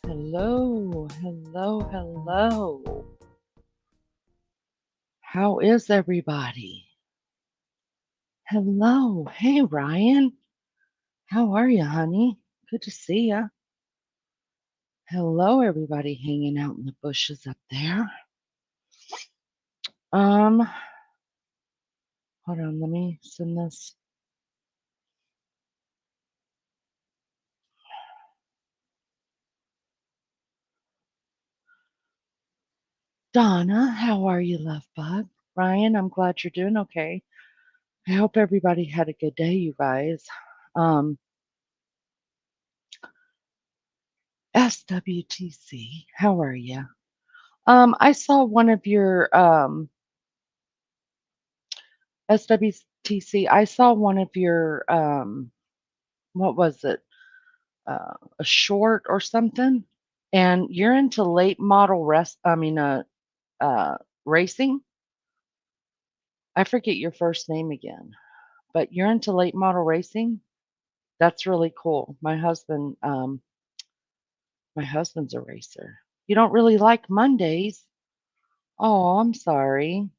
Hello, hello, hello. How is everybody? Hello. Hey, Ryan. How are you, honey? Good to see ya. Hello, everybody hanging out in the bushes up there. Um, Hold on, let me send this. Donna, how are you, love bug? Ryan, I'm glad you're doing okay. I hope everybody had a good day, you guys. Um, SWTC, how are you? I saw one of your SWTC, I saw one of your what was it? A short or something. And you're into late model uh racing. I forget your first name again, but you're into late model racing. That's really cool. My husband's a racer. You don't really like Mondays. Oh, I'm sorry.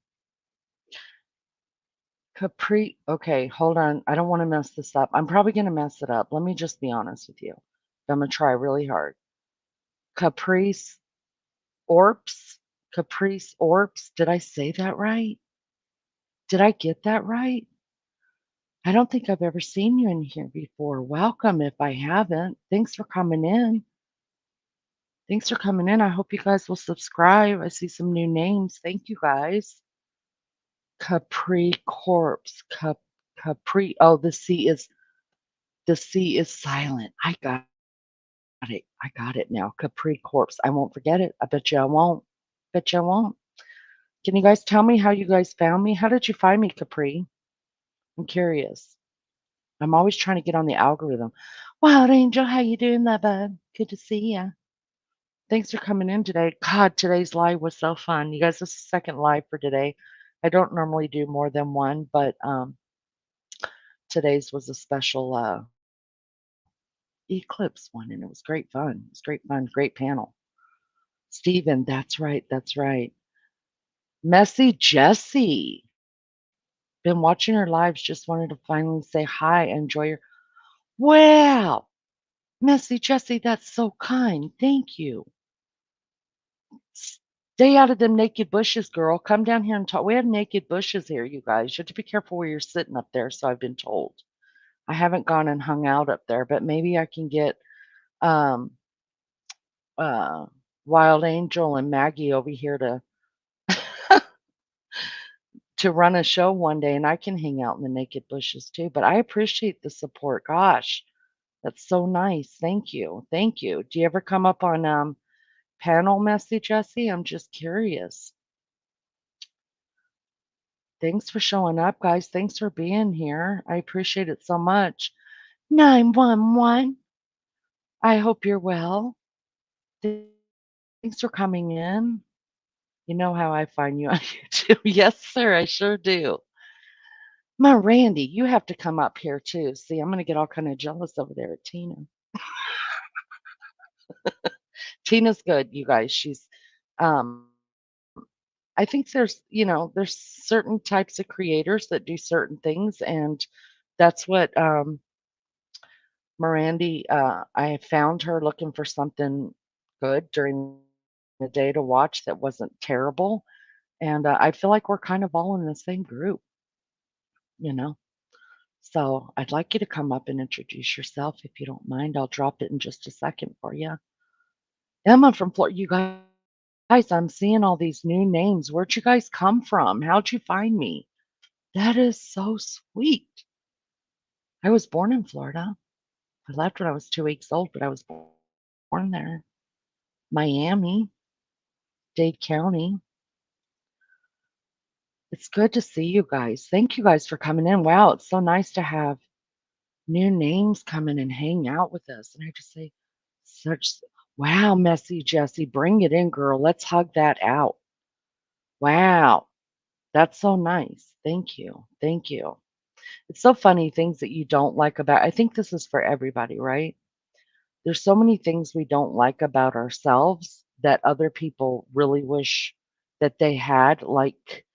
Capri. Okay, hold on. I don't want to mess this up. I'm probably going to mess it up. Let me just be honest with you. I'm going to try really hard. Caprice Orps? Caprice Orps? Did I say that right? Did I get that right? I don't think I've ever seen you in here before. Welcome if I haven't. Thanks for coming in. Thanks for coming in. I hope you guys will subscribe. I see some new names. Thank you guys. Capri Corpse. Capri. Oh, the C is silent. I got it now. Capri Corpse. I won't forget it. I bet you I won't. Bet you I won't. Can you guys tell me how you guys found me? How did you find me, Capri? I'm curious. I'm always trying to get on the algorithm. Wild Angel, how you doing, there, bud? Good to see ya. Thanks for coming in today. God, today's live was so fun. You guys, this is the second live for today. I don't normally do more than one, but today's was a special eclipse one, and it was great fun. It was great fun, great panel. Steven, that's right, that's right. Messy Jessie. Been watching her lives, just wanted to finally say hi, enjoy your. Wow! Messy Jessie, that's so kind. Thank you. Stay out of them naked bushes, girl. Come down here and talk. We have naked bushes here, you guys. You have to be careful where you're sitting up there, so I've been told. I haven't gone and hung out up there, but maybe I can get um uh Wild Angel and Maggie over here to run a show one day and I can hang out in the naked bushes too. But I appreciate the support. Gosh, that's so nice. Thank you. Thank you. Do you ever come up on panel, Messy Jessie? I'm just curious. Thanks for showing up, guys. Thanks for being here. I appreciate it so much. 911. I hope you're well. Thanks for coming in. You know how I find you on YouTube. Yes, sir, I sure do. Randy, you have to come up here too. See, I'm gonna get all kind of jealous over there at Tina. Tina's good, you guys. Um, I think there's certain types of creators that do certain things, and that's what Mirandy, I found her looking for something good during the day to watch that wasn't terrible. And I feel like we're kind of all in the same group, you know? So I'd like you to come up and introduce yourself if you don't mind. I'll drop it in just a second for you. Emma from Florida. You guys, I'm seeing all these new names. Where'd you guys come from? How'd you find me? That is so sweet. I was born in Florida. I left when I was 2 weeks old, but I was born there. Miami, Dade County. It's good to see you guys. Thank you guys for coming in. Wow, it's so nice to have new names come in and hang out with us. And I just say, such, wow, Messy Jessie, bring it in, girl. Let's hug that out. Wow, that's so nice. Thank you. Thank you. It's so funny things that you don't like about. I think this is for everybody, right? There's so many things we don't like about ourselves that other people really wish that they had. Like,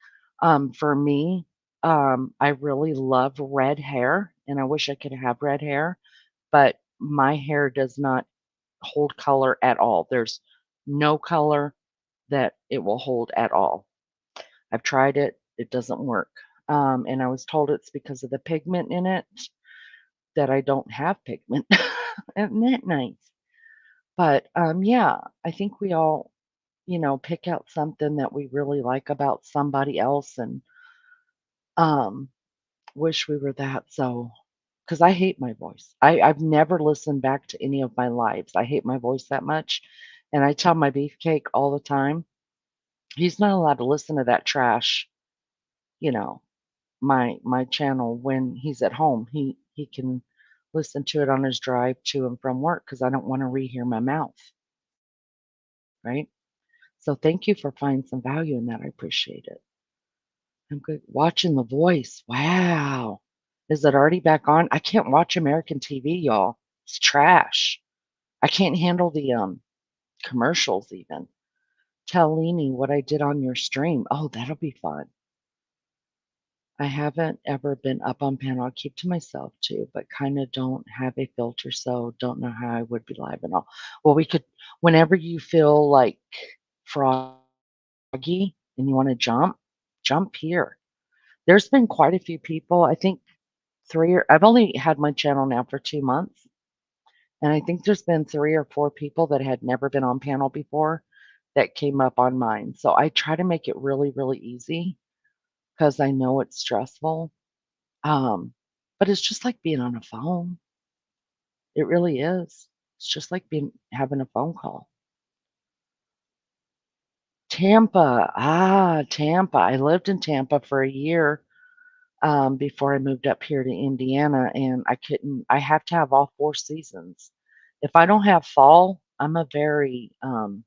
for me, I really love red hair, and I wish I could have red hair, but my hair does not hold color at all. There's no color that it will hold at all. I've tried it, it doesn't work. And I was told it's because of the pigment in it that I don't have pigment. Isn't that nice? But yeah, I think we all, pick out something that we really like about somebody else and um, wish we were that. So, because I hate my voice, I've never listened back to any of my lives. I hate my voice that much. And I tell my beefcake all the time, he's not allowed to listen to that trash, you know, my channel when he's at home. He can listen to it on his drive to and from work because I don't want to rehear my mouth, right? So thank you for finding some value in that. I appreciate it. I'm good. Watching The Voice. Wow. Is it already back on? I can't watch American TV, y'all. It's trash. I can't handle the commercials even. Tell Leanie what I did on your stream. Oh, that'll be fun. I haven't ever been up on panel. I keep to myself too, but kind of don't have a filter, so don't know how I would be live and all. Well, we could, whenever you feel like froggy and you want to jump here. There's been quite a few people. I think I've only had my channel now for 2 months, and I think there's been 3 or 4 people that had never been on panel before that came up on mine. So I try to make it really, really easy because I know it's stressful. Um, but it's just like being on a phone. It really is. It's just like being having a phone call. Tampa. Ah, Tampa. I lived in Tampa for a year before I moved up here to Indiana, and I have to have all 4 seasons. If I don't have fall, I'm a very, I'm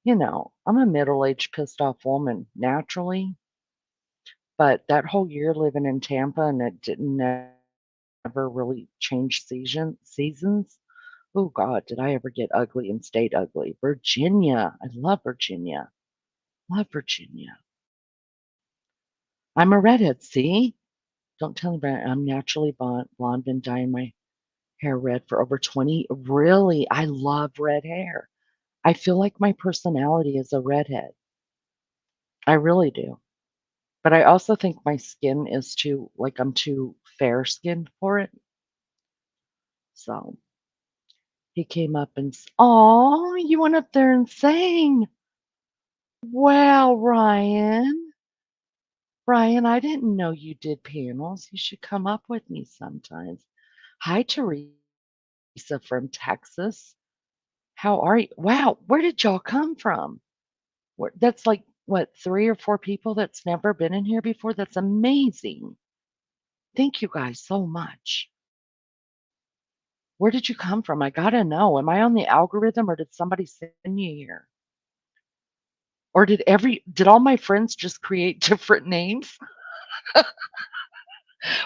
a middle-aged, pissed off woman naturally, but that whole year living in Tampa and it didn't never really change seasons. Oh God, did I ever get ugly and stayed ugly? Virginia. I love Virginia. Love Virginia. I'm a redhead, see? Don't tell anybody I'm naturally blonde, been dyeing my hair red for over 20. Really? I love red hair. I feel like my personality is a redhead. I really do. But I also think my skin is too, like, I'm too fair skinned for it. So he came up and, oh, you went up there and sang. Wow, Ryan. Ryan, I didn't know you did panels. You should come up with me sometimes. Hi, Teresa from Texas. How are you? Wow, where did y'all come from? That's like, what, 3 or 4 people that's never been in here before? That's amazing. Thank you guys so much. Where did you come from? I gotta know. Am I on the algorithm or did somebody send you here? Or did all my friends just create different names?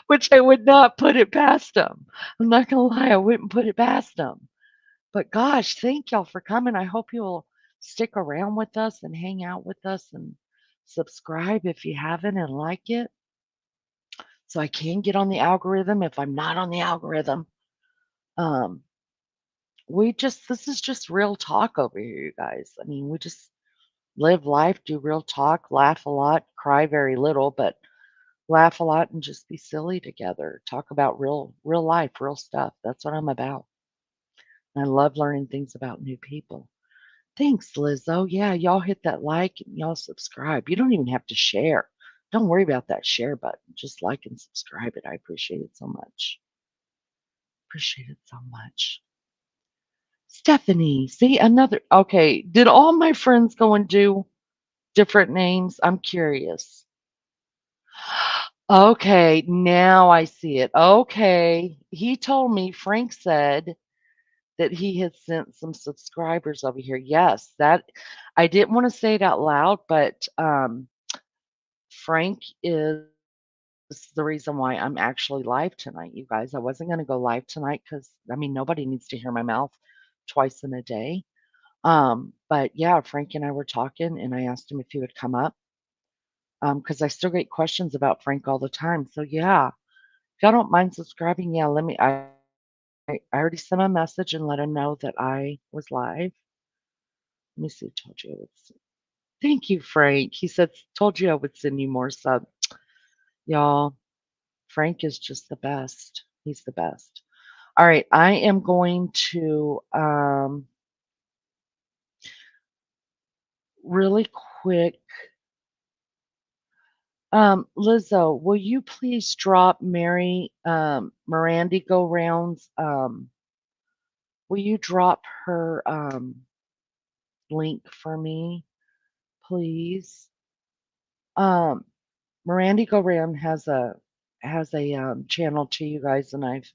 Which I would not put it past them. I'm not gonna lie, I wouldn't put it past them. But gosh, thank y'all for coming. I hope you'll stick around with us and hang out with us and subscribe if you haven't and like it. So I can get on the algorithm if I'm not on the algorithm. Um, this is just real talk over here, you guys. I mean, we just live life, do real talk, laugh a lot, cry very little, but laugh a lot and just be silly together. Talk about real life, real stuff. That's what I'm about. And I love learning things about new people. Thanks, Lizzo. Yeah, y'all hit that like and y'all subscribe. You don't even have to share. Don't worry about that share button. Just like and subscribe it. I appreciate it so much. Appreciate it so much. Stephanie, see another. Okay, did all my friends go and do different names? I'm curious. Okay, now I see it. Okay, he told me, Frank said that he had sent some subscribers over here. Yes, that I didn't want to say it out loud, but Frank is this is the reason why I'm actually live tonight, you guys. I wasn't going to go live tonight because, I mean, nobody needs to hear my mouth twice in a day. But yeah, Frank and I were talking, and I asked him if he would come up because I still get questions about Frank all the time. So yeah, if y'all don't mind subscribing, yeah, let me. I already sent him a message and let him know that I was live. Let me see. Told you I would. Thank you, Frank. He said, "Told you I would send you more sub." Y'all, Frank is just the best. He's the best. All right, I am going to really quick. Lizzo, will you please drop Mary Mirandy go rounds? Will you drop her link for me, please? Um, Mirandy go round has a channel to you guys, and I've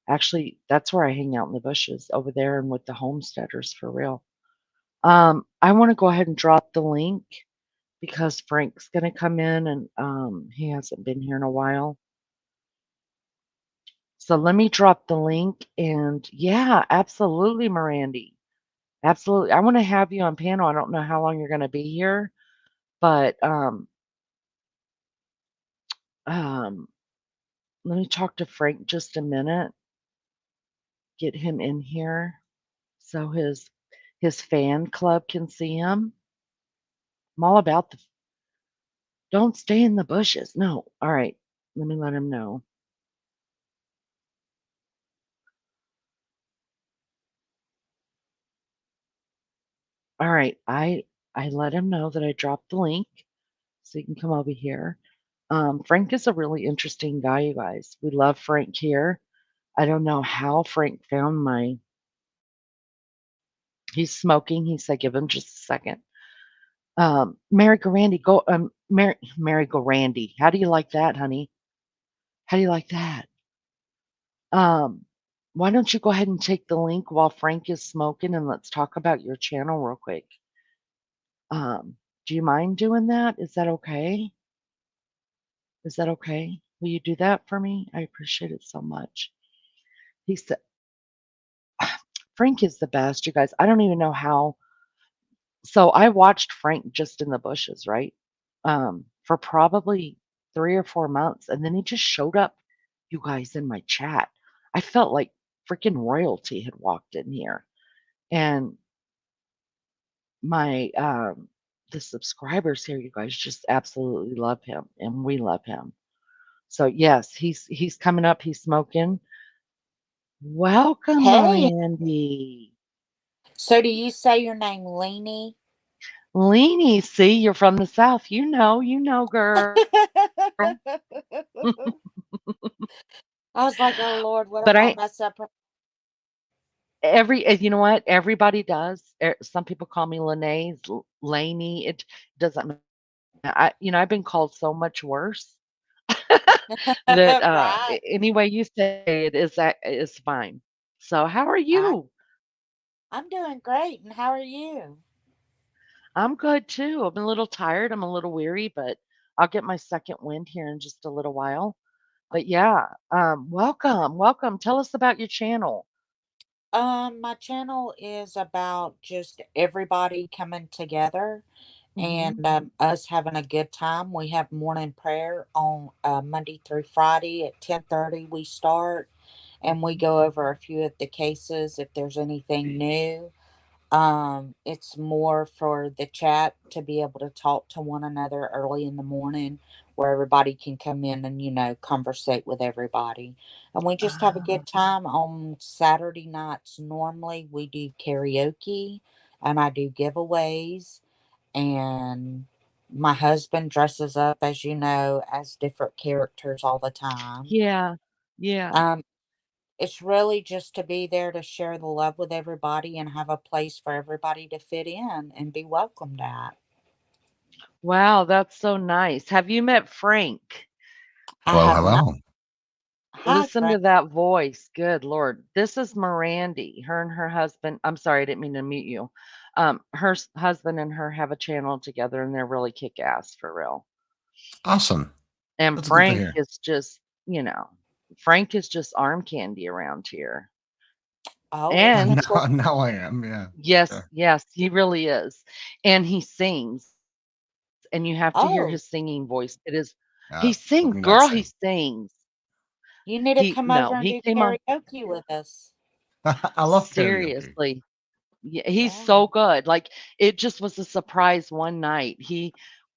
actually that's where I hang out in the bushes over there and with the homesteaders for real. I want to go ahead and drop the link because Frank's going to come in and he hasn't been here in a while. So let me drop the link and yeah, absolutely, Mirandy. Absolutely. I want to have you on panel. I don't know how long you're going to be here, but um, let me talk to Frank just a minute, get him in here so his fan club can see him. I'm all about the don't stay in the bushes. No. All right. Let me let him know. All right. I let him know that I dropped the link so you can come over here. Frank is a really interesting guy, you guys. We love Frank here. I don't know how Frank found my. He's smoking. He said, "Give him just a second." Mary Garandy, go. Mary Garandy. How do you like that, honey? How do you like that? Um, why don't you go ahead and take the link while Frank is smoking, and let's talk about your channel real quick. Do you mind doing that? Is that okay? Is that okay? Will you do that for me? I appreciate it so much. He said, Frank is the best, you guys. I don't even know how. So I watched Frank just in the bushes, right? For probably 3 or 4 months. And then he just showed up, you guys, in my chat. I felt like freaking royalty had walked in here. And my the subscribers here, you guys, just absolutely love him and we love him. So yes, he's coming up, he's smoking. Welcome, Hey, Mirandy. so do you say your name Leanie? Leanie, see, you're from the South. You know, girl. I was like, oh Lord, what But if I I mess up? you know what? Everybody does. Some people call me Lene, Laney. It doesn't matter. I've been called so much worse that Right. any way you say it is fine. So, how are I, you? I'm doing great. And how are you? I'm good too. I'm a little tired. I'm a little weary, but I'll get my second wind here in just a little while. But yeah, welcome, welcome. Tell us about your channel. My channel is about just everybody coming together Hmm. and us having a good time. We have morning prayer on Monday through Friday at 10:30. We start and we Hmm. go over a few of the cases if there's anything new. It's more for the chat to be able to talk to one another early in the morning where everybody can come in and, conversate with everybody. And we just have a Ah, good time on Saturday nights. Normally, we do karaoke and I do giveaways. And my husband dresses up, as you know, as different characters all the time. yeah, yeah. Um, it's really just to be there to share the love with everybody and have a place for everybody to fit in and be welcomed at. Wow, that's so nice. Have you met Frank? I Well, have not. hello. Hi, Listen Frank. to that voice. Good Lord. This is Mirandy. Her and her husband. I'm sorry, I didn't mean to mute you. Her husband and her have a channel together and they're really kick ass for real. Awesome. And That's good to hear. Frank is just arm candy around here. Oh, it's And natural. Now I am, yeah, yes, sure. yes, he really is. And he sings, and you have to hear his singing voice. Oh, He Yeah, sings, let me girl, not he sing. sings. you need to He come no, over and he do came on karaoke with us. I love karaoke. seriously. Yeah, he's Yeah. so good. Like, it just was a surprise one night. He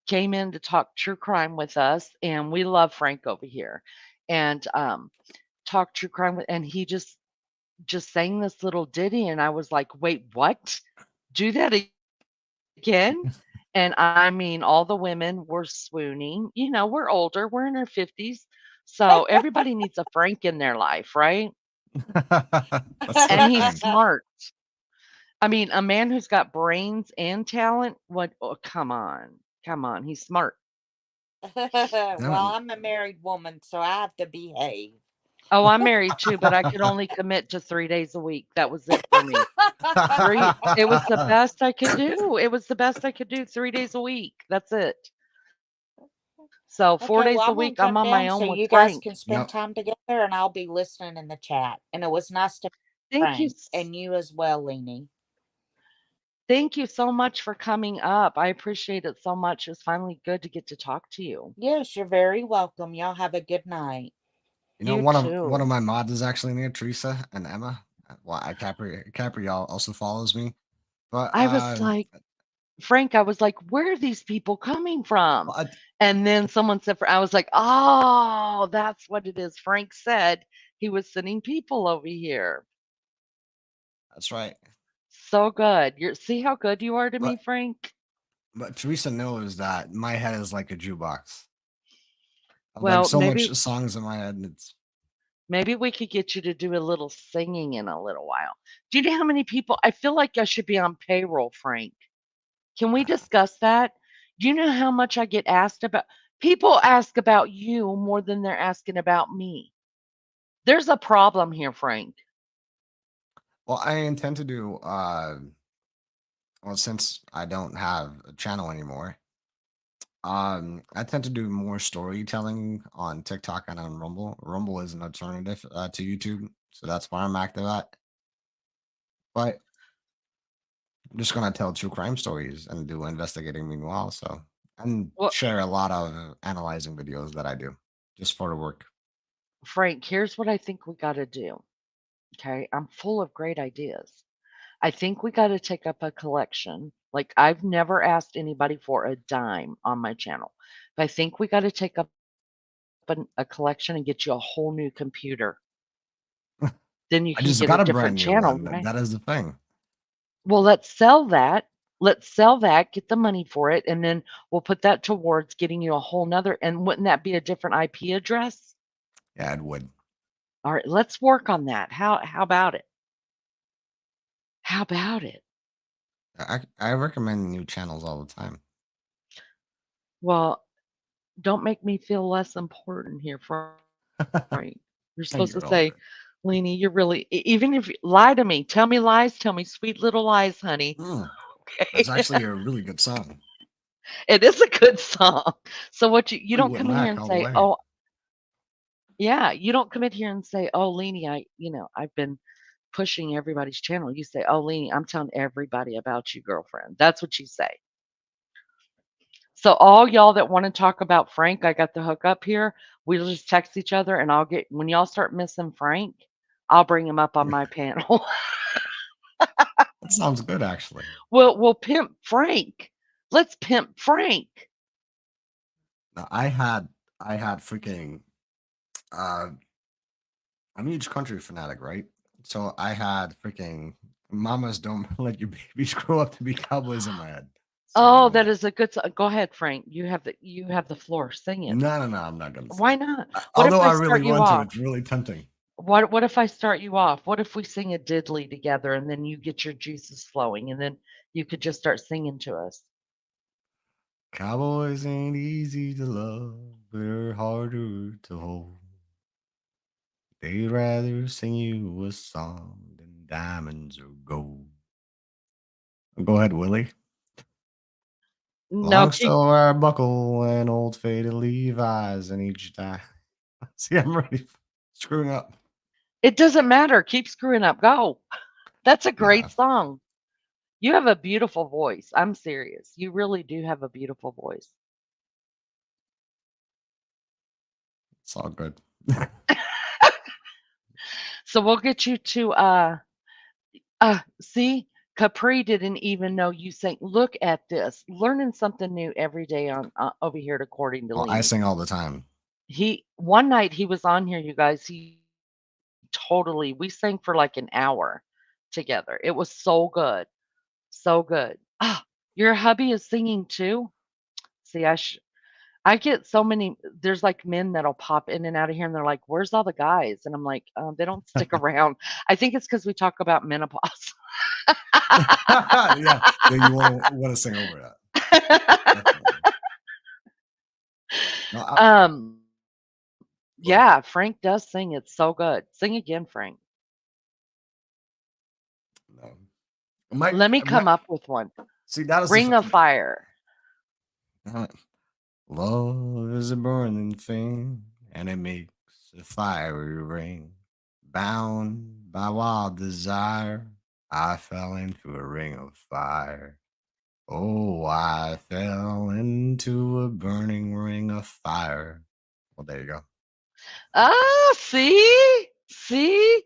came in to talk true crime with us, and we love Frank over here. And talk true crime with, and he just sang this little ditty, and I was like, "Wait, what? Do that again?" And I mean, all the women were swooning. We're older, we're in our 50s, so everybody needs a Frank in their life, right? That's And the he's thing. smart. I mean, a man who's got brains and talent, what oh, come on, he's smart. Well, No, I'm a married woman, so I have to behave. Oh, I'm married too, but I could only commit to 3 days a week. That was it for me. 3 it was the best I could do. It was the best I could do, 3 days a week. That's it. So, 4 Okay, days well, a I'm gonna week, I'm jump on my down so own with you guys Frank. can spend no. time together, and I'll be listening in the chat. And it was nice to meet Thank you Frank, s and you as well, Leanie. Thank you so much for coming up. I appreciate it so much. It's finally good to get to talk to you. Yes, you're very welcome. Y'all have a good night. You One of too. my mods is actually near Teresa and Emma. Well, Capri also follows me, but I was like Frank, I was like, "Where are these people coming from?" well, I, And then someone said, I was like, "Oh, that's what it is." Frank said he was sending people over here. that's right. So good. See how good you are to me, But Frank? Teresa knows that my head is like a jukebox. I have like Well, so much songs in my head, and it's maybe we could get you to do a little singing in a little while. Do you know how many people I feel like I should be on payroll, Frank? Can we discuss that? Do you know how much I get asked about? People ask about you more than they're asking about me. There's a problem here, Frank. well. I intend to do well since I don't have a channel anymore. I tend to do more storytelling on TikTok and on Rumble. Rumble is an alternative to YouTube, so that's where I'm active at. But I'm just gonna tell true crime stories and do investigating meanwhile. So and Well, share a lot of analyzing videos that I do just for the work. Frank, here's what I think we got to do. Okay. I'm full of great ideas. I think we got to take up a collection. Like, I've never asked anybody for a dime on my channel, but I think we got to take up a collection and get you a whole new computer. Then you can get I a just different got a brand channel, new right? one. That is the thing. Well, let's sell that. Let's sell that, get the money for it, and then we'll put that towards getting you a whole nother. And wouldn't that be a different IP address? Yeah, it would. All right, let's work on that. How about it? How about it? I recommend new channels all the time. Well, don't make me feel less important here, Frank. You're supposed to say, You're all good. "Leanie, you're really even if lie to me, tell me lies, tell me sweet little lies, honey." Mm, Okay. that's actually a really good song. It is a good song. So what you don't Fleetwood come in here Mac and all the say, way. "Oh, yeah," you don't come in here and say, "Oh, Leanie, I've been pushing everybody's channel." You say, "Oh, Leanie, I'm telling everybody about you, girlfriend." That's what you say. So all y'all that want to talk about Frank, I got the hook up here. We'll just text each other, and I'll get when y'all start missing Frank, I'll bring him up on my panel. That sounds good, actually. We'll pimp Frank. Let's pimp Frank. Now, I had freaking uh I'm a huge country fanatic, right? So I had freaking mamas don't let your babies grow up to be cowboys in my head. So Oh, that is a good go ahead, Frank. You have the floor. Sing it. no, I'm not gonna Why sing. not? What if Although I I really start you want to, off? it's really tempting. What if I start you off? What if we sing a diddly together and then you get your juices flowing and then you could just start singing to us? Cowboys ain't easy to love, they're harder to hold. They'd rather sing you a song than diamonds or gold. Go ahead, Willie. No, Long keep silver buckle and old faded Levi's in each tie. See, I'm already screwing up. it doesn't matter. Keep screwing up. Go. That's a Nah, great song. You have a beautiful voice. I'm serious. You really do have a beautiful voice. it's all good. So we'll get you to see, Capri didn't even know you sang. Look at this. Learning something new every day on over here at According to Well, I Lean. sing all the time. He one night he was on here, you guys. He totally we sang for like an hour together. It was so good. So good. Ah, your hubby is singing too? See, I get so many there's like men that'll pop in and out of here and they're like, "Where's all the guys?" And I'm like, they don't stick around." I think it's because we talk about menopause. Yeah, yeah, you wanna sing over that. Definitely. No, um, go ahead. yeah, Frank does sing. It's so good. Sing again, Frank. No. My Let me my come up with one. see, that is the Ring of Fire. uh, love is a burning thing, and it makes a fiery ring. Bound by wild desire, I fell into a ring of fire. Oh, I fell into a burning ring of fire. Well, there you go. Ah, see? See?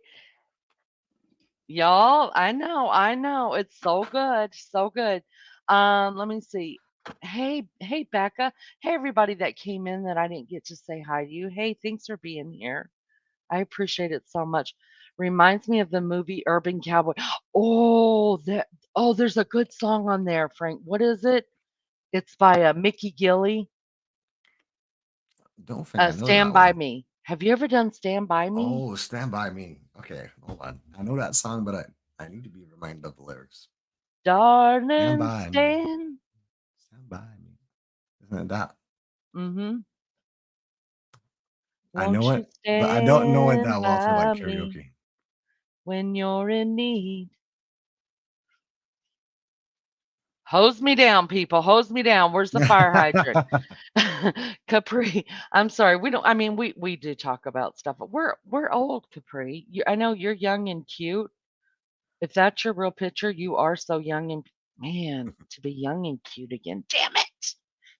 Y'all, I know. It's so good, so good. Let me see. Hey, Becca. Hey, everybody that came in that I didn't get to say hi to you. Hey, thanks for being here. I appreciate it so much. Reminds me of the movie Urban Cowboy. Oh, that. Oh, there's a good song on there, Frank. What is it? It's by Mickey Gilley. Don't think I know Stand that by one. Me. Have you ever done Stand by Me? Oh, Stand By Me. Okay, hold on. I know that song, but I need to be reminded of the lyrics. Stand Darling, by me. stand. Stand by me. Isn't it that? Mm-hmm. I know Won't you it, but I don't know it stand that well for like by me karaoke. when you're in need? Hose me down, people. Hose me down. Where's the fire hydrant? Capri. I'm sorry. We don't. I mean, we do talk about stuff. But we're old, Capri. I know you're young and cute. If that's your real picture, you are so young and man to be young and cute again. Damn it!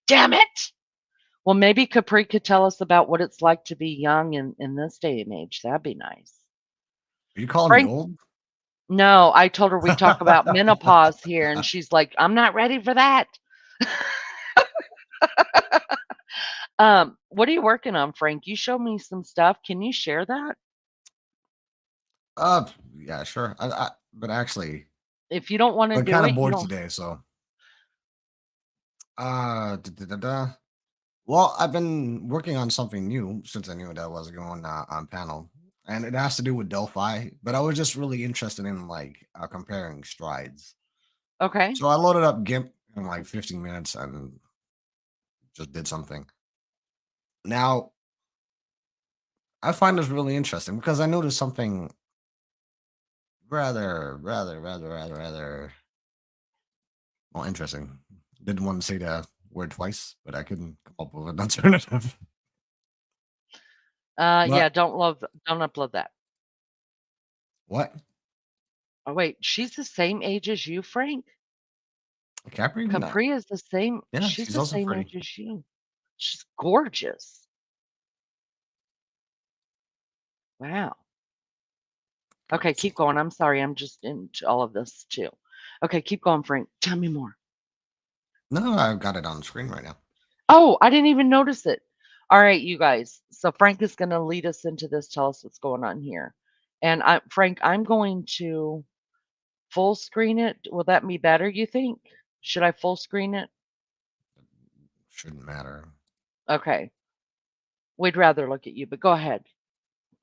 Damn it! Well, maybe Capri could tell us about what it's like to be young in this day and age. That'd be nice. Are you calling me Frank, old? no, I told her we talk about menopause here, and she's like, "I'm not ready for that." What are you working on, Frank? You showed me some stuff. Can you share that? Uh, yeah, sure. But actually, If you don't want to I'm do kind of it, you bored don't. today, so da, da, da, da. Well, I've been working on something new since I knew that was going on panel, and it has to do with Delphi. But I was just really interested in like comparing strides. Okay. So I loaded up GIMP in like 15 minutes and just did something. Now I find this really interesting because I noticed something rather well interesting. Didn't want to say the word twice, but I couldn't come up with an alternative. Yeah, But don't upload that. what? Oh wait, she's the same age as you, Frank? Capri? No. Capri is the same. Yeah, She's she's the also same pretty. age as you. She's gorgeous. Wow. Okay, Gorgeous. keep going. I'm sorry. I'm just into all of this too. Okay, keep going, Frank. Tell me more. No, I've got it on the screen right now. Oh, I didn't even notice it. All right, you guys. So Frank is going to lead us into this. Tell us what's going on here. And Frank, I'm going to full screen it. Will that be better, you think? Should I full screen it? Shouldn't matter. Okay. We'd rather look at you, but go ahead.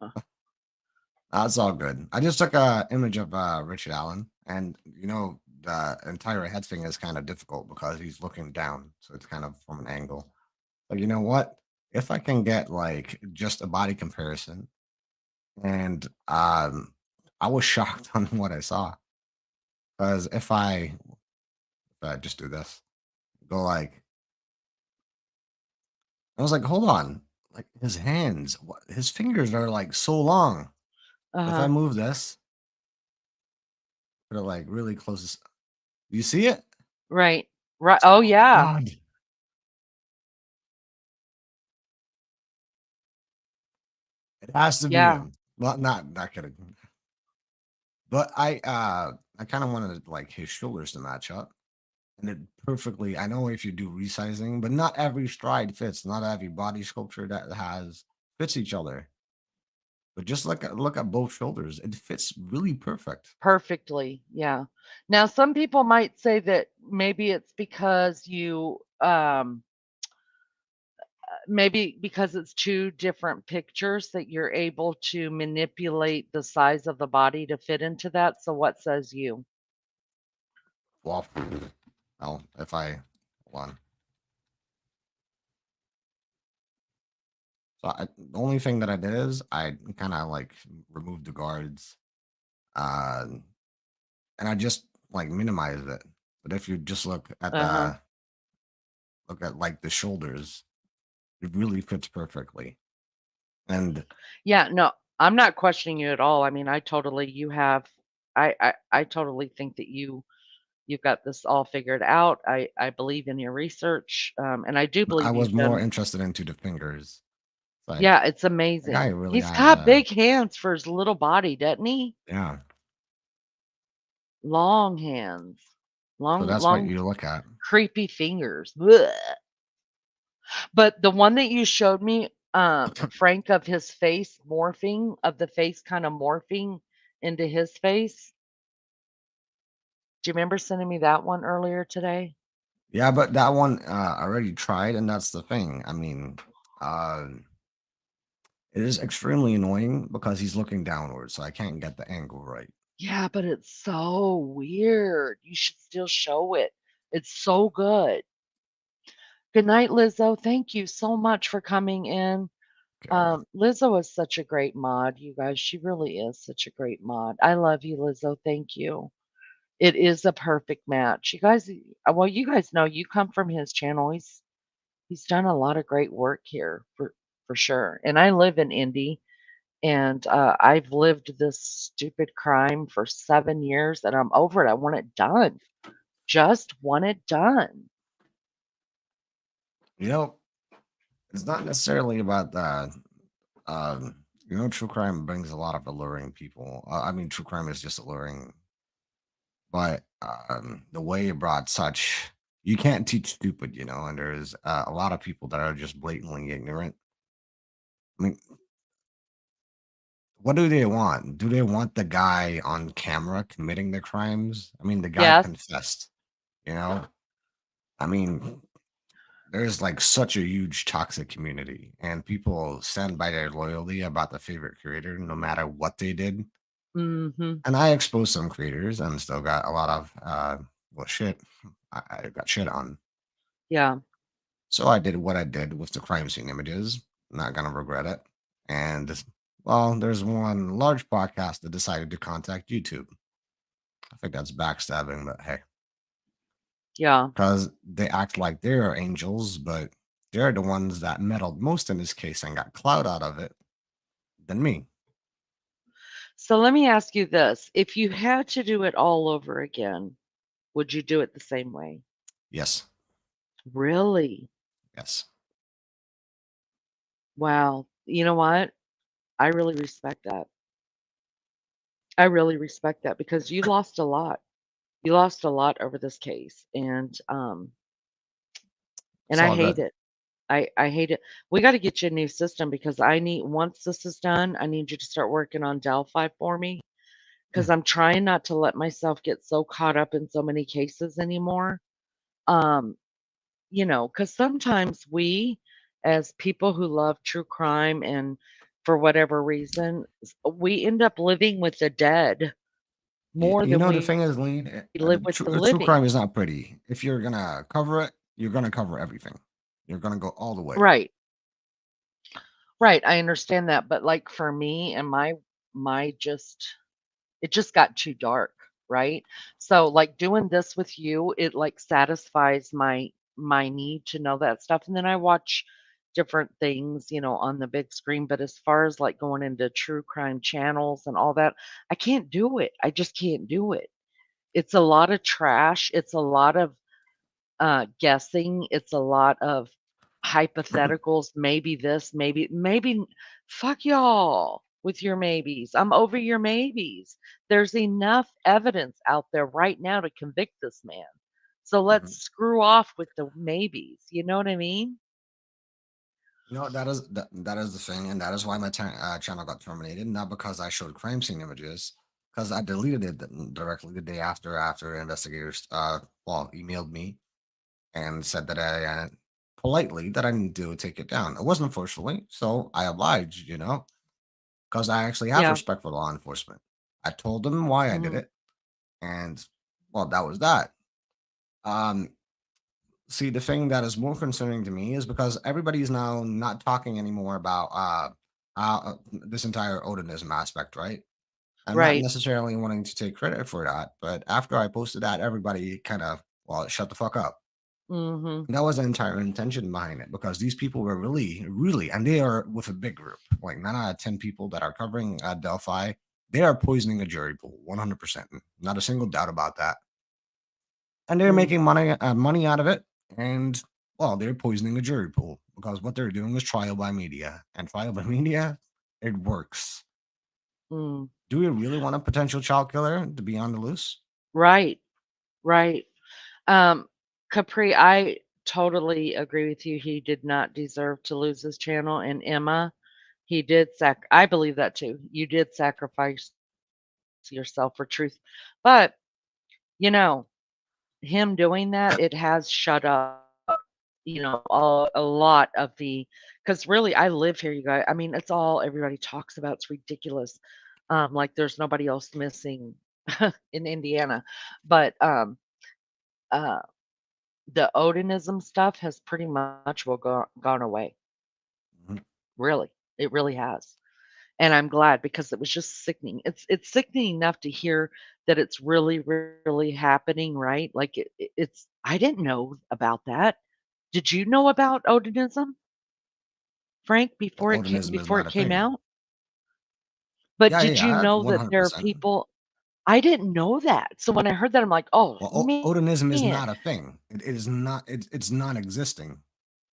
Uh, That's all good. I just took a image of Richard Allen, and the entire head thing is kind of difficult because he's looking down, so it's kind of from an angle. But you know what? If I can get like just a body comparison, and I was shocked on what I saw because if I just do this, So like I was like, hold on, like his hands, his fingers are like so long. If I Uh-huh. move this, put it like really close, do you see it? Right. Right. It's like, Oh, oh my yeah. god, it has to be Yeah. him. Well, not kidding. But I kind of wanted like his shoulders to match up. And it perfectly, I know if you do resizing, but not every stride fits. Not every body sculpture that has fits each other. But just look at both shoulders. It fits really perfect. Perfectly. Yeah. Now, some people might say that maybe it's because maybe because it's two different pictures that you're able to manipulate the size of the body to fit into that. So what says you? Well, well, if I hold on. The only thing that I did is I kind of like removed the guards, uh, and I just like minimized it. But if you just Uh-huh. look at like the shoulders, it really fits perfectly. And Yeah, no, I'm not questioning you at all. I mean, I totally you have I totally think that you've got this all figured out. I believe in your research, and I do I believe was you've more done. interested into the fingers. Like Yeah, it's the guy amazing. really He's has got a big hands for his little body, doesn't he? yeah. Long hands. So Long that's what long you look at. creepy fingers. Blech. But the one that you showed me, Frank, of his face morphing, of the face kind of morphing into his face. Do you remember sending me that one earlier today? Yeah, but that one I already tried, and that's the thing. I mean, uh, it is extremely annoying because he's looking downwards, so I can't get the angle right. Yeah, but it's so weird. You should still show it. It's so good. Good night, Lizzo. Thank you so much for coming in. Okay. Lizzo is such a great mod, you guys. She really is such a great mod. I love you, Lizzo. Thank you. It is a perfect match. You guys, well, you guys know you come from his channel. He's done a lot of great work here for sure. And I live in Indy, and I've lived this stupid crime for 7 years, and I'm over it. I want it done. Just want it done. You know, it's not necessarily about that. True crime brings a lot of alluring people. I mean, true crime is just alluring, but the way it brought such, you can't teach stupid, and there's a lot of people that are just blatantly ignorant. I mean, what do they want? Do they want the guy on camera committing the crimes? I mean, the guy Yes. confessed, you know? I mean, there's like such a huge toxic community, and people stand by their loyalty about the favorite creator no matter what they did. Mhm. And I exposed some creators and still got a lot of, well, shit. I got shit on. Yeah. So I did what I did with the crime scene images. Not gonna regret it. And well, there's one large podcast that decided to contact YouTube. I think that's backstabbing, but hey, Yeah. because they act like they're angels, but they're the ones that meddled most in this case and got clout out of it than me. So let me ask you this. If you had to do it all over again, would you do it the same way? Yes, Really? yes. Wow. You know what? I really respect that. I really respect that because you lost a lot. You lost a lot over this case, and It's I all hate good. it. I hate it. We got to get you a new system because I need once this is done, I need you to start working on Delphi for me because I'm trying not to let myself get so caught up in so many cases anymore. Um, because sometimes we, as people who love true crime and for whatever reason, we end up living with the dead more You than know, the we thing is, Lean, live with the a true living. crime is not pretty. If you're gonna cover it, you're gonna cover everything. You're gonna go all the way. Right. Right. I understand that. But like for me and my just it just got too dark, right? So like doing this with you, it like satisfies my need to know that stuff, and then I watch different things, on the big screen, but as far as, like, going into true crime channels and all that, I can't do it. I just can't do it. It's a lot of trash, it's a lot of, guessing, it's a lot of hypotheticals, maybe this, maybe fuck y'all with your maybes. I'm over your maybes. There's enough evidence out there right now to convict this man. So let's Mhm. screw off with the maybes, you know what I mean? No, that is the thing, and that is why my channel got terminated. Not because I showed crime scene images, because I deleted it directly the day after. After investigators, emailed me and said that I politely that I need to take it down. It wasn't forcefully, so I obliged. Because I actually have Yeah. respect for law enforcement. I told them why I did Mhm. it, and well, that was that. Um, See, the thing that is more concerning to me is because everybody is now not talking anymore about this entire Odinism aspect, right? I'm not Right. necessarily wanting to take credit for that, but after I posted that, everybody kind of, well, shut the fuck up. Mhm. That was the entire intention behind it because these people were really, really, and they are with a big group, like 9 out of 10 people that are covering Delphi. They are poisoning a jury pool, 100%. Not a single doubt about that, and they're Mm, making money out of it. And well, they're poisoning a jury pool because what they're doing is trial by media, and trial by media, it works. mm. Do we really want a potential child killer to be on the loose? Right. Right. Um, Capri, I totally agree with you. He did not deserve to lose his channel. And Emma, I believe that too. You did sacrifice yourself for truth. But, you know, him doing that, it has shut up, a lot of because really I live here, you guys. I mean, it's all everybody talks about. It's ridiculous. Like there's nobody else missing in Indiana. But uh the Odinism stuff has pretty much gone away. Mhm. Really. It really has. And I'm glad because it was just sickening. It's sickening enough to hear that it's really, really happening, right? Like it's I didn't know about that. Did you know about Odinism, Frank, Well, Odinism is before not it a came thing. out? But Yeah, yeah, did you yeah, know that there are 100%. people I didn't know that. So when I heard that, I'm like, "Oh, Well, Odinism man." is not a thing. It is not. It's non-existing.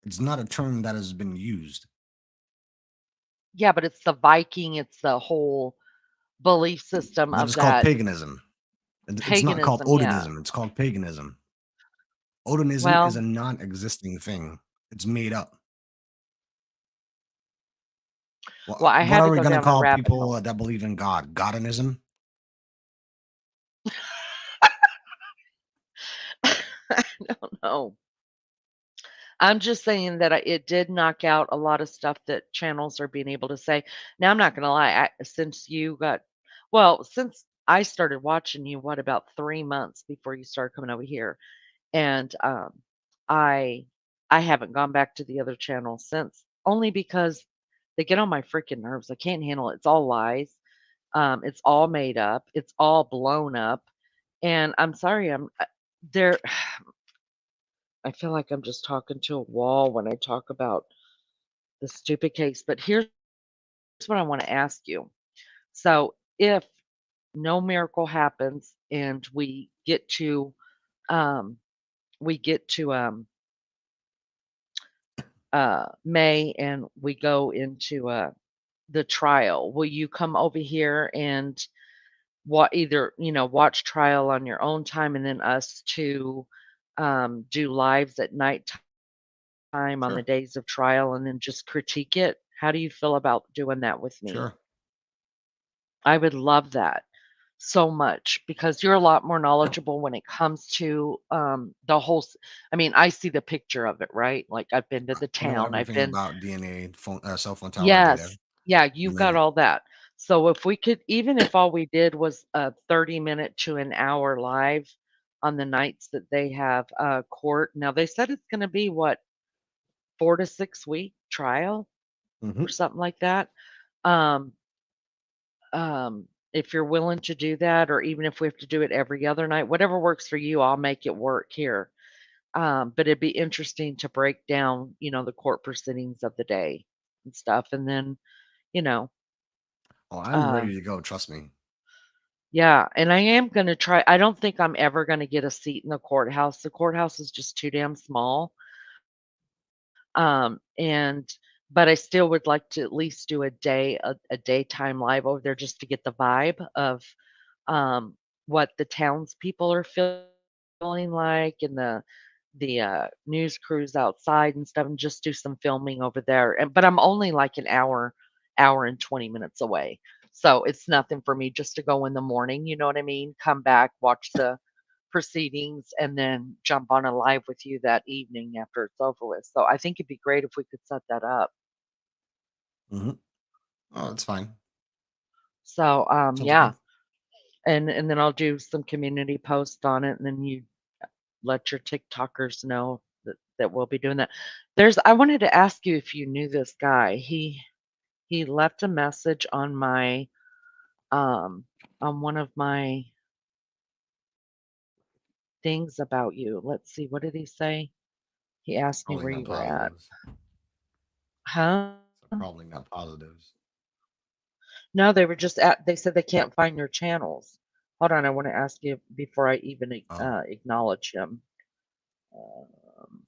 It's not a term that has been used. Yeah, but it's the Viking, it's the whole belief system That of is called that paganism. It's not called paganism, yeah. Odinism. It's called paganism. Odinism is a Well non-existing thing. It's made up. well, I What had are to we go gonna down a call rabbit people hole. that believe in God? Godinism? I don't know. I'm just saying that it did knock out a lot of stuff that channels are being able to say. Now, I'm not going to lie. Since I started watching you, what, about 3 months before you started coming over here, and I I haven't gone back to the other channel since, only because they get on my freaking nerves. I can't handle it. It's all lies. It's all made up. It's all blown up. And I'm sorry, there. I feel like I'm just talking to a wall when I talk about the stupid case. But here's what I want to ask you. So, if no miracle happens and um, we get to May and we go into the trial, will you come over here and watch trial on your own time and then us to do lives at nighttime on the days of trial Sure, and then just critique it? How do you feel about doing that with me? sure. I would love that so much because you're a lot more knowledgeable when it comes to the whole. I mean, I see the picture of it, right? Like I've been to the I know town. I've everything been, about DNA, cell phone tower data, yes, yeah, you've and got then all that. So if we could, even if all we did was a 30-minute to an hour live on the nights that they have court. Now they said it's going to be what, 4 to 6 week trial or mhm, something like that. Um, if you're willing to do that, or even if we have to do it every other night, whatever works for you, I'll make it work here. But it'd be interesting to break down, the court proceedings of the day and stuff. And then, you know, Oh, I'm uh, ready to go. Trust me. yeah. And I am going to try. I don't think I'm ever going to get a seat in the courthouse. The courthouse is just too damn small. And but I still would like to at least do a daytime live over there just to get the vibe of what the townspeople are feeling like and the news crews outside and stuff, and just do some filming over there. And but I'm only like an hour and 20 minutes away. So it's nothing for me just to go in the morning, you know what I mean? Come back, watch the proceedings, and then jump on a live with you that evening after it's over with. So I think it'd be great if we could set that up. Hmm. Oh, it's fine. So Sounds yeah. good. And then I'll do some community posts on it, and then you let your TikTokers know that we'll be doing that. I wanted to ask you if you knew this guy. He left a message um on one of my things about you. Let's see, what did he say? He asked me Probably where not you were at. positives. Huh? So probably not positives. No, they said they can't find your channels. Hold on, I want to ask you before I even Oh, acknowledge him. Um,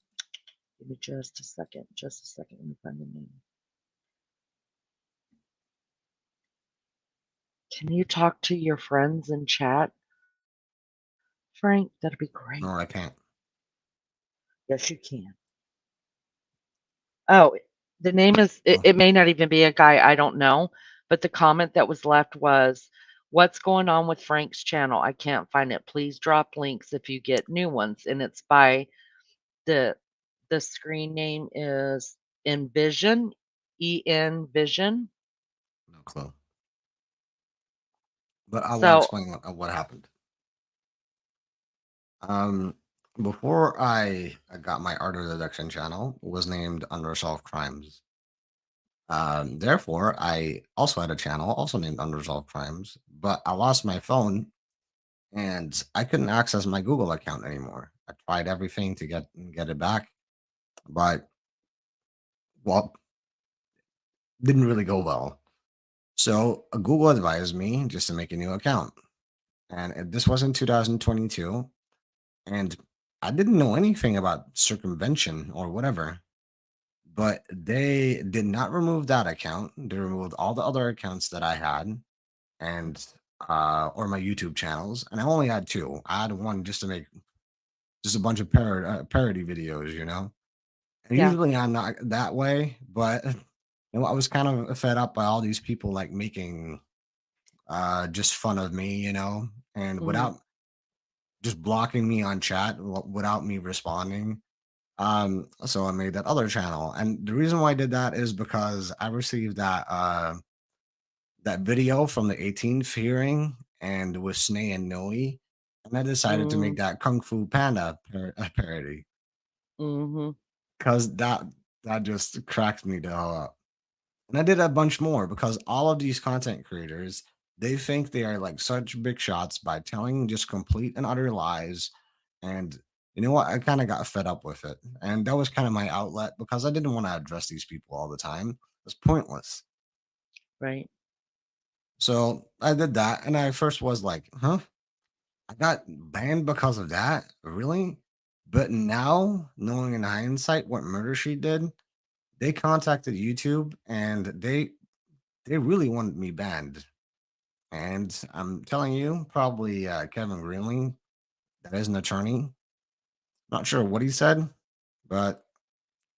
Give me just a second. Just a second. Let me find the name. Can you talk to your friends in chat, Frank? That'd be great. no, I can't. Yes, you can. Oh, the name is, Oh, it may not even be a guy, I don't know. But the comment that was left was, "What's going on with Frank's channel? I can't find it. Please drop links if you get new ones." And it's by the the screen name is Envision, Vision. no clue. But I will So, explain what happened. Um, Before I got my art of deduction channel, was named Unresolved Crimes. Therefore, I also had a channel also named Unresolved Crimes, but I lost my phone and I couldn't access my Google account anymore. I tried everything to get it back, but well, didn't really go well. So Google advised me just to make a new account, and this was in 2022, and I didn't know anything about circumvention or whatever. But they did not remove that account. They removed all the other accounts that I had and or my YouTube channels, and I only had two. I had one just to make just a bunch of parody videos, you know. And yeah. usually I'm not that way, but I was kind of fed up by all these people like making just fun of me, and Mhm. without just blocking me on chat without me responding. So I made that other channel, and the reason why I did that is because I received that video from the 18th hearing and with Snay and Noe, and I decided to make Mhm. that Kung Fu Panda parody Mhm. because that just cracked me the hell up. And I did a bunch more because all of these content creators, they think they are like such big shots by telling just complete and utter lies. And you know what? I kind of got fed up with it. And that was kind of my outlet because I didn't want to address these people all the time. It's pointless. Right. So I did that. And I first was like, huh? I got banned because of that? Really? But now, knowing in hindsight what Murder She did, they contacted YouTube and they really wanted me banned. And I'm telling you, probably Kevin Greenlee, that is an attorney. Not sure what he said, but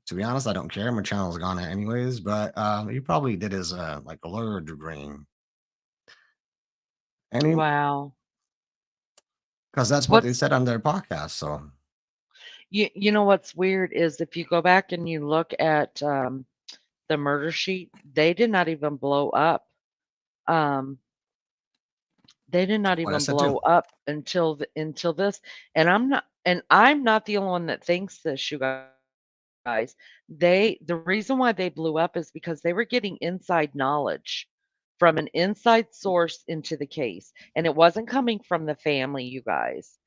to be honest, I don't care. My channel's gone anyways. But he probably did his like a lawyer degree, and he Wow. because that's what they What's said on their podcast. So you know what's weird is if you go back and you look at the murder sheet, they did not even blow up. Um, they did that's not what I even said too. blow up until this. And I'm not the only one that thinks this, you guys. The reason why they blew up is because they were getting inside knowledge from an inside source into the case, and it wasn't coming from the family, you guys.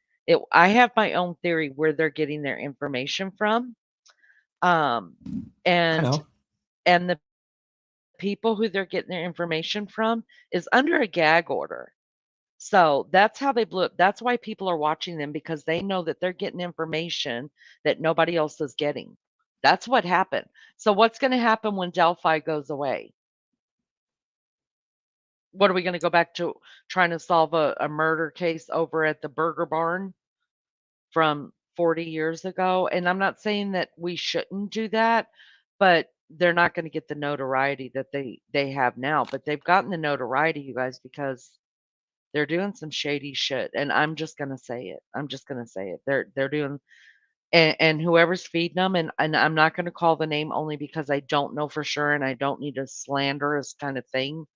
I have my own theory where they're getting their information from. Um, I and know. and the people who they're getting their information from is under a gag order. So that's how they blew up. That's why people are watching them because they know that they're getting information that nobody else is getting. That's what happened. So what's going to happen when Delphi goes away? What are we going to go back to trying to solve a murder case over at the Burger Barn from 40 years ago? And I'm not saying that we shouldn't do that, but they're not going to get the notoriety that they have now. But they've gotten the notoriety, you guys, because they're doing some shady shit, and I'm just gonna say it. I'm just gonna say it. They're doing, and whoever's feeding them, and I'm not gonna call the name only because I don't know for sure, and I don't need a slanderous kind of thing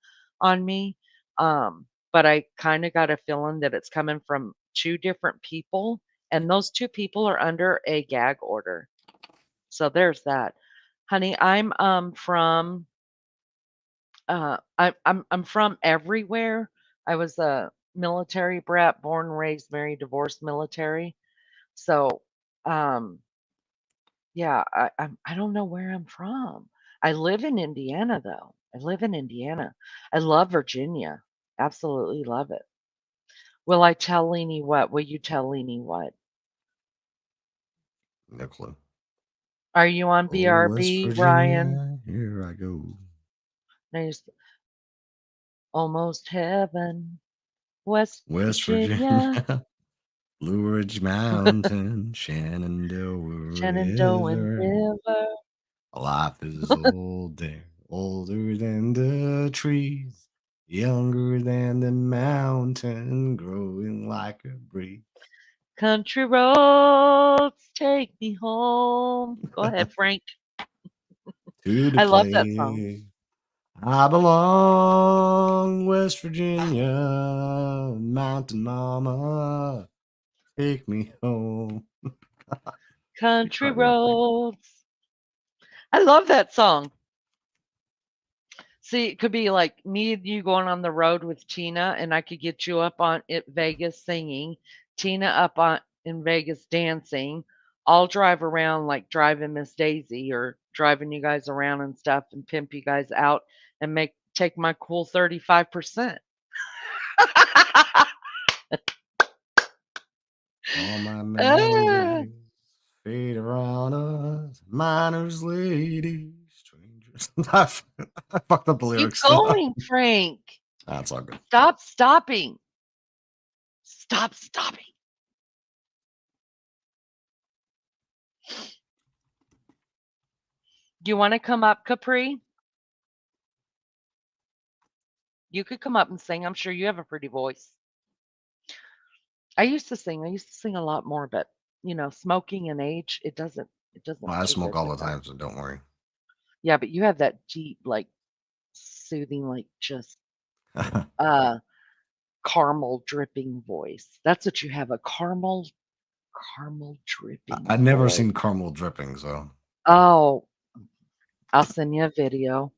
on me. But I kind of got a feeling that it's coming from two different people, and those two people are under a gag order. So there's that, honey. I'm from everywhere. I was a military brat, born, raised, married, divorced, military. So, um, yeah, I don't know where I'm from. I live in Indiana, though. I live in Indiana. I love Virginia. Absolutely love it. Will I tell Leanie what? Will you tell Leanie what? No clue. Are you on Oh, West BRB, Ryan? Virginia, here I go. There's almost heaven, West West Virginia, Virginia, Blue Ridge Mountain, Shenandoah Shenandoah River. River. Life is old there, older than the trees, younger than the mountain, growing like a breeze. Country roads take me home. Go ahead, Frank. To the I love that song. place I belong, West Virginia, Mountain Mama, take me home. You Country crack me up, Frank. roads. I love that song. See, it could be like me and you going on the road with Tina, and I could get you up on it Vegas singing, Tina up on in Vegas dancing. I'll drive around like driving Miss Daisy or driving you guys around and stuff and pimp you guys out and make take my cool 35%. All my Ah, memories fade around us, miners, ladies, strangers. I fucked up the keep lyrics. going, Frank. That's all good. Stop stopping. Stop stopping. Do you want to come up, Capri? You could come up and sing. I'm sure you have a pretty voice. I used to sing. I used to sing a lot more, but smoking and age, it doesn't Well, I do smoke good all with the that. time, so don't worry. Yeah, but you have that deep, like soothing, like just uh caramel dripping voice. That's what you have, a caramel dripping I never voice. seen caramel dripping, so Oh, I'll send you a video.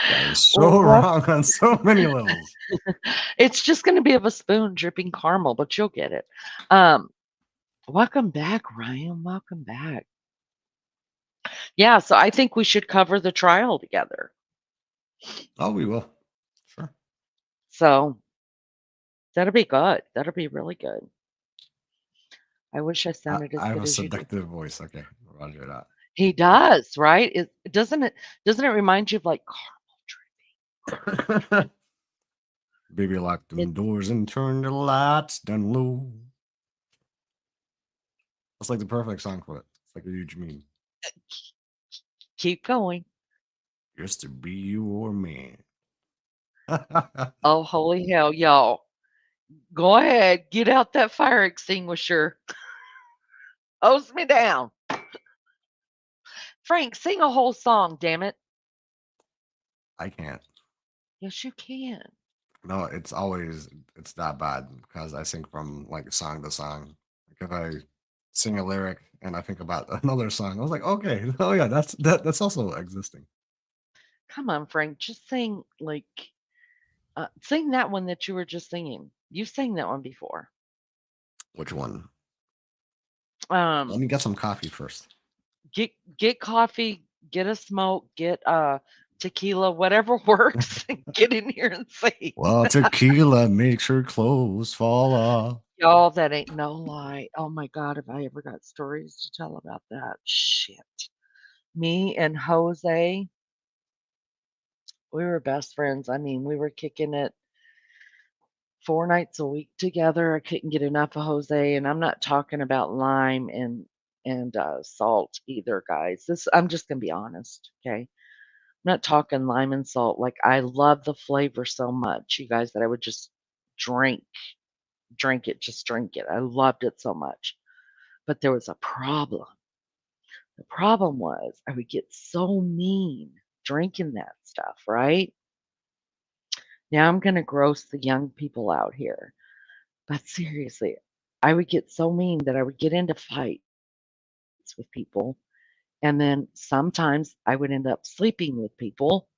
that is so What? wrong on so many levels. It's just going to be of a spoon dripping caramel, but you'll get it. Um, Welcome back, Ryan. Welcome back. Yeah, so I think we should cover the trial together. Oh, we will. Sure. So that'll be good. That'll be really good. I wish I sounded as I have good a as you do. seductive voice. Okay, Roger that. He does, right? Doesn't it remind you of like caramel Baby locked drip? them doors and turned the lights down low. That's like the perfect song for it. It's like a huge meme. Keep going. Just to be your man. Oh, holy hell, y'all. Go ahead, get out that fire extinguisher. Hose me down. Frank, sing a whole song, damn it. I can't. Yes, you can. No, it's that bad because I sing from like song to song. Like if I sing a lyric and I think about another song, I was like, okay, oh yeah, that's also existing. Come on, Frank. Just sing like Sing that one that you were just singing. You sang that one before. Which one? Let Um, me get some coffee first. get coffee, get a smoke, get tequila, whatever works, and get in here and sing. Well, tequila makes her clothes fall off. Y'all, that ain't no lie. Oh my God, have I ever got stories to tell about that? Shit. Me and Jose, we were best friends. I mean, we were kicking it 4 nights a week together. I couldn't get enough of Jose, and I'm not talking about lime and salt either, guys. This I'm just gonna be honest, okay? I'm not talking lime and salt. Like I love the flavor so much, you guys, that I would just drink, drink it, just drink it. I loved it so much. But there was a problem. The problem was I would get so mean drinking that stuff, right? Now I'm gonna gross the young people out here. But seriously, I would get so mean that I would get into fights with people. And then sometimes I would end up sleeping with people.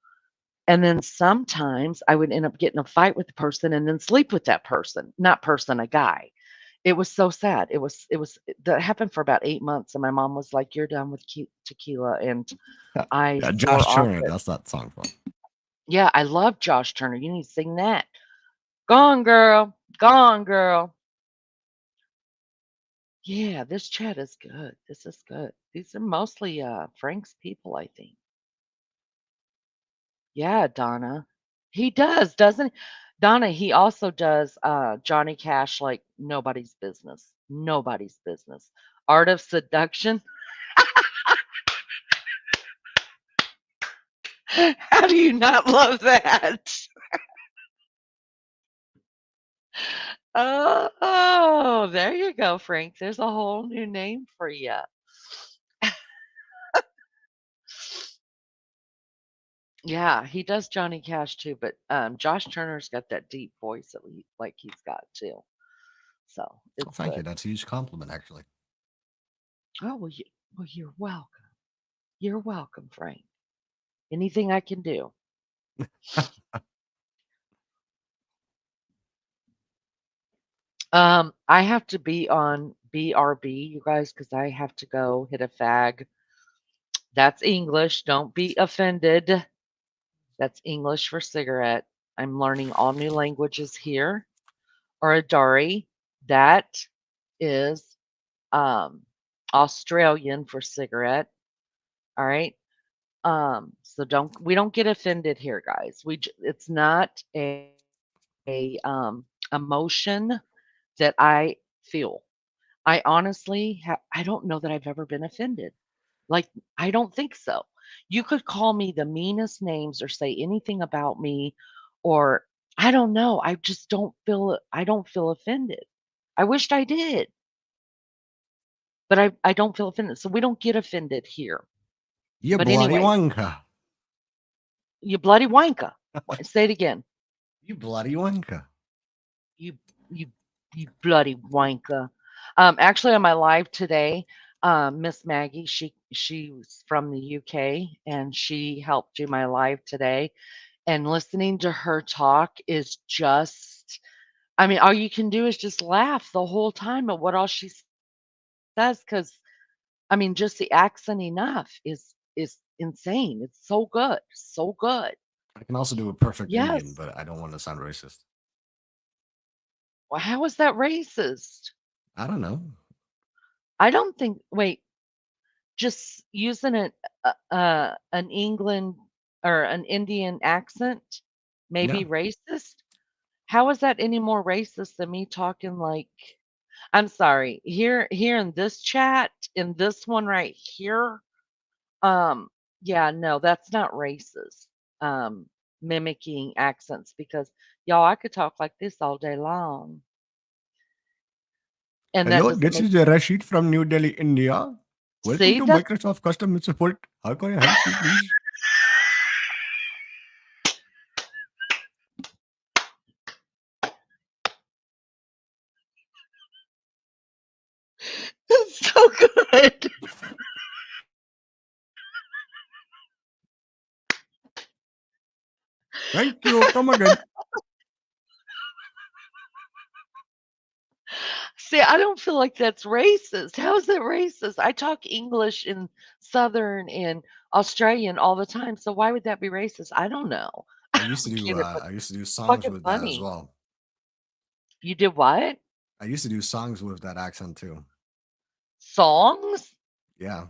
And then sometimes I would end up getting a fight with the person and then sleep with that person, not person, a guy. It was so sad. It was that happened for about 8 months. And my mom was like, "You're done with tequila." And I Yeah, swore Josh off Turner. it. That's that song from. Yeah, I love Josh Turner. You need to sing that. Gone girl, gone girl. Yeah, this chat is good. This is good. These are mostly Frank's people, I think. Yeah, Donna. He does, doesn't he? Donna, he also does Johnny Cash like nobody's business. Nobody's business. Art of Seduction. How do you not love that? Oh, there you go, Frank. There's a whole new name for you. Yeah, he does Johnny Cash too, but Josh Turner's got that deep voice that like he's got too. So Oh, it's thank you. good. That's a huge compliment, actually. Oh well, you're welcome. You're welcome, Frank. Anything I can do. I have to be on BRB, you guys, because I have to go hit a fag. That's English. Don't be offended. That's English for cigarette. I'm learning all new languages here. Or Adari. That is um, Australian for cigarette. All right. So we don't get offended here, guys. It's not a emotion that I feel. I honestly, I don't know that I've ever been offended. Like, I don't think so. You could call me the meanest names or say anything about me, or I don't know. I just don't feel. I don't feel offended. I wished I did, but I don't feel offended. So we don't get offended here. You But bloody anyway, wanka. you bloody wanka. Say it again. You bloody wanka. You you you bloody wanka. Actually, on my live today, Miss Maggie, she's from the UK and she helped do my live today. And listening to her talk is just, I mean, all you can do is just laugh the whole time at what all she says, because I mean, just the accent enough is insane. It's so good, so good. I can also do a perfect Yes. Indian, but I don't want to sound racist. Well, how is that racist? I don't know. I don't think. Wait, just using an England or an Indian accent may Yeah. be racist? How is that any more racist than me talking like I'm sorry, here in this chat, in this one right here, um, yeah, no, that's not racist. Um, Mimicking accents because y'all, I could talk like this all day long, and that Hello, doesn't this make is sense. Rashid from New Delhi, India. Welcome See, to that's Microsoft Customer Support. How can I help you, please? that's so good. Thank you. Come again. See, I don't feel like that's racist. How is that racist? I talk English and Southern and Australian all the time, so why would that be racist? I don't know. I don't get it, but I used to do it's songs fucking with that as funny. well. You did what? I used to do songs with that accent too. Songs? Yeah.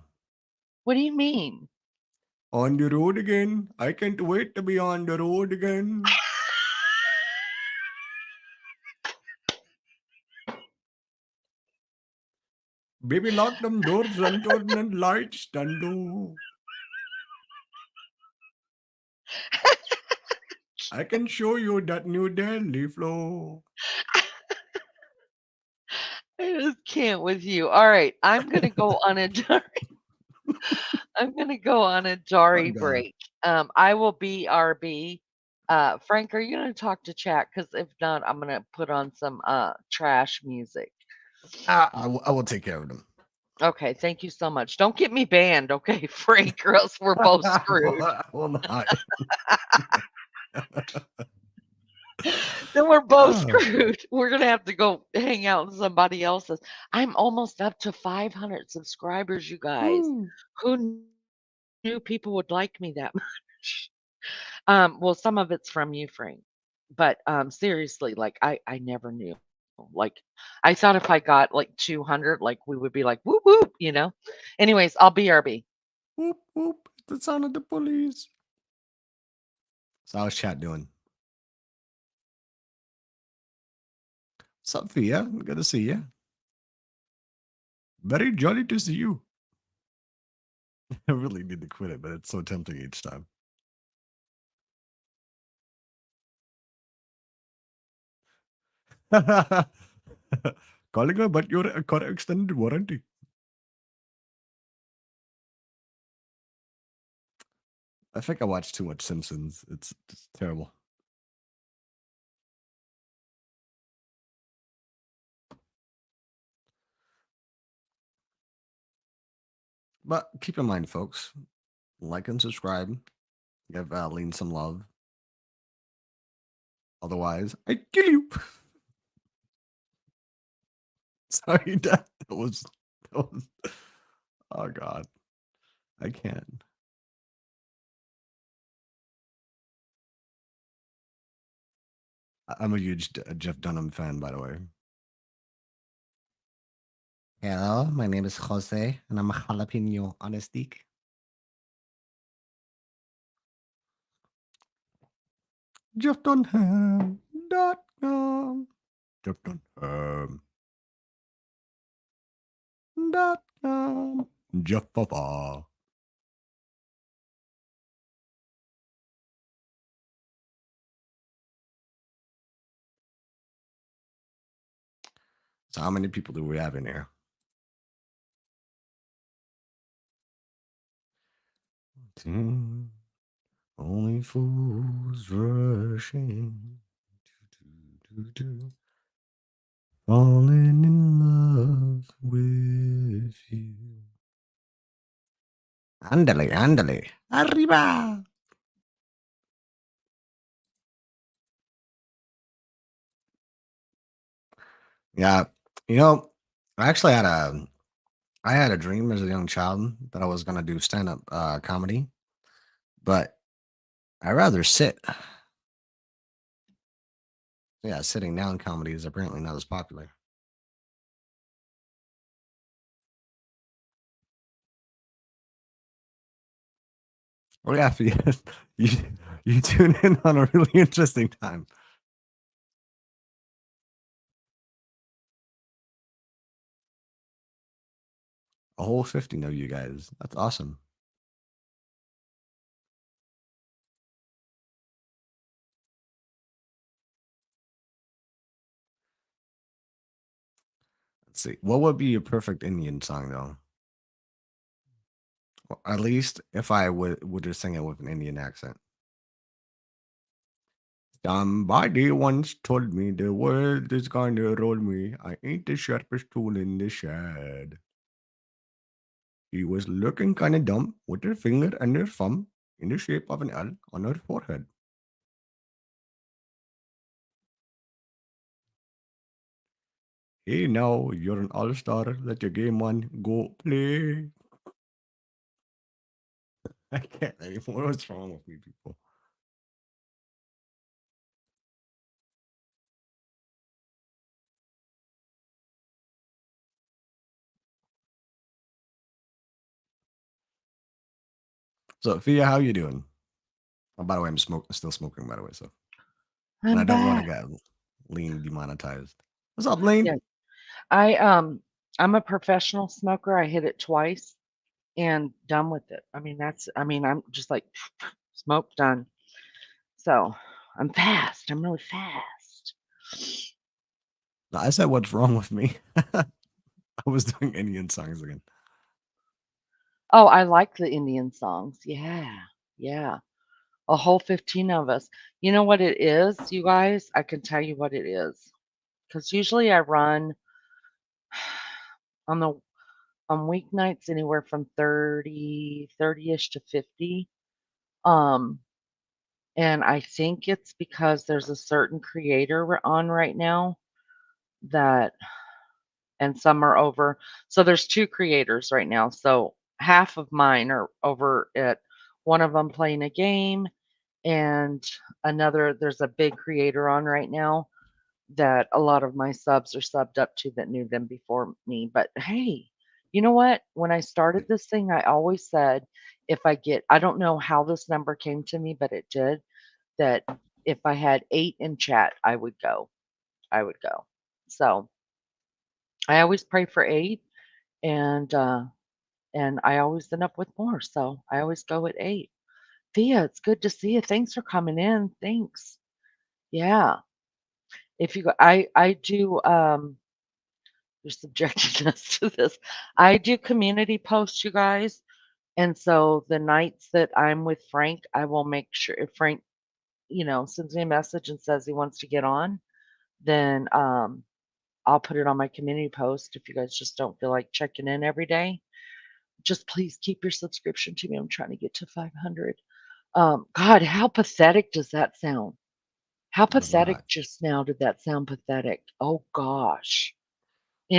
What do you mean? On the road again. I can't wait to be on the road again. Baby, lock them doors and turn the lights down low. I can show you that new Delhi flow. I just can't with you. All right, I'm gonna go on a I'm gonna go on a Oh Jari God. break. I will be RB. Frank, are you gonna talk to chat? Because if not, I'm gonna put on some trash music. I will take care of them. Okay, thank you so much. Don't get me banned, okay, Frank, or else we're both screwed. I will not. Then we're both Ah, screwed. We're gonna have to go hang out in somebody else's. I'm almost up to 500 subscribers, you guys. woo. Who knew people would like me that much? Well, some of it's from you, Frank. But seriously, like I never knew. Like I thought if I got like 200, like we would be like whoop whoop. Anyways, I'll BRB. Whoop whoop. It's the sound of the police. So how's chat doing? What's up, Fia? Good to see you. Very jolly to see you. I really need to quit it, but it's so tempting each time. Calling her, but you're a car extended warranty. I think I watched too much Simpsons. It's terrible. But keep in mind, folks, like and subscribe. Give Lean some love. Otherwise, I kill you. Sorry, that was that was. Oh God, I can't. I'm a huge Jeff Dunham fan, by the way. Hello, my name is Jose, and I'm a jalapeno on a stick. JeffDunham.com. JeffDunham.com. Jeff Papa. So, how many people do we have in here? Only fools rushing. Falling in love with you. Ándale, ándale. Arriba. Yeah. You know, I actually I had a dream as a young child that I was gonna do stand-up comedy, but I rather sit. Yeah, sitting down comedy is apparently not as popular. Oh yeah, you you tune in on a really interesting time. A whole 50 of you guys. That's awesome. Let's see. What would be a perfect Indian song though? Well, at least if I would just sing it with an Indian accent. Somebody once told me the world is gonna roll me. I ain't the sharpest tool in the shed. She was looking kind of dumb with her finger and her thumb in the shape of an L on her forehead. Hey, now you're an all star. Let your game on. Go play. I can't anymore. What's wrong with me, people? So, Fia, how you doing? Oh, by the way, still smoking, by the way. So, and I I'm don't want to back. get lean demonetized. What's up, lean? Yeah. I I'm a professional smoker. I hit it twice and done with it. I'm just like smoke done. So I'm fast. I'm really fast. No, I said, what's wrong with me? I was doing Indian songs again. Oh, I like the Indian songs. Yeah. Yeah. A whole 15 of us. You know what it is, you guys? I can tell you what it is. Because usually I run on the on weeknights anywhere from 30-ish to 50. Um, and I think it's because there's a certain creator on right now that and some are over. So there's 2 creators right now. So half of mine are over at one of them playing a game and another there's a big creator on right now that a lot of my subs are subbed up to that knew them before me. But hey, you know what? When I started this thing, I always said I don't know how this number came to me, but it did, that if I had 8 in chat, I would go. I would go. So I always pray for 8 and I always end up with more. So I always go at 8. Thea, it's good to see you. Thanks for coming in. Thanks. Yeah. If you go, I do you're subjecting us to this. I do community posts, you guys. And so the nights that I'm with Frank, I will make sure if Frank, sends me a message and says he wants to get on, then I'll put it on my community post if you guys just don't feel like checking in every day. Just please keep your subscription to me. I'm trying to get to 500. God, how pathetic does that sound? How Does not. pathetic just now did that sound pathetic? Oh gosh.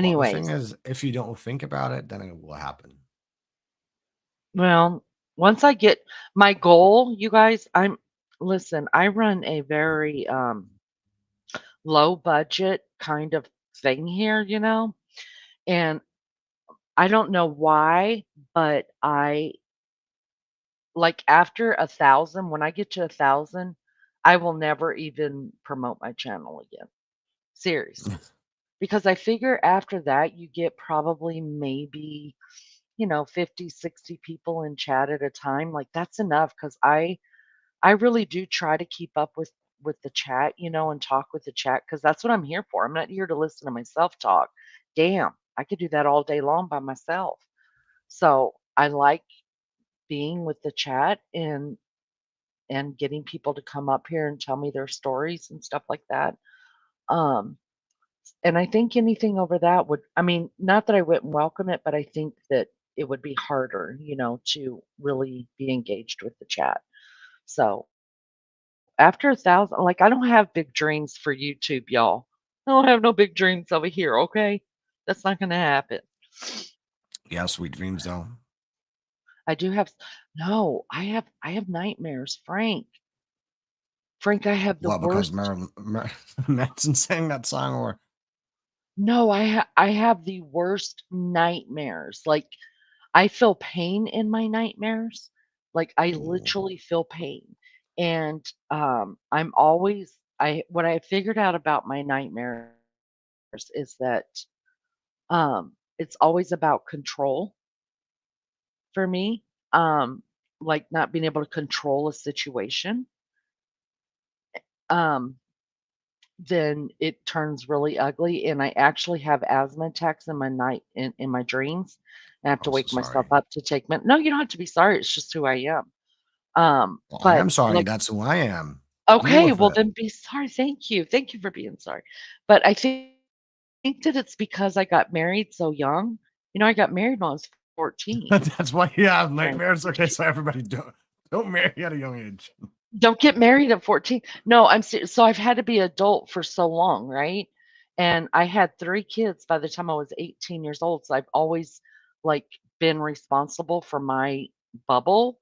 Well, the thing Anyways, is, if you don't think about it, then it will happen. well, once I get my goal, you guys, listen, I run a very low budget kind of thing here, and I don't know why, but I like after 1,000, when I get to 1,000, I will never even promote my channel again. Seriously. Because I figure after that you get probably maybe 50, 60 people in chat at a time. Like that's enough because I really do try to keep up with the chat, and talk with the chat because that's what I'm here for. I'm not here to listen to myself talk. Damn, I could do that all day long by myself. So I like being with the chat and getting people to come up here and tell me their stories and stuff like that. Um, and I think anything over that not that I wouldn't welcome it, but I think that it would be harder, to really be engaged with the chat. So after 1,000, like I don't have big dreams for YouTube, y'all. I don't have no big dreams over here, okay? That's not gonna happen. Yeah, sweet dreams, though. I do have no, I have nightmares, Frank. Frank, I have the Well, because worst. Manson sang that song, or No, I have the worst nightmares. Like I feel pain in my nightmares. Like I ooh, literally feel pain. And I'm always I what I figured out about my nightmares is that it's always about control for me. Like not being able to control a situation. Um then it turns really ugly and I actually have asthma attacks in my in my dreams. I have to I'm so wake myself sorry. up to take no, you don't have to be sorry. It's just who I am. Well, I But am sorry. like, That's who I am. Deal okay, with well it. then be sorry. Thank you. Thank you for being sorry. But I think that it's because I got married so young. I got married when I was 14. That's why you have And nightmares. Okay, so everybody don't marry at a young age. don't get married at 14. No, so I've had to be adult for so long, right? And I had 3 kids by the time I was 18 years old, so I've always, like, been responsible for my bubble,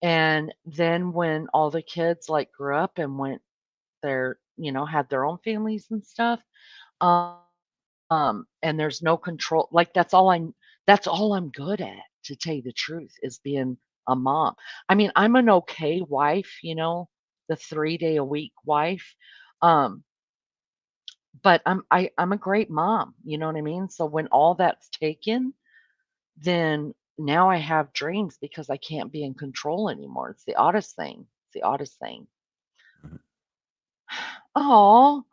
and then when all the kids, like, grew up and went had their own families and stuff, and there's no control, like, that's all I'm good at, to tell you the truth, is being a mom. I mean, I'm an okay wife, the 3-day-a-week wife, um, but I'm a great mom, you know what I mean? So when all that's taken, then now I have dreams because I can't be in control anymore. It's the oddest thing. It's the oddest thing. Mhm. Oh,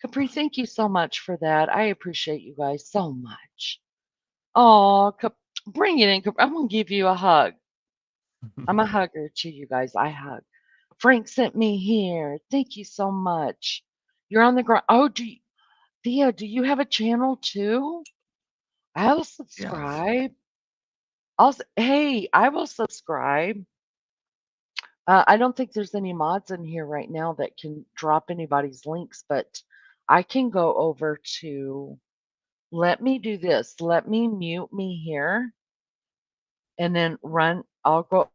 Capri, thank you so much for that. I appreciate you guys so much. Oh, bring it in. I'm gonna give you a hug. I'm a hugger to you guys. I hug. Frank sent me here. Thank you so much. You're on the ground. Oh, Theo, do you have a channel too? I'll Yes. subscribe. Hey, I will subscribe. I don't think there's any mods in here right now that can drop anybody's links, but I can go over to. Let me do this. Let me mute me here and then run. I'll go.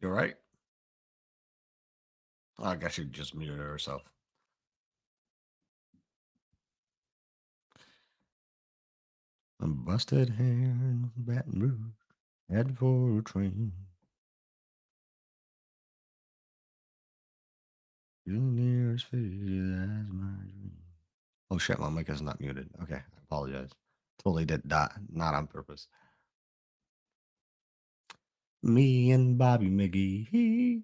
You're right. I guess she just muted herself. I'm busted hand, Baton Rouge, heading for a train. You nearest figure that's my dream. Oh shit, my mic is not muted. Okay, I apologize. Totally did not on purpose. Me and Bobby McGee.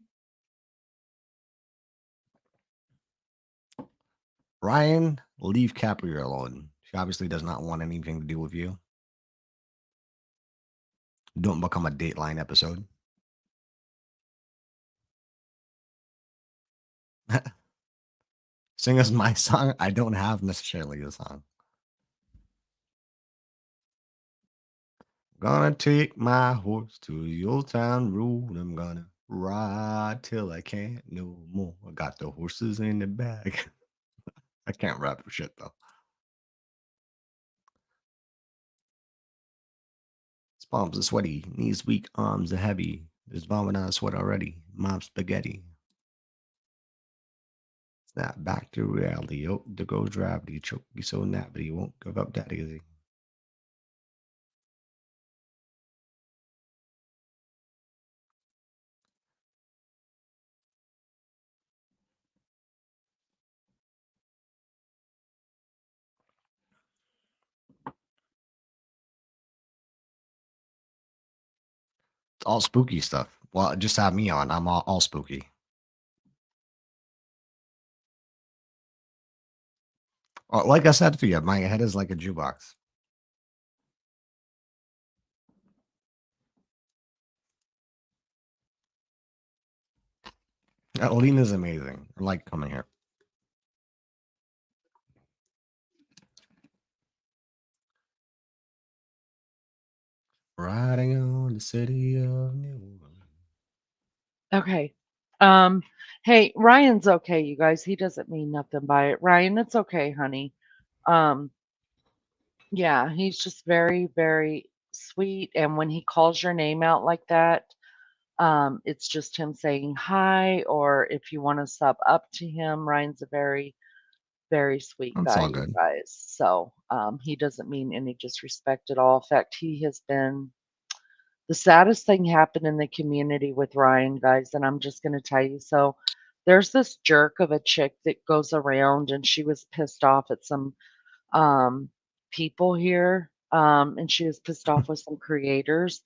Ryan, leave Capri alone. She obviously does not want anything to do with you. Don't become a Dateline episode. Sing us my song. I don't have necessarily a song. Gonna take my horse to the old town road. I'm gonna ride till I can't no more. I got the horses in the bag. I can't rap for shit though. His palms are sweaty, knees weak, arms are heavy. There's vomit on sweat already. Mom spaghetti. Snap back to reality. Oh, the goes gravity. Choke you so nappy. You won't give up that easy. It's all spooky stuff. Well, just have me on. I'm all spooky. Like I said to you, my head is like a jukebox. Alina's amazing. I like coming here. Riding on the city of New Orleans. Okay. Um, hey, Ryan's okay, you guys. He doesn't mean nothing by it. Ryan, it's okay, honey. Um, yeah, he's just very, very sweet. And when he calls your name out like that, it's just him saying hi, or if you want to sub up to him, Ryan's a very, very sweet That's guy, all you good. guys. So he doesn't mean any disrespect at all. In fact, he has been the saddest thing happened in the community with Ryan, guys, and I'm just going to tell you. So there's this jerk of a chick that goes around, and she was pissed off at some um, people here, and she was pissed off with some creators.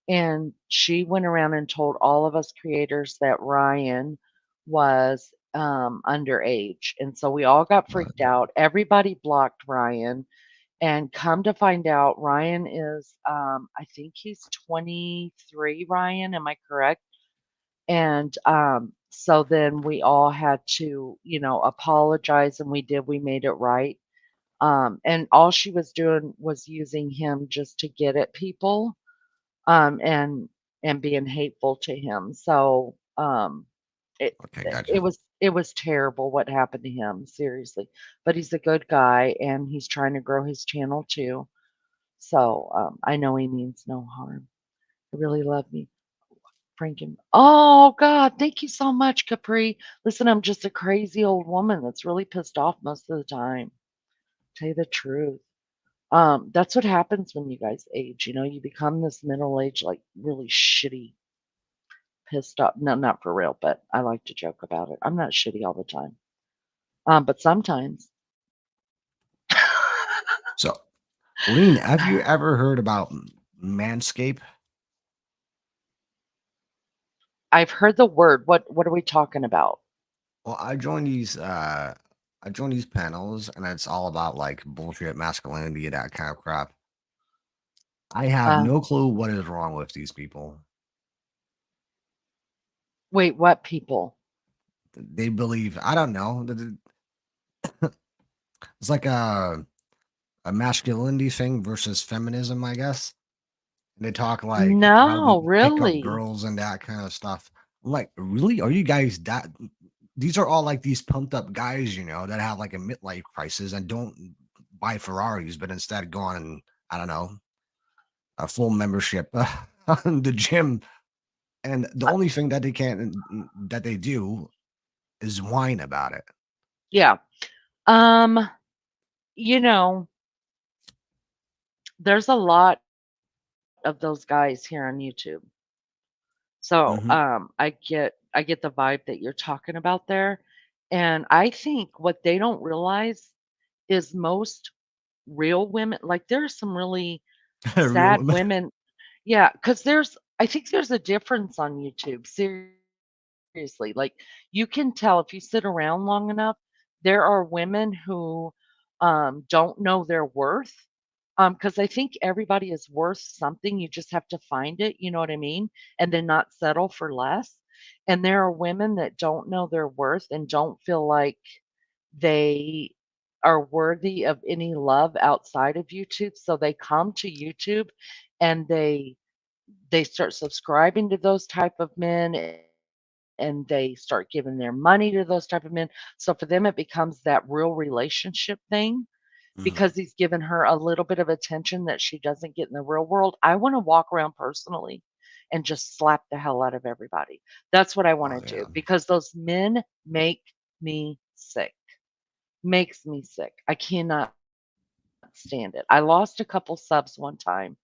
And she went around and told all of us creators that Ryan was underage. And so we all got But freaked out. Everybody blocked Ryan. And come to find out, Ryan is, I think he's 23, Ryan. Am I correct? And so then we all had to, apologize, and we did. We made it right. And all she was doing was using him just to get at people, and being hateful to him. So It Okay, it gotcha. was terrible what happened to him, seriously. But he's a good guy, and he's trying to grow his channel too. So, I know he means no harm. I really love me. Franken Oh, God, thank you so much, Capri. Listen, I'm just a crazy old woman that's really pissed off most of the time. Tell you the truth. That's what happens when you guys age, you become this middle age, like, really shitty, pissed off. No, not for real, but I like to joke about it. I'm not shitty all the time. But sometimes. So, Lean, have you ever heard about Manscape? I've heard the word. What are we talking about? Well, I join these panels, and it's all about like bullshit masculinity, that kind of crap. I have Uh, no clue what is wrong with these people. Wait, what people? They believe, I don't know, it's like a masculinity thing versus feminism, I guess. They talk like how to No, pick up really. girls and that kind of stuff. I'm like, really? Are you guys that? These are all like these pumped up guys, that have like a midlife crisis and don't buy Ferraris, but instead go on, I don't know, a full membership on the gym. And the Uh, only thing that they can that they do is whine about it. yeah. Um, you know, there's a lot of those guys here on YouTube. So, Hmm. I get the vibe that you're talking about there. And I think what they don't realize is most real women, like there are some really Real sad women. women. Yeah, because I think there's a difference on YouTube. Seriously. Like you can tell if you sit around long enough, there are women who don't know their worth. Because I think everybody is worth something. You just have to find it, you know what I mean? And then not settle for less. And there are women that don't know their worth and don't feel like they are worthy of any love outside of YouTube. So they come to YouTube and they start subscribing to those type of men and they start giving their money to those type of men. So for them, it becomes that real relationship thing because he's Mhm. given her a little bit of attention that she doesn't get in the real world. I want to walk around personally and just slap the hell out of everybody. That's what I want Oh to yeah. do because those men make me sick. Makes me sick. I cannot stand it. I lost a couple subs one time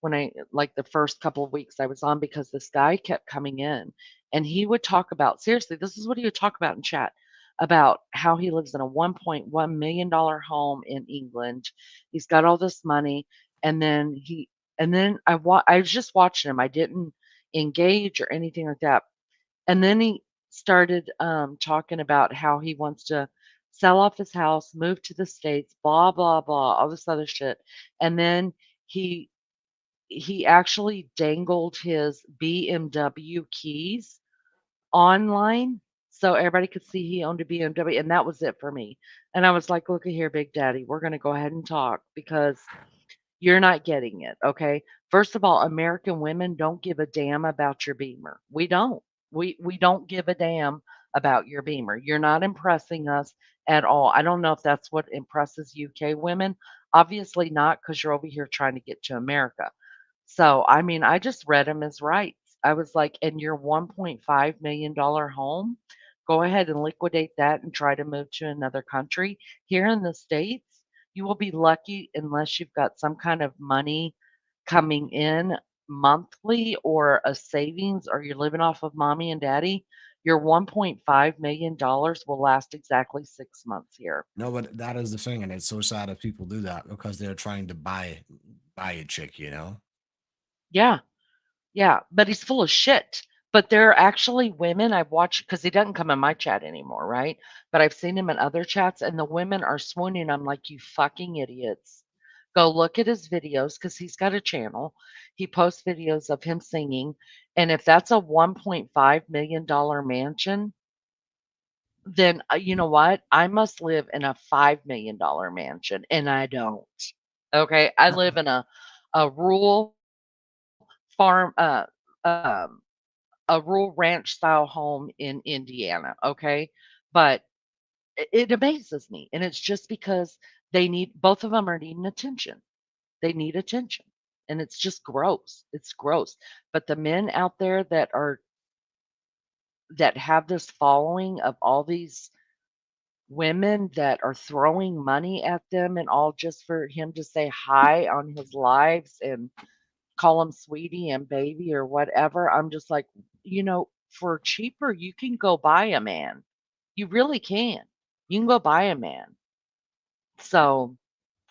when like the first couple of weeks I was on because this guy kept coming in and he would talk about seriously, this is what he would talk about in chat about how he lives in a $1.1 million home in England. He's got all this money and then I was just watching him. I didn't engage or anything like that. And then he started talking about how he wants to sell off his house, move to the States, blah, blah, blah, all this other shit. And then he he actually dangled his BMW keys online so everybody could see he owned a BMW, and that was it for me. And I was like, "Look at here, Big Daddy, we're gonna go ahead and talk because you're not getting it, okay? First of all, American women don't give a damn about your Beamer. We don't. We don't give a damn about your Beamer. You're not impressing us at all. I don't know if that's what impresses UK women. Obviously not, because you're over here trying to get to America. So, I mean, I just read him as rights. I was like, "And your $1.5 million home, go ahead and liquidate that and try to move to another country. Here in the States, you will be lucky unless you've got some kind of money coming in monthly or a savings or you're living off of mommy and daddy. Your $1.5 million will last exactly 6 months here." No, but that is the thing, and it's so sad if people do that because they're trying to buy a chick. Yeah. Yeah, but he's full of shit. But there are actually women I've watched because he doesn't come in my chat anymore, right? But I've seen him in other chats, and the women are swooning. I'm like, you fucking idiots. Go look at his videos because he's got a channel. He posts videos of him singing. And if that's a $1.5 million mansion, then you know what? I must live in a $5 million mansion, and I don't. Okay. I live in a rural farm, um, a a rural ranch style home in Indiana, okay? But it amazes me, and it's just because they need both of them are needing attention. They need attention, and it's just gross. It's gross. But the men out there that have this following of all these women that are throwing money at them and all just for him to say hi on his lives and call him sweetie and baby or whatever. I'm just like, for cheaper, you can go buy a man. You really can. You can go buy a man. So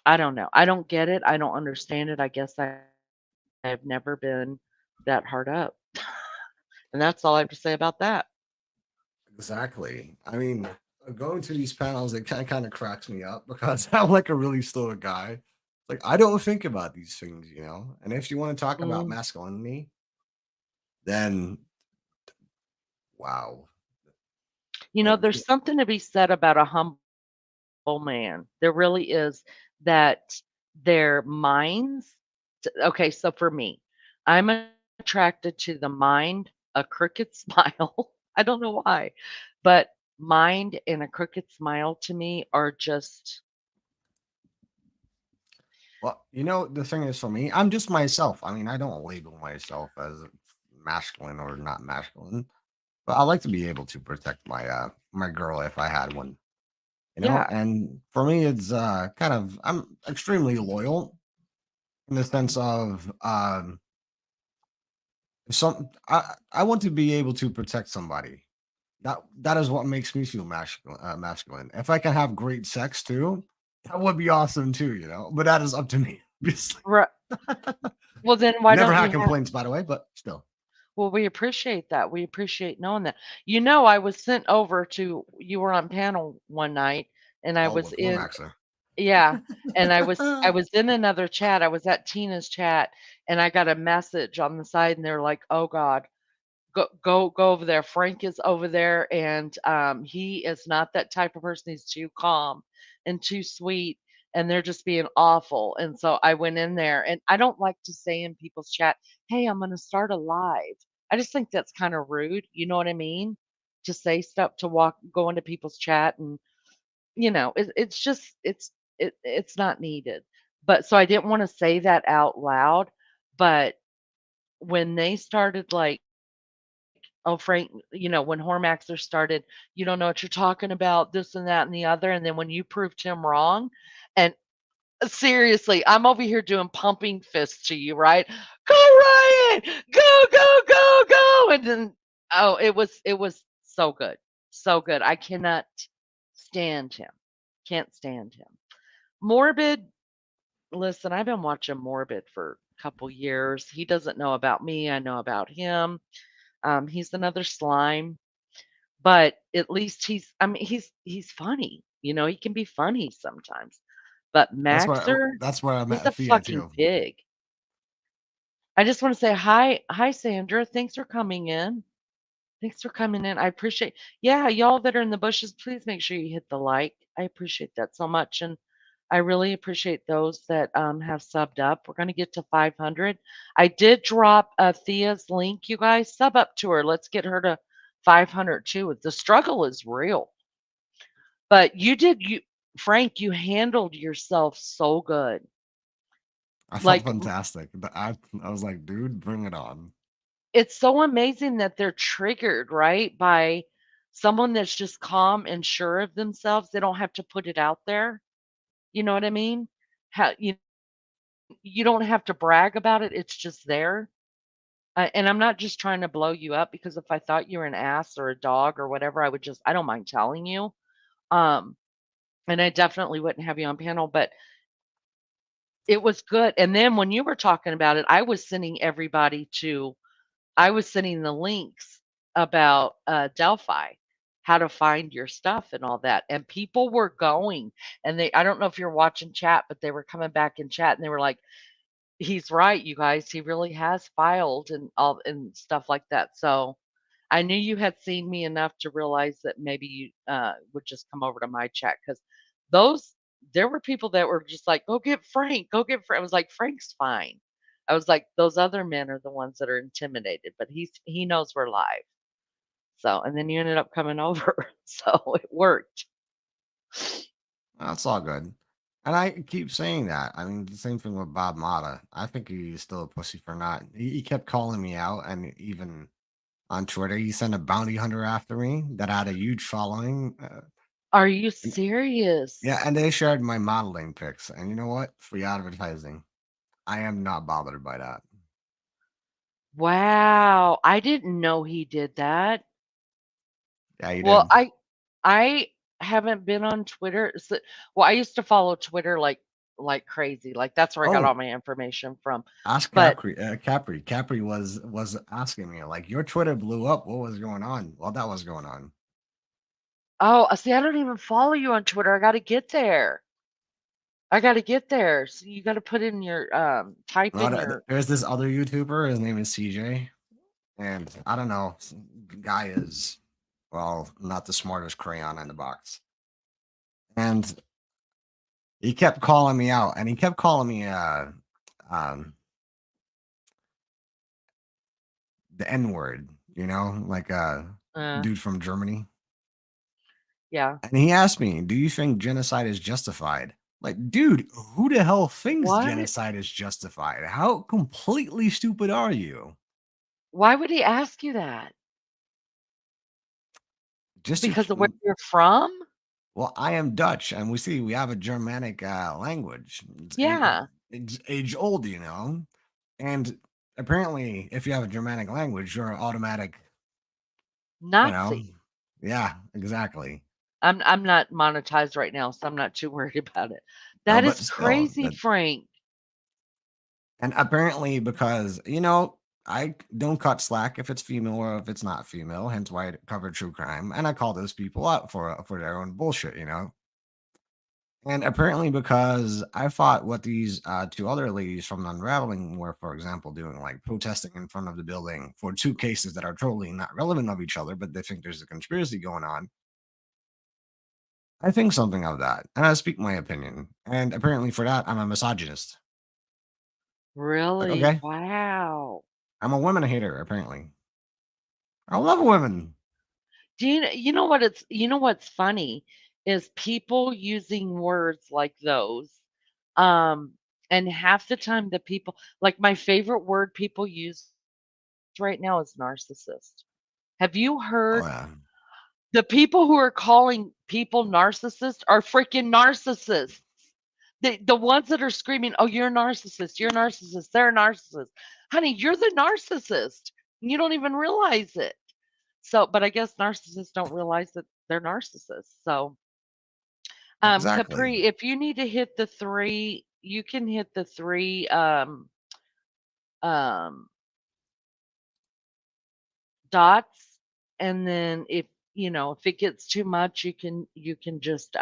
I don't know. I don't get it. I don't understand it. I guess I've never been that hard up. And that's all I have to say about that. Exactly. I mean, going to these panels, it kind of cracks me up because I'm like a really stoic guy. Like I don't think about these things, you know. And if you want to talk about Mm. masculinity, then wow, like There's something to be said about a humble man. There really is that their minds. Okay, so for me, I'm attracted to the mind, a crooked smile. I don't know why, but mind and a crooked smile to me are just well, you know, the thing is for me, I'm just myself. I mean, I don't label myself as masculine or not masculine, but I like to be able to protect my girl if I had one, you know. yeah. And for me, it's kind of I'm extremely loyal in the sense of some I want to be able to protect somebody. That is what makes me feel masculine. Masculine. If I can have great sex too, that would be awesome too. You know, but that is up to me. Obviously, Right. Well, then why never don't had you have complaints, by the way, but still. well, we appreciate that. We appreciate knowing that. I was sent over to you were on panel one night and I Oh, was with in Cormaxer. yeah, and I was in another chat. I was at Tina's chat and I got a message on the side and they're like, "Oh God, go over there. Frank is over there, and he is not that type of person. He's too calm and too sweet, and they're just being awful." And so I went in there, and I don't like to say in people's chat, "Hey, I'm going to start a live." I just think that's kind of rude. You know what I mean? To say stuff to go into people's chat, and it's just it's not needed. But so I didn't want to say that out loud, but when they started like, "Oh, Frank," when Hormaxer started, "You don't know what you're talking about, this and that and the other," and then when you proved him wrong, and seriously, I'm over here doing pumping fists to you, right? "Go Ryan! Go, go, go, go!" And then oh, it was so good. So good. I cannot stand him. Can't stand him. Morbid, listen, I've been watching Morbid for a couple years. He doesn't know about me, I know about him. He's another slime, but at least I mean, he's funny. He can be funny sometimes. But Maxer, That's where I he's met a Thea fucking too. pig. I just want to say hi, Sandra. Thanks for coming in. Thanks for coming in. I appreciate. Yeah, y'all that are in the bushes, please make sure you hit the like. I appreciate that so much, and I really appreciate those that have subbed up. We're going to get to 500. I did drop Thea's link. You guys sub up to her. Let's get her to 500 too. The struggle is real, but Frank. You handled yourself so good. I felt Like fantastic. I was like, dude, bring it on. it's so amazing that they're triggered, right, by someone that's just calm and sure of themselves. They don't have to put it out there. You know what I mean? You don't have to brag about it. It's just there. And I'm not just trying to blow you up because if I thought you were an ass or a dog or whatever, I don't mind telling you. Um, and I definitely wouldn't have you on panel, but it was good. And then when you were talking about it, I was sending the links about Delphi, how to find your stuff and all that. And people were going and I don't know if you're watching chat, but they were coming back in chat and they were like, he's right, you guys. He really has filed and all and stuff like that. So I knew you had seen me enough to realize that maybe you would just come over to my chat because those there were people that were just like, "Go get Frank, go get Frank." I was like, "Frank's fine." I was like, those other men are the ones that are intimidated, but he knows we're live. So, and then you ended up coming over, so it worked. That's all good. And I keep saying that. I mean, the same thing with Bob Mata. I think he's still a pussy for not. He kept calling me out, and even on Twitter, he sent a bounty hunter after me that had a huge following. Are you And- serious? yeah, and they shared my modeling pics. And you know what? Free advertising. I am not bothered by that. Wow, I didn't know he did that. Yeah, you Well, did. I haven't been on Twitter. Well, I used to follow Twitter like crazy. Like that's where I got all Oh, my information from. ask But Capri. Capri. Capri was asking me like, your Twitter blew up. What was going on? Well, that was going on. oh, see, I don't even follow you on Twitter. I got to get there. I got to get there. So you got to put in your type No, in your. there's this other YouTuber. His name is CJ, and I don't know. Guy is well, not the smartest crayon in the box, and he kept calling me out, and he kept calling me um, the N word. You know, like Uh, dude from Germany. yeah. And he asked me, "Do you think genocide is justified?" Like, dude, who the hell thinks What? genocide is justified? How completely stupid are you? Why would he ask you that? Just to Because of where you're from? well, I am Dutch, and we have a Germanic language. Yeah, It's age old, you know. And apparently, if you have a Germanic language, you're automatic. You know, Nazi. yeah, exactly. I'm not monetized right now, so I'm not too worried about it. No, That but is still, crazy, Frank. and apparently because you know I don't cut slack if it's female or if it's not female. Hence why I cover true crime, and I call those people out for their own bullshit. You know. And apparently, because I fought what these two other ladies from Unraveling were, for example, doing like protesting in front of the building for two cases that are totally not relevant of each other, but they think there's a conspiracy going on. I think something of that, and I speak my opinion. And apparently, for that, I'm a misogynist. Like, Really? okay, Wow. I'm a women hater. Apparently, I love women. You know what's funny is people using words like those. Um, and half the time the people like my favorite word people use right now is narcissist. Have you heard Oh yeah, the people who are calling people narcissists are freaking narcissists? The ones that are screaming, "Oh, you're a narcissist. You're a narcissist. They're a narcissist." Honey, you're the narcissist. And you don't even realize it. So, but I guess narcissists don't realize that they're narcissists. So, exactly. Capri, if you need to hit the three, you can hit the three um, dots, and then if it gets too much, you can just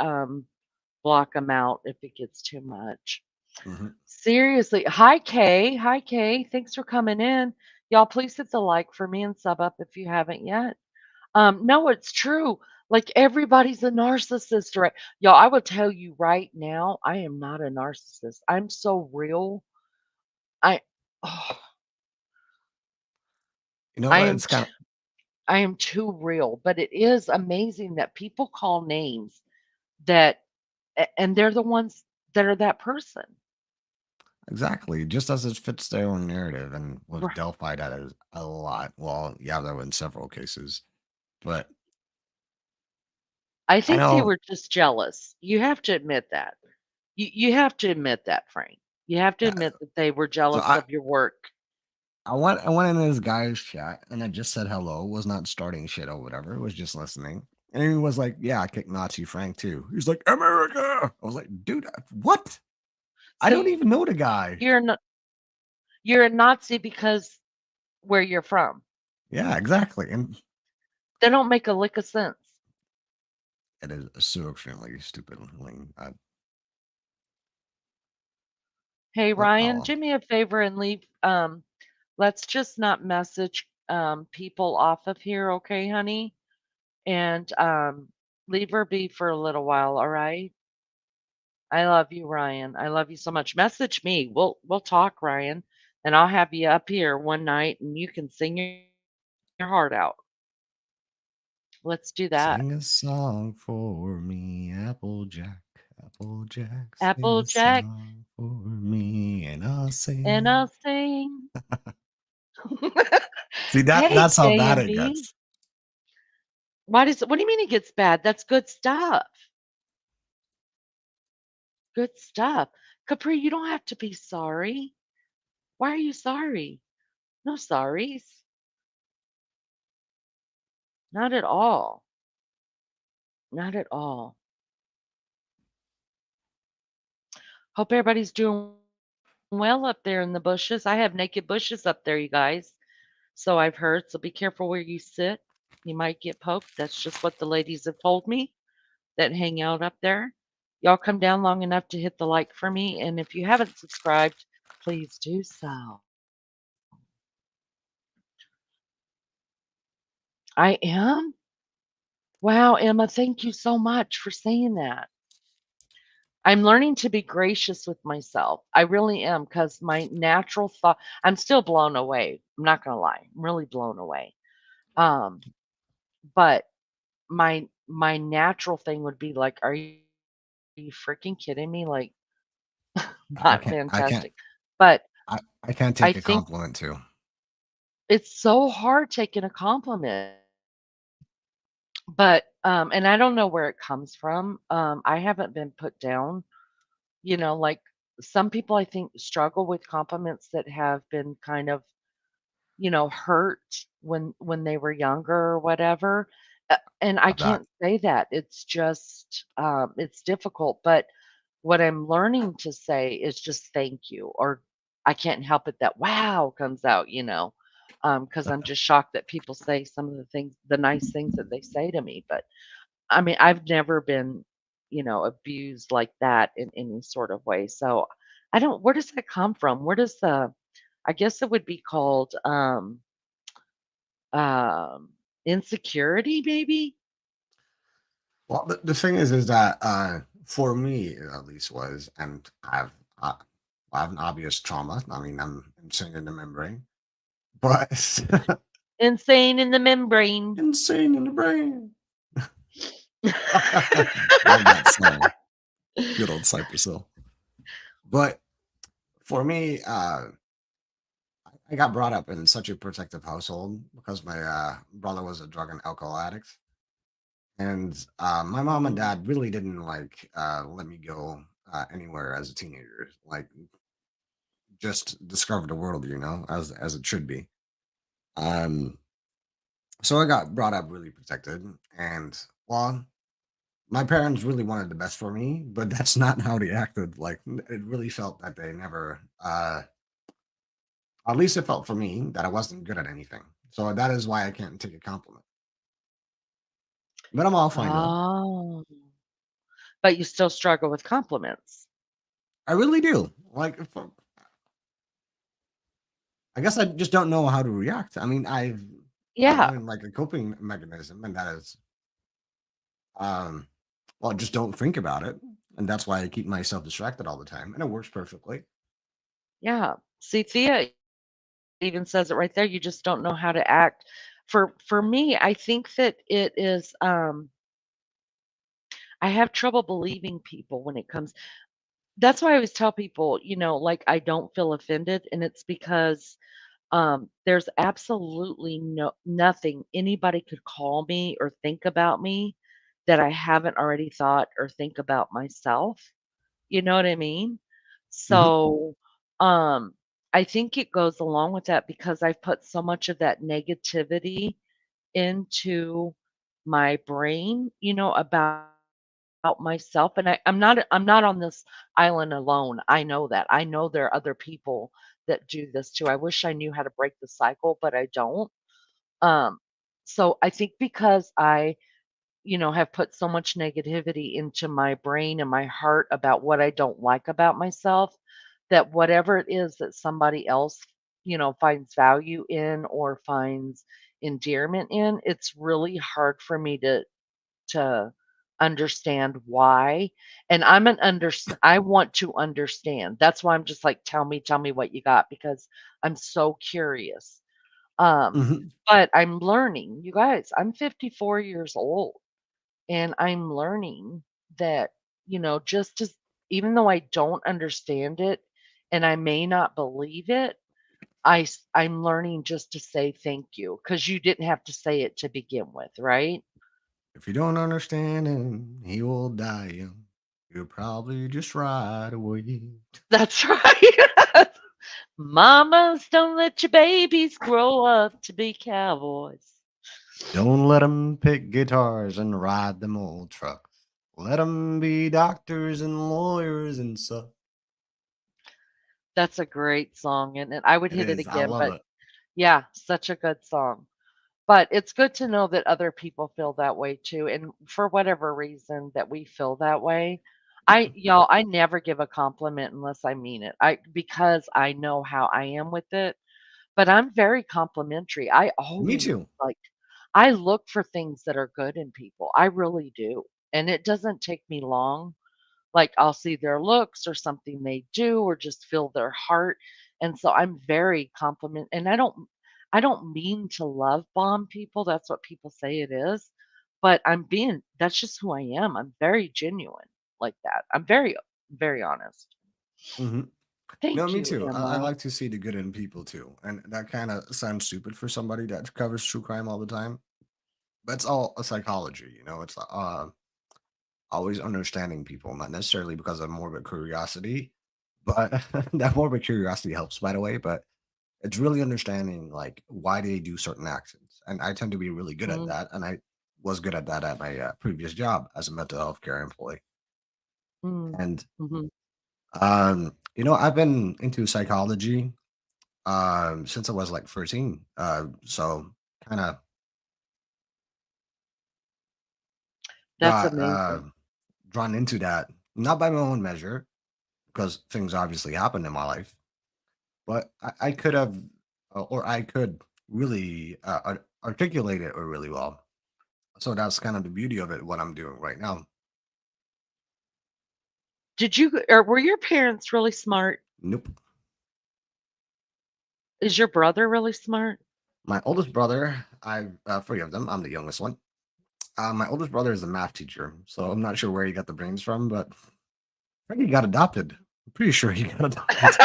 block them out if it gets too much. Hmm. Seriously. Hi, Kay. Hi, Kay. Thanks for coming in. Y'all, please hit the like for me and sub up if you haven't yet. No, it's true. Like everybody's a narcissist, right? Y'all, I will tell you right now, I am not a narcissist. I'm so real. I, oh, You know I what? am, It's kind of I am too real. But it is amazing that people call names that, and they're the ones that are that person. exactly just as it fits their own narrative. And with Right. Delphi, that is a lot. Well, yeah, there were in several cases, but I I think they know. were just jealous. You have to admit that. You have to admit that, Frank. You have to Yeah, admit that they were so jealous of your work. I went in this guy's chat and I just said hello, was not starting shit or whatever, was just listening. And he was like, "Yeah, I kicked Nazi Frank too." He's like, "America." I was like, "Dude, what?" I So don't even know the guy. you're not you're a Nazi because where you're from. Yeah, exactly. And They don't make a lick of sense. it is so extremely stupid. Hey But Ryan, oh, do me a favor and leave. Let's just not message people off of here, okay, honey? And leave her be for a little while, all right? I love you, Ryan. I love you so much. Message me. We'll talk, Ryan, and I'll have you up here one night and you can sing your heart out. Let's do that. Sing a song for me, Applejack. Applejack, sing a Applejack, song for me, and I'll and I'll sing. sing. See that Hey, that's how bad it JMB. gets. What do you mean it gets bad? That's good stuff. Good stuff. Capri, you don't have to be sorry. Why are you sorry? No sorries. Not at all. Not at all. Hope everybody's doing well up there in the bushes. I have naked bushes up there, you guys. So I've heard. So be careful where you sit. You might get poked. That's just what the ladies have told me that hang out up there. Y'all come down long enough to hit the like for me. And if you haven't subscribed, please do so. I am? Wow, Emma, thank you so much for saying that. I'm learning to be gracious with myself. I really am because my natural thought, I'm still blown away. I'm not going to lie. I'm really blown away. Um, but my natural thing would be like, are you freaking kidding me? Like, not I can't fantastic. I can't But I I can't think take a compliment too. it's so hard taking a compliment. But and I don't know where it comes from. I haven't been put down. Like some people I think struggle with compliments that have been kind of hurt when they were younger or whatever. And I Of that. can't say that. It's just it's difficult, but what I'm learning to say is just thank you, or I can't help it that wow comes out, because I'm just shocked that people say some of the things, the nice things that they say to me. But I mean, I've never been, abused like that in any sort of way. So I don't, where does that come from? Where does I guess it would be called, um, insecurity, maybe? Well, the thing is that for me at least was, and I have an obvious trauma. I mean, I'm insane in the membrane, but Insane in the membrane. insane in the brain. Love that song. Good old Cypress Hill. But for me, I got brought up in such a protective household because my brother was a drug and alcohol addict, and my mom and Mm. dad really didn't like let me go anywhere as a teenager. Like just discover the world, as it should be. Um, so I got brought up really protected, and well, my parents really wanted the best for me, but that's not how they acted. Like it really felt that they never, at least it felt for me that I wasn't good at anything. So that is why I can't take a compliment. But I'm all fine now. Oh, but you still struggle with compliments. I really do. Like, I guess I just don't know how to react. I mean, I've Yeah. learned like a coping mechanism, and that is, um, well, just don't think about it, and that's why I keep myself distracted all the time, and it works perfectly. Yeah. See, Thea even says it right there. You just don't know how to act. For me, I think that it is I have trouble believing people when it comes. That's why I always tell people, like I don't feel offended, and it's because there's absolutely nothing anybody could call me or think about me that I haven't already thought or think about myself. You know what I mean? Hmm. So, um, I think it goes along with that because I've put so much of that negativity into my brain, about myself, and I'm not on this island alone. I know that. I know there are other people that do this too. I wish I knew how to break the cycle, but I don't. Um, so I think because I have put so much negativity into my brain and my heart about what I don't like about myself, that whatever it is that somebody else, finds value in or finds endearment in, it's really hard for me to understand why, and I want to understand. That's why I'm just like, tell me what you got," because I'm so curious. Um, Hmm. but I'm learning. You guys, I'm 54 years old, and I'm learning that, just as even though I don't understand it and I may not believe it, I'm learning just to say thank you because you didn't have to say it to begin with, right? If you don't understand him, he will die young. You'll probably just ride away. That's right. Mamas, don't let your babies grow up to be cowboys. Don't let 'em pick guitars and ride them old trucks. Let 'em be doctors and lawyers and such. That's a great song, and I would It hit it is. I again, love but it. yeah, such a good song. But it's good to know that other people feel that way too, and for whatever reason that we feel that way, I never give a compliment unless I mean it. Because I know how I am with it, but I'm very complimentary. I Me always too. like I look for things that are good in people. I really do. And it doesn't take me long. Like, I'll see their looks or something they do or just feel their heart, and so I'm very compliment and I don't mean to love bomb people, that's what people say it is, but that's just who I am. I'm very genuine like that. I'm very, very honest. Hmm. No, Thank me you, too. I Emma. like to see the good in people too. And that kind of sounds stupid for somebody that covers true crime all the time. But it's all a psychology, you know? It's always understanding people, not necessarily because of morbid curiosity, but that morbid curiosity helps, by the way. But it's really understanding like why they do certain actions, and I tend to be really good at Mhm, that. And I was good at that at my previous job as a mental health care employee. mm, And mhm. I've been into psychology since I was like 13. So kind of That's got amazing. drawn into that, not by my own measure, because things obviously happened in my life, but I could have, or I could really articulate it really well. So that's kind of the beauty of it, what I'm doing right now. Were your parents really smart? Nope. Is your brother really smart? My oldest brother, I three of them. I'm the youngest one. My oldest brother is a math teacher, so I'm not sure where he got the brains from, but I think he got adopted. I'm pretty sure he got adopted.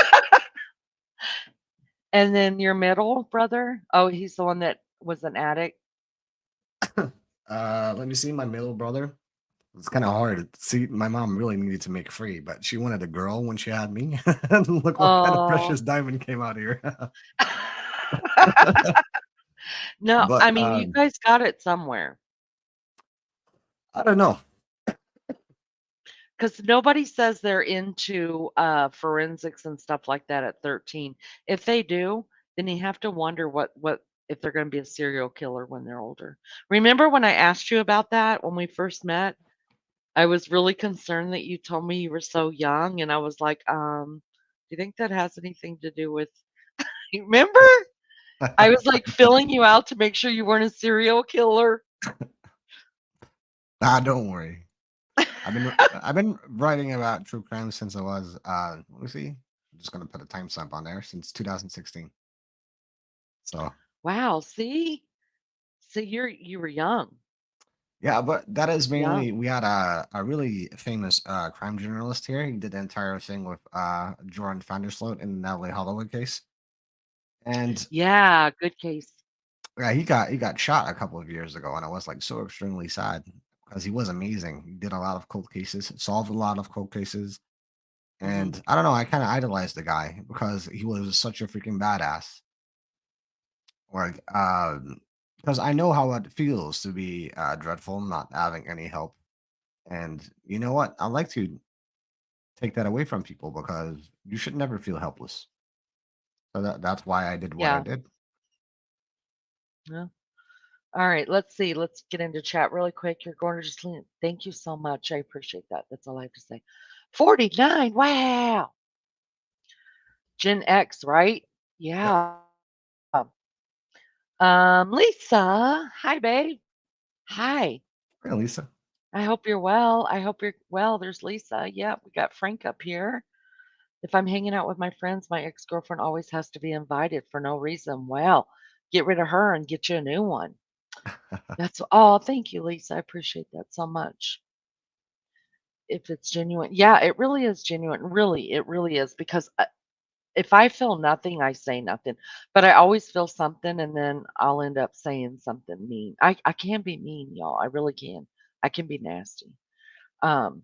And then your middle brother? Oh, he's the one that was an addict? Let me see. My middle brother. It's kind of hard. See, my mom really needed to make free, but she wanted a girl when she had me. And look what kind of Oh. precious diamond came out here. No, But I mean, you guys got it somewhere, I don't know. because nobody says they're into, forensics and stuff like that at 13. If they do, then you have to wonder what if they're gonna be a serial killer when they're older. Remember when I asked you about that when we first met? I was really concerned that you told me you were so young, and I was like, "Do you think that has anything to do with" you remember? I was, like, filling you out to make sure you weren't a serial killer. Ah, don't worry. I've been writing about true crime since I was let me see. I'm just gonna put a timestamp on there since 2016. So Wow, see? See, you were young, yeah, but that is mainly young. we had a really famous crime journalist here. He did the entire thing with Jordan Vandersloot in the Natalie Holloway case. And Yeah, good case. yeah, he got shot a couple of years ago, and I was like so extremely sad because he was amazing. He did a lot of cold cases, solved a lot of cold cases. Mhm. And I don't know, I kind of idolized the guy because he was such a freaking badass. Like, because I know how it feels to be dreadful, not having any help. And you know what? I like to take that away from people because you should never feel helpless. So that's why I did what I Yeah, did. yeah. Alright, let's see, let's get into chat really quick. You're going to just lean thank you so much, I appreciate that. That's all I have to say. 49, wow! Gen X, right? Yep. Yeah. Lisa, hi, babe. Hi. Yeah, Lisa. I hope you're well. I hope you're well. There's Lisa. Yeah, we got Frank up here. If I'm hanging out with my friends, my ex-girlfriend always has to be invited for no reason. Well, get rid of her and get you a new one. That's oh, thank you, Lisa. I appreciate that so much. If it's genuine. Yeah, it really is genuine. Really, it really is because if I feel nothing, I say nothing. But I always feel something and then I'll end up saying something mean. I can be mean, y'all. I really can. I can be nasty. Um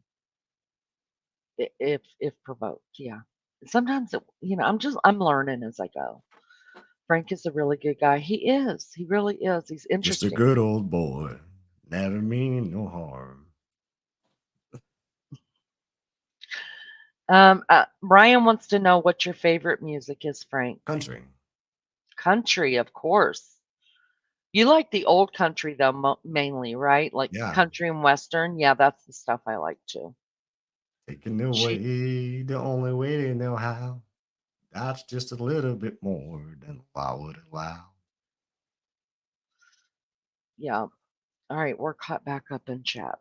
if provoked. Yeah. Sometimes I'm learning as I go. Frank is a really good guy. He is. He really is. He's Just a interesting. good old boy, never meaning no harm. Brian wants to know what your favorite music is, Frank. Country. Country, of course. You like the old country though, mainly, right? Like Yeah. country and western. Yeah, that's the stuff I like too. Taking She, away the only way they know how. That's just a little bit more than I would allow. yeah. All right, we're caught back up in chat.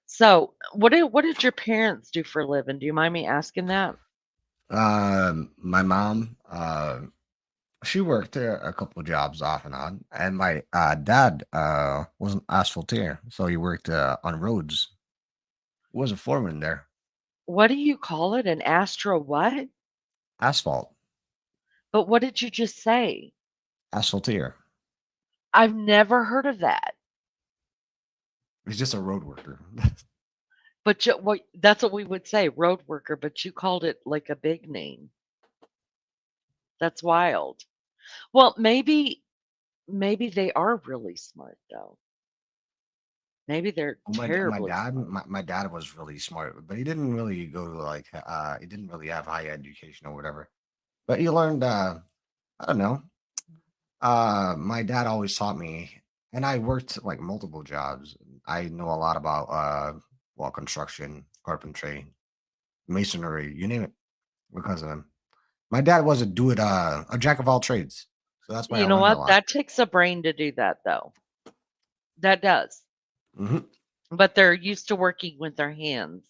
So, what did your parents do for a living? Do you mind me asking that? My mom, she worked a couple of jobs off and on, and my dad was an asphalteer, so he worked on roads. Was a foreman there. What do you call it? An Astro what? Asphalt, But what did you just say? asphalteer. I've never heard of that. He's just a road worker. But that's what we would say, road worker, but you called it like a big name. That's wild. Well, maybe they are really smart though. Maybe they're My terribly dad smart. my dad was really smart, but he didn't really go to like he didn't really have high education or whatever. But he learned I don't know. My dad always taught me, and I worked like multiple jobs. I know a lot about well, construction, carpentry, masonry, you name it, because of him. My dad was a jack of all trades, so that's why I You know learned a what? lot. That takes a brain to do that though. That does. Hmm. But they're used to working with their hands.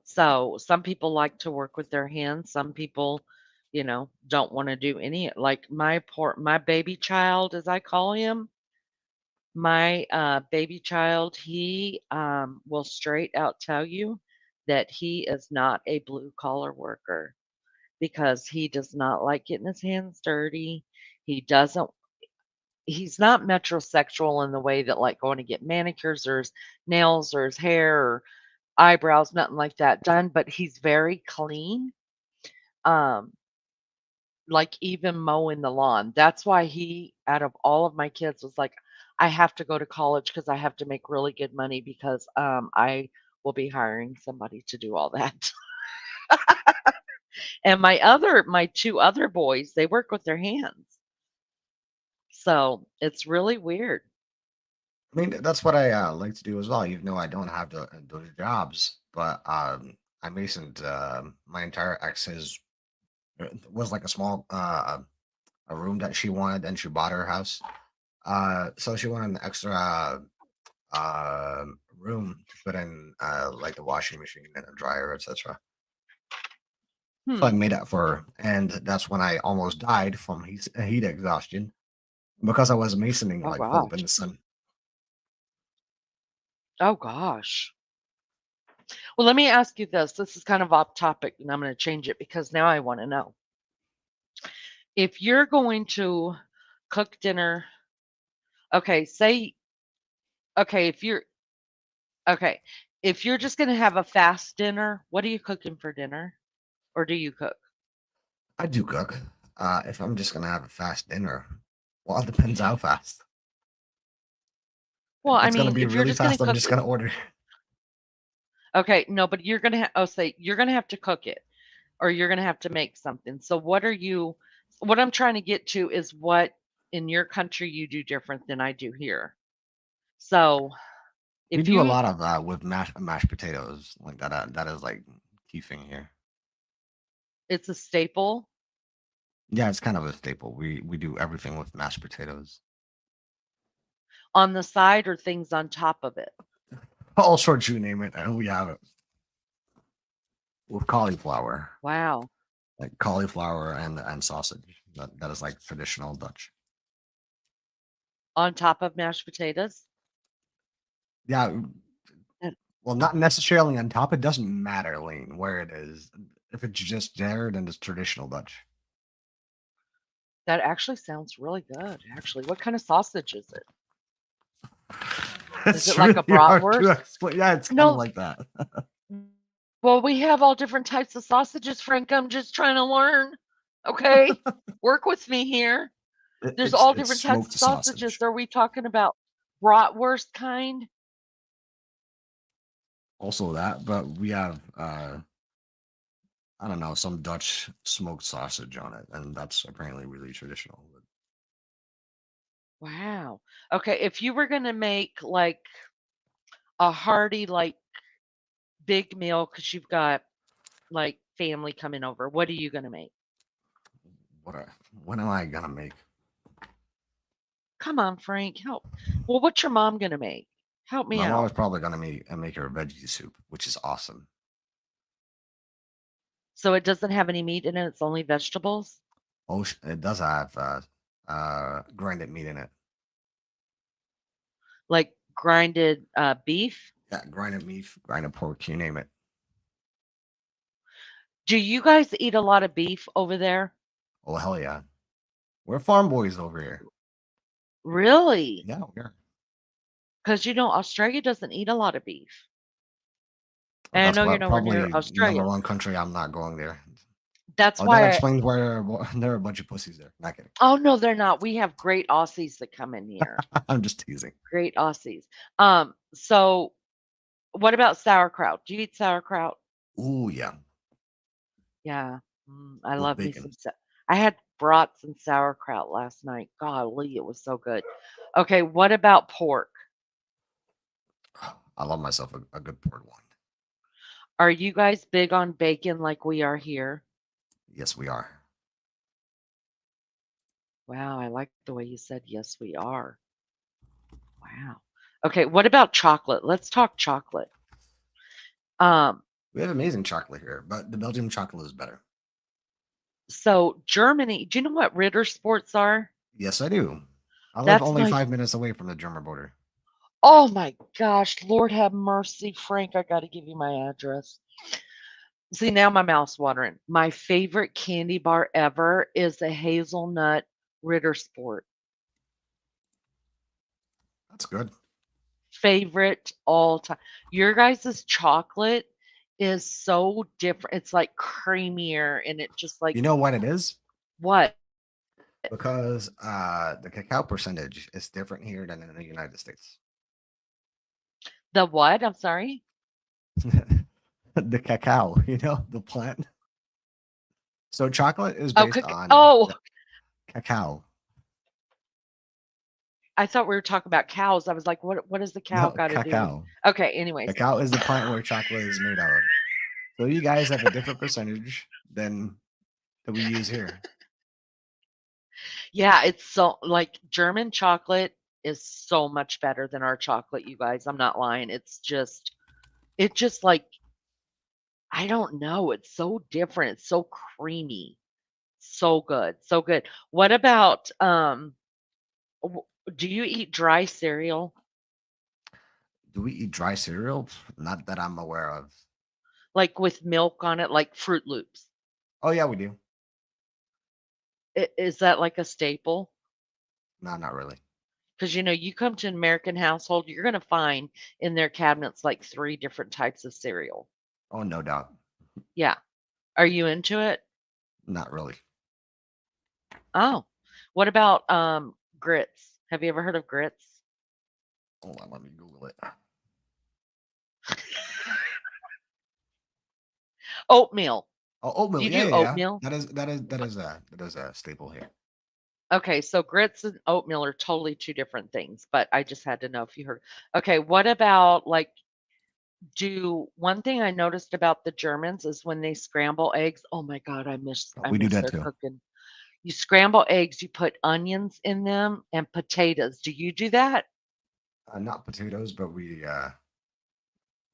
So some people like to work with their hands. Some people, don't want to do any like my baby child, as I call him, my baby child, he will straight out tell you that he is not a blue collar worker because he does not like getting his hands dirty. He doesn't he's not metrosexual in the way that like going to get manicures or his nails or his hair or eyebrows, nothing like that done, but he's very clean. Um, like even mowing the lawn. That's why he, out of all of my kids, was like, I have to go to college because I have to make really good money because I will be hiring somebody to do all that. And my two other boys, they work with their hands. So it's really weird. I mean, that's what I like to do as well. Even though I don't have those jobs, but I masoned my entire ex's was like a small a room that she wanted, and she bought her house. So she wanted an extra room to put in like the washing machine and a dryer, etc. So I Hmm. made that for her, and that's when I almost died from heat exhaustion because I was masoning Oh like full up in gosh. the sun. Oh gosh. Well, let me ask you this. This is kind of off topic, and I'm going to change it because now I want to know. If you're going to cook dinner, okay, say, okay, okay, if you're just going to have a fast dinner, what are you cooking for dinner? Or do you cook? I do cook. If I'm just gonna have a fast dinner, well, it depends how fast. Well, If I it's gonna mean, be if you're really just going fast, to I'm cook just it, gonna order. okay, no, but you're going to, say you're going to have to cook it or you're going to have to make something. So, what I'm trying to get to is what in your country you do different than I do here. So, We if do a you, lot of with mashed potatoes like that. That is like key thing here. it's a staple Yeah, it's kind of a staple. We do everything with mashed potatoes. on the side or things on top of it. all sorts you name it, and we have it with cauliflower, Wow. like cauliflower and sausage. That is like traditional Dutch. On top of mashed potatoes? Yeah, That well, not necessarily on top. It doesn't matter, Lane, where it is. If it's just there, then it's traditional Dutch. that actually sounds really good, actually. What kind of sausage is it? Is It's it like a really hard to bratwurst? explain. Yeah, it's kind of No. like that. Well, we have all different types of sausages, Frank. I'm just trying to learn. Okay? Work with me here. There's all It's different types smoked of sausages. sausage. Are we talking about bratwurst kind? Also that, but we have I don't know, some Dutch smoked sausage on it, and that's apparently really traditional. But Wow. Okay, if you were gonna make like a hearty, like big meal because you've got like family coming over, what are you gonna make? what I, what am I gonna make? Come on, Frank, help. Well, what's your mom gonna make? Help me My mom is out. probably gonna make her a veggie soup, which is awesome. So it doesn't have any meat in it, it's only vegetables? Oh, it does have grinded meat in it. Like grinded beef? Yeah, grinded beef, grinded pork, you name it. Do you guys eat a lot of beef over there? Oh hell yeah, we're farm boys over here. Really? Yeah, we are. Because Australia doesn't eat a lot of beef. Well, And I that's know you're what nowhere near probably number Australia. one country. I'm not going there. That's Oh, that why I, explains why there are a bunch of pussies there. Not kidding. oh no, they're not. We have great Aussies that come in here. I'm just teasing. Great Aussies. So what about sauerkraut? Do you eat sauerkraut? Ooh yeah, Yeah. I with love me some bacon. I had brats and sauerkraut last night. Golly, it was so good. Okay, what about pork? I love myself a good port wine. Are you guys big on bacon like we are here? Yes, we are. Wow, I like the way you said yes, we are. Wow. Okay, what about chocolate? Let's talk chocolate. Um, We have amazing chocolate here, but the Belgian chocolate is better. so Germany, do you know what Ritter Sports are? Yes, I do. I live That's only my 5 minutes away from the German border. oh my gosh, Lord have mercy, Frank, I gotta give you my address. See, now my mouth's watering. My favorite candy bar ever is a hazelnut Ritter Sport. That's good. Favorite all time. Your guys' chocolate is so different. It's like creamier and it just like You know what it is? what? Because the cacao percentage is different here than in the United States. The what? I'm sorry. The cacao, the plant. So chocolate is Oh, based on oh, the cacao. I thought we were talking about cows. I was like, what does the cow No, got to do with cacao. Okay, anyways. Cacao is the plant where chocolate is made out of. So you guys have a different percentage than that we use here. Yeah, it's so like German chocolate is so much better than our chocolate, you guys. I'm not lying. It just like I don't know. It's so different. It's so creamy. So good. So good. What about w- do you eat dry cereal Do we eat dry cereal? Not that I'm aware of. like with milk on it, like Fruit Loops? Oh yeah, we do. Is that like a staple? No, not really. Because you come to an American household, you're gonna find in their cabinets like 3 different types of cereal. Oh, no doubt. Yeah. Are you into it? Not really. Oh. What about, grits? Have you ever heard of grits? Hold on, let me Google it. Oatmeal. Oh, Do oatmeal. you Yeah, do yeah, yeah. oatmeal? That is a staple here. Okay, so grits and oatmeal are totally 2 different things, but I just had to know if you heard. Okay, what about, like, do one thing I noticed about the Germans is when they scramble eggs, oh my god, I We do miss that their too. cooking. You scramble eggs, you put onions in them and potatoes. Do you do that? Not potatoes, but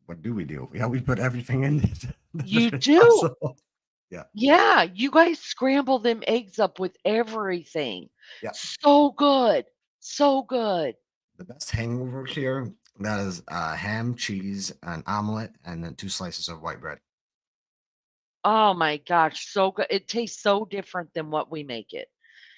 what do we do? Yeah, we put everything in You that is do. possible. Yeah, Yeah, you guys scramble them eggs up with everything. yeah. So good. So good. The best hangover here that is ham, cheese, an omelet, and then two slices of white bread. Oh my gosh, so good. It tastes so different than what we make it.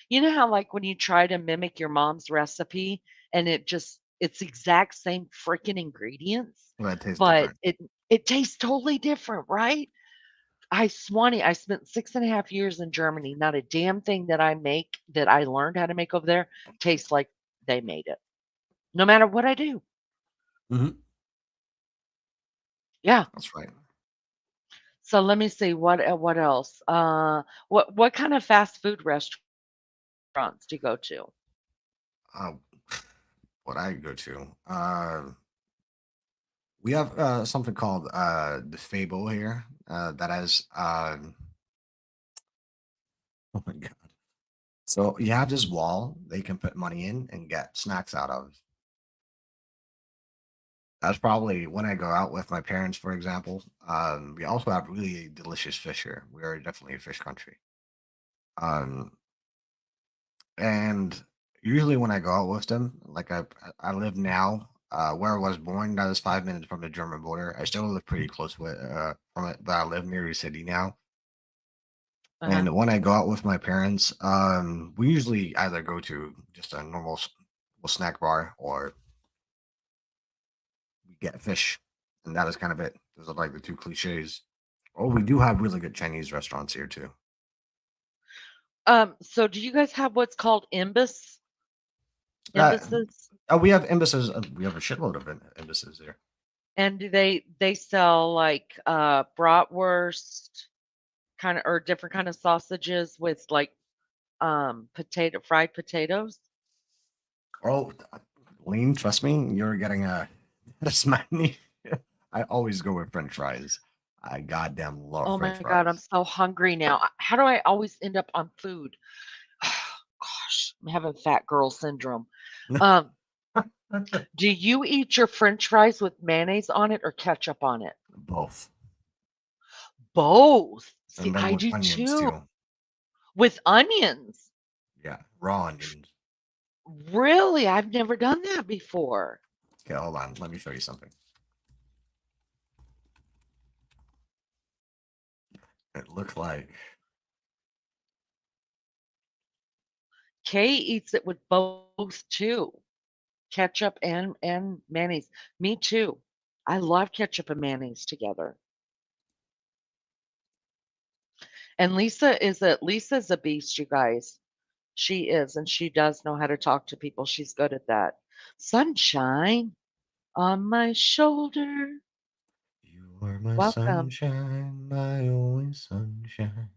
You know how, like, when you try to mimic your mom's recipe and it's exact same freaking ingredients, Well, it tastes but different. it tastes totally different, right? I swanny, I spent 6.5 years in Germany. Not a damn thing that I make that I learned how to make over there tastes like they made it. No matter what I do. Hmm. Yeah. That's right. So let me see what else. What kind of fast food restaurants do you go to? Uh, what I go to, we have something called the Fable here. That has, oh my god. So you have this wall that you can put money in and get snacks out of. That's probably when I go out with my parents, for example. We also have really delicious fish here. We are definitely a fish country. Um, and usually when I go out with them, like I live now where I was born. That is 5 minutes from the German border. I still live pretty close with from it, but I live near the city now. Uh-huh. And when I go out with my parents, we usually either go to just a normal snack bar or we get fish, and that is kind of it. Those are like the two cliches. Oh, we do have really good Chinese restaurants here too. So do you guys have what's called Uh, imbisses? we have embassies. We have a shitload of embassies here. And do they sell like bratwurst kind of or different kind of sausages with like potato fried potatoes? Oh, lean. Trust me, you're getting a that's my knee. I always go with French fries. I goddamn love Oh French my god, I'm fries. so hungry now. How do I always end up on food? Gosh, I'm having fat girl syndrome. Um, do you eat your french fries with mayonnaise on it or ketchup on it? Both, Both. See, and then I with do onions too. too. With onions. Yeah, raw onions. Really? I've never done that before. Okay, hold on. Let me show you something. It looks like Kay eats it with both too. Ketchup and mayonnaise. Me too. I love ketchup and mayonnaise together. And Lisa's a beast, you guys. She is, and she does know how to talk to people. She's good at that. Sunshine on my shoulder. you are my Welcome. sunshine, my only sunshine.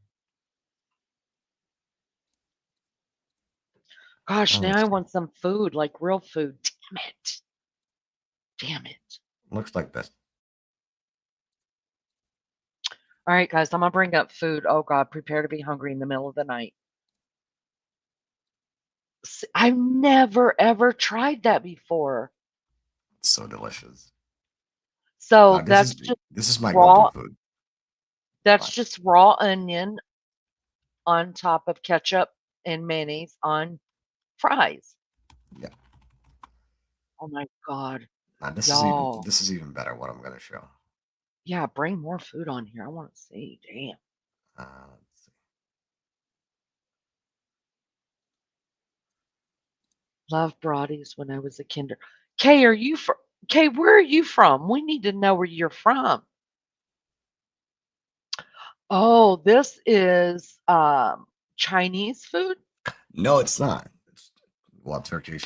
Gosh, now Let's I see. want some food, like real food. Damn it. Damn it. Looks like this. All right, guys, I'm gonna bring up food. Oh God, prepare to be hungry in the middle of the night. I've never ever tried that before. It's so delicious. So This is this is my go-to raw food. that's But just raw onion on top of ketchup and mayonnaise on fries. yeah, Oh my God. Y'all. this is even better. What I'm gonna show. Yeah, bring more food on here. I want to see. Damn. Let's see. Love Brodies when I was a kinder. Kay, are you from Kay, where are you from? We need to know where you're from. Oh, this is Chinese food? No, it's not. It's well, Turkish,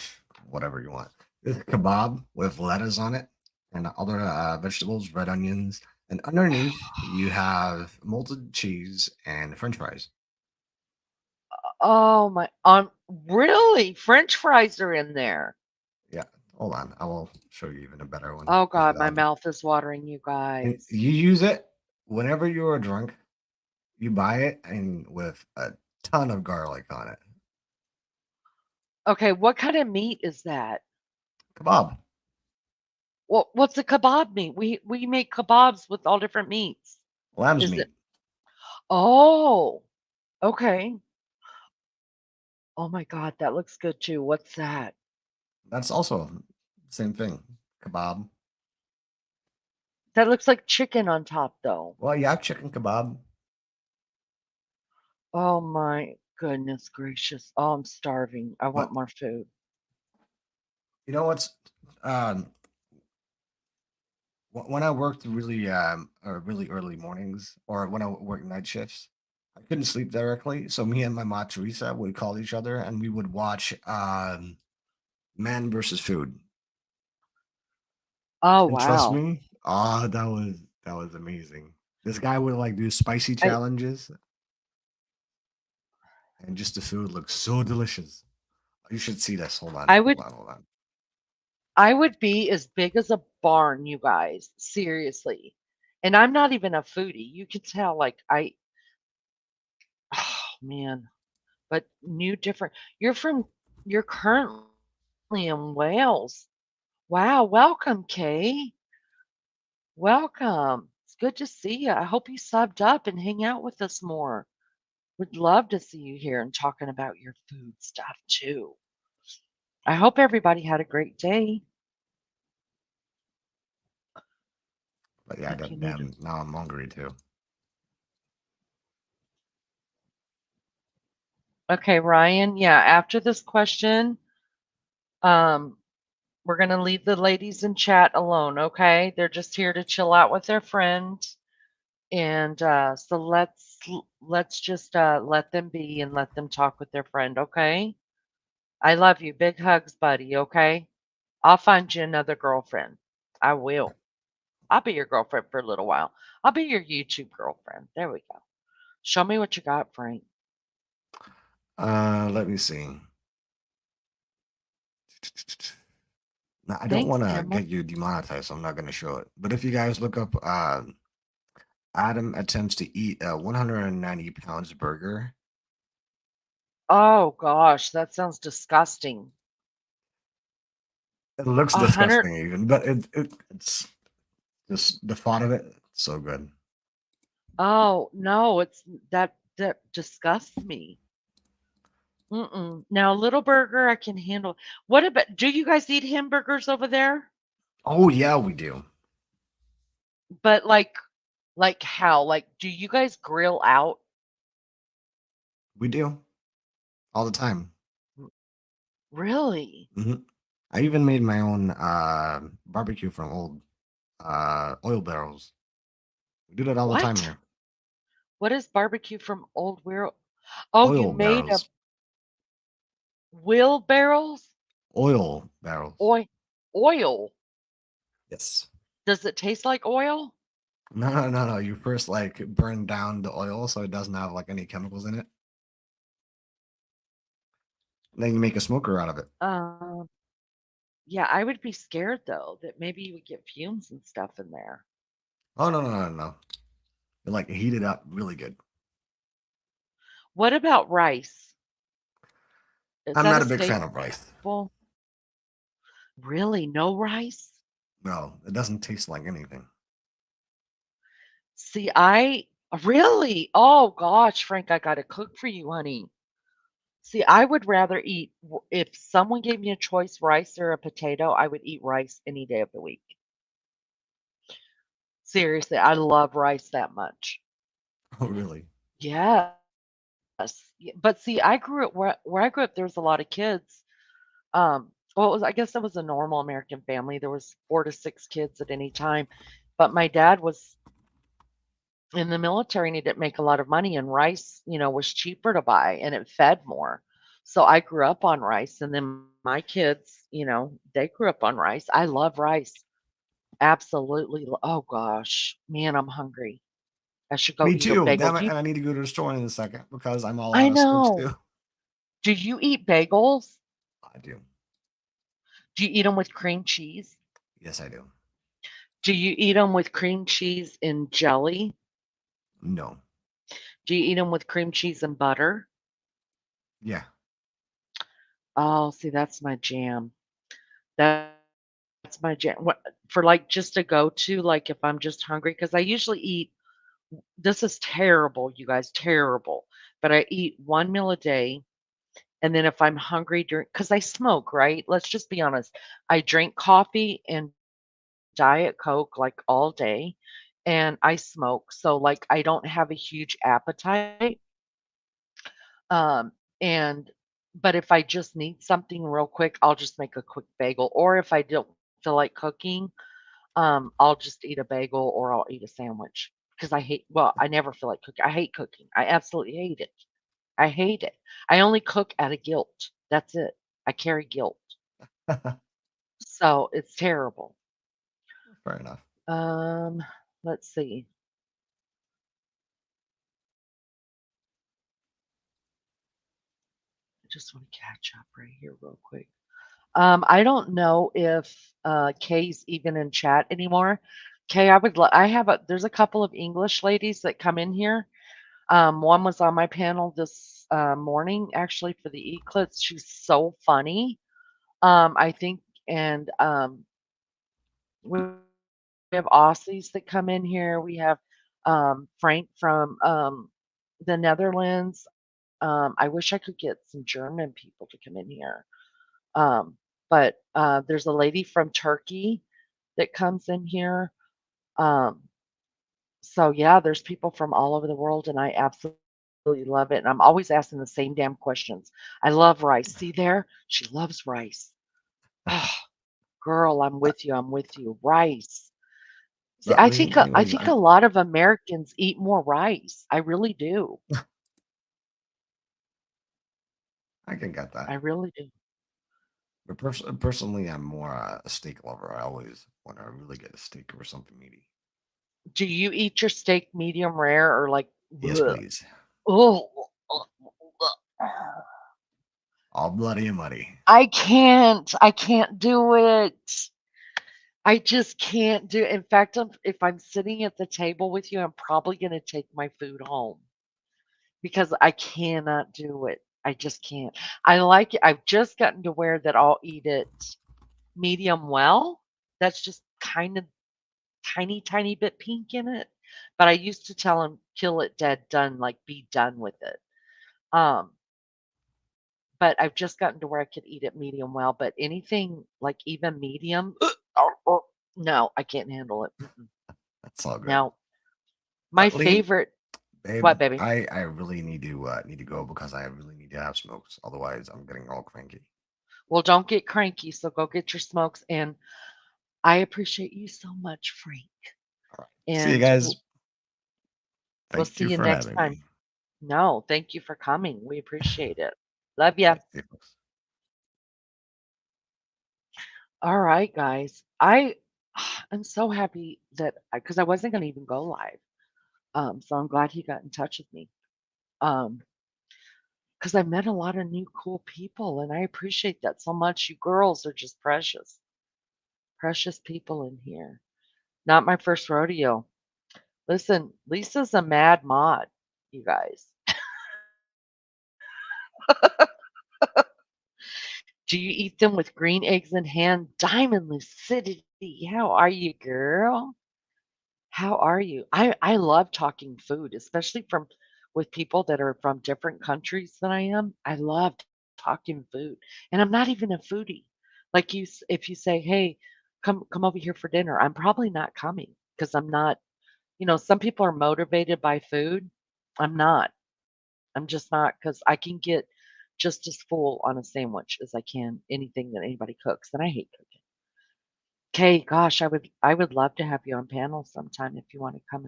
whatever you want. It's kebab with lettuce on it and other vegetables, red onions, and underneath you have molted cheese and French fries. Oh my really? French fries are in there. Yeah, hold on. I will show you even a better one. Oh And God, my mouth is watering, you and guys. you use it whenever you're drunk. You buy it and with a ton of garlic on it. Okay, what kind of meat is that? Kebab. What's a kebab meat? We make kebabs with all different meats. Lamb's Is it? meat. Oh, okay. Oh my God, that looks good too. What's that? That's also same thing. Kebab. That looks like chicken on top though. Well, yeah, chicken kebab. Oh my goodness gracious. Oh, I'm starving. I want But more food. you know what's um when I worked really early mornings or when I worked night shifts, I couldn't sleep directly. So me and my ma Teresa would call each other and we would watch Man versus Food. Oh And trust wow. me, that was amazing. This guy would like do spicy I challenges, and just the food looks so delicious. You should see this. Hold on, I hold would on, hold on. I would be as big as a barn, you guys. Seriously. And I'm not even a foodie. You can tell like oh man. But new different. You're currently in Wales. Wow, welcome, Kay. Welcome. It's good to see you. I hope you subbed up and hang out with us more. Would love to see you here and talking about your food stuff too. I hope everybody had a great day. But yeah, If you need damn, now I'm hungry too. Okay, Ryan. Yeah, after this question, um, we're gonna leave the ladies in chat alone, okay? They're just here to chill out with their friend. And so let's just let them be and let them talk with their friend, okay? I love you. Big hugs, buddy, okay? I'll find you another girlfriend. I will. I'll be your girlfriend for a little while. I'll be your YouTube girlfriend. There we go. Show me what you got, Frank. Let me see. Now, I don't Thanks, want to Emma. get you demonetized, so I'm not going to show it. But if you guys look up Adam attempts to eat a 190 pounds burger, Oh gosh, that sounds disgusting. it looks A hundred. disgusting even, but it's just the thought of it, so good. Oh no, that disgusts me. Mm-mm. Now, a little burger I can handle. What about? Do you guys eat hamburgers over there? Oh yeah, we do. But like how? Like, do you guys grill out? We do all the time. R- Really? hmm I even made my own barbecue from old oil barrels. We do that all the time What? here. What is barbecue from old wheel? Oh, you Oil made a barrels. wheelbarrows? Oil barrels. Oil? Oil? Yes. Does it taste like oil? No, no, no, no. You first like burn down the oil so it doesn't have like any chemicals in it. Then you make a smoker out of it. Um, yeah, I would be scared though that maybe you would get fumes and stuff in there. Oh no, no, no, no. You like heat it up really good. What about rice? Is I'm that not a a big fan of rice. staple? Really? No rice? No, it doesn't taste like anything. See, I really? Oh gosh, Frank, I gotta cook for you, honey. See, I would rather eat if someone gave me a choice, rice or a potato, I would eat rice any day of the week. Seriously, I love rice that much. Oh really? Yes. But see, I grew up where I grew up, there was a lot of kids. Well, I guess it was a normal American family. There was 4 to 6 kids at any time. But my dad was in the military and he didn't make a lot of money and rice, was cheaper to buy and it fed more. So I grew up on rice and then my kids, they grew up on rice. I love rice. Absolutely. Oh gosh, man, I'm hungry. I should go Me eat a too. bagel. Damn it! And I need to go to the store in a second because I'm all I out of scoops know. too. Do you eat bagels? I do. Do you eat them with cream cheese? Yes, I do. Do you eat them with cream cheese and jelly? No. Do you eat them with cream cheese and butter? Yeah. Oh, see, that's my jam. That's my jam. that's my jam. What for, like, just to go to, like, if I'm just hungry, because I usually eat this is terrible, you guys, terrible, but I eat 1 meal a day, and then if I'm hungry during, because I smoke, right? Let's just be honest. I drink coffee and Diet Coke, like, all day, and I smoke, so, like, I don't have a huge appetite, um, and but if I just need something real quick, I'll just make a quick bagel, or if I don't feel like cooking, I'll just eat a bagel or I'll eat a sandwich because I never feel like cooking. I hate cooking. I absolutely hate it. I hate it. I only cook out of guilt. That's it. I carry guilt. So it's terrible. Fair enough. Um, let's see. I just want to catch up right here real quick. I don't know if Kay's even in chat anymore. Kay, I have there's a couple of English ladies that come in here. One was on my panel this morning, actually, for the eclipse. She's so funny. I think, and we have Aussies that come in here. We have Frank from the Netherlands. I wish I could get some German people to come in here. But there's a lady from Turkey that comes in here. Um, So yeah, there's people from all over the world, and I absolutely love it. And I'm always asking the same damn questions. I love rice. See there? She loves rice. Oh, girl, I'm Uh, with you. I'm with you. Rice. See, I mean, I anyways, think a lot of Americans eat more rice. I really do. I can get I that. really do. But personally, I'm more a steak lover. I always want to really get a steak or something meaty. Do you eat your steak medium rare or like? Yes, Bleh? please. Oh, All bloody and muddy. I can't. I can't do it. I just can't do in fact, if I'm sitting at the table with you, I'm probably gonna take my food home because I cannot do it. I just can't. I like it. I've just gotten to where that I'll eat it medium well. That's just kind of tiny, tiny bit pink in it. But I used to tell him, kill it dead, done, like be done with it. Um, but I've just gotten to where I could eat it medium well. But anything like even medium, no, I can't handle it. Mm-mm. That's all good. No, my But Lee, favorite babe, what, baby? I really need to go because I really need to have smokes. Otherwise, I'm getting all cranky. Well, don't get cranky, so go get your smokes, and I appreciate you so much, Frank, All right. See you and guys. we'll Thank see you you for next having time. me. No, thank you for coming. We appreciate it. Love All ya. right, see you folks. All right, guys. I'm so happy that because I wasn't gonna even go live. So I'm glad he got in touch with me. Um, because I met a lot of new cool people, and I appreciate that so much. You girls are just precious, precious people in here. Not my first rodeo. Listen, Lisa's a mad mod, you guys. Do you eat them with green eggs in hand? Diamond Lucidity, how are you, girl? How are you? I love talking food, especially from with people that are from different countries than I am. I love talking food, and I'm not even a foodie. Like if you say, "Hey, come over here for dinner," I'm probably not coming because I'm not. Some people are motivated by food. I'm not. I'm just not because I can get just as full on a sandwich as I can anything that anybody cooks, and I hate cooking. Okay, gosh, I would love to have you on panel sometime if you want to come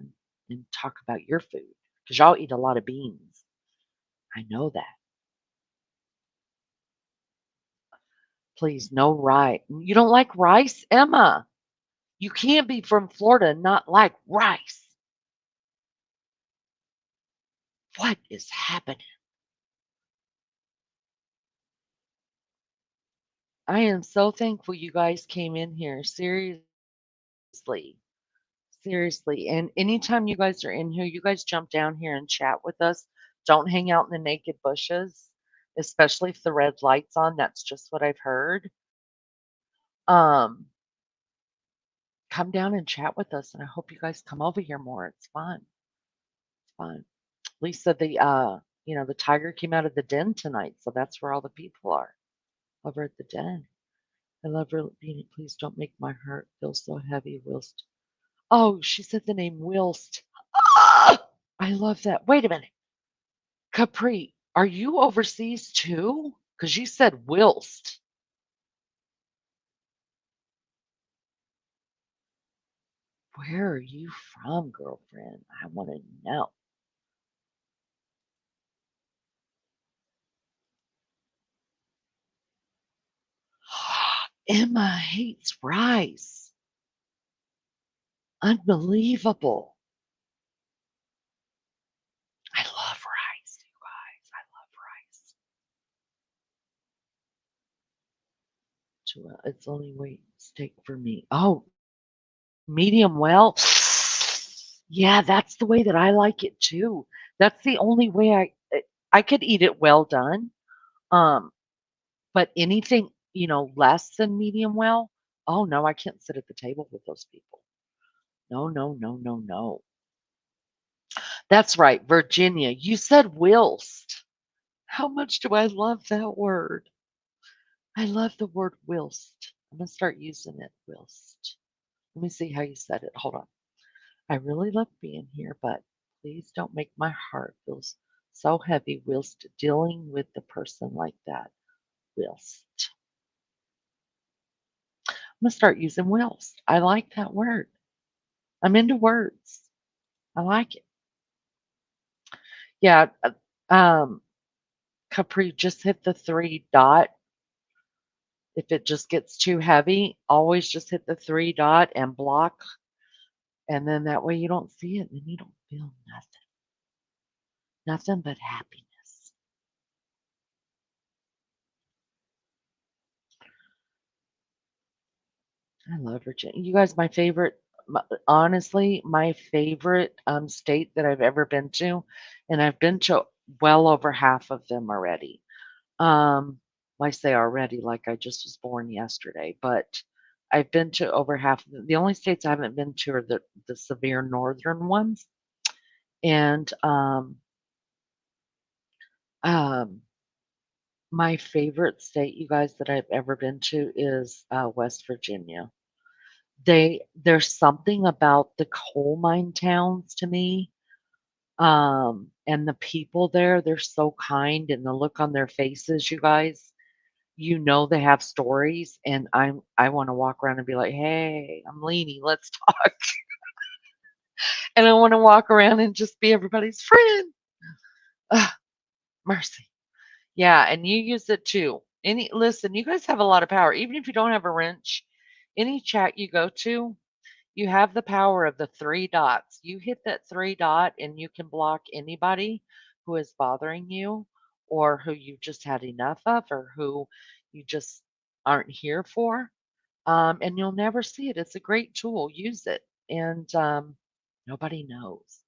and talk about your food because y'all eat a lot of beans. I know that. Please, no rice. You don't like rice, Emma? You can't be from Florida and not like rice. What is happening? I am so thankful you guys came in here. Seriously. And anytime you guys are in here, you guys jump down here and chat with us. Don't hang out in the naked bushes, especially if the red light's on. That's just what I've heard. Um, come down and chat with us, and I hope you guys come over here more. It's fun. It's fun. Lisa, the tiger came out of the den tonight, so that's where all the people are over at the den. I love her being. Please don't make my heart feel so heavy, whilst. Oh, she said the name whilst. Ah! I love that. Wait a minute. Capri, are you overseas too? Because you said whilst. Where are you from, girlfriend? I want to know. Emma hates rice. Unbelievable. I love rice, you guys. I love rice. It's only wait steak for me. Oh, medium well. Yeah, that's the way that I like it too. That's the only way I could eat it well done. Um, but anything, less than medium well, oh no, I can't sit at the table with those people. No, no, no, no, no. That's right, Virginia. You said whilst. How much do I love that word? I love the word whilst. I'm gonna start using it, whilst. Let me see how you said it. Hold on. I really love being here, but please don't make my heart feel so heavy whilst dealing with the person like that. Whilst. I'm gonna start using whilst. I like that word. I'm into words. I like it. Yeah. Capri, just hit the three dot. If it just gets too heavy, always just hit the three dot and block. And then that way you don't see it and you don't feel nothing. Nothing but happiness. I love Virginia. You guys, honestly, my favorite state that I've ever been to, and I've been to well over half of them already. Um, I say already, like I just was born yesterday, but I've been to over half of them. The only states I haven't been to are the severe northern ones. And um, my favorite state, you guys, that I've ever been to is West Virginia. There's something about the coal mine towns to me, and the people there, they're so kind, and the look on their faces, you guys, they have stories, and I want to walk around and be like, "Hey, I'm Leanie, let's talk." And I want to walk around and just be everybody's friend. Ugh, mercy. Yeah, and you use it too. Listen, you guys have a lot of power. Even if you don't have a wrench, any chat you go to, you have the power of the three dots. You hit that three dot and you can block anybody who is bothering you or who you just had enough of or who you just aren't here for. And you'll never see it. It's a great tool. Use it. And nobody knows.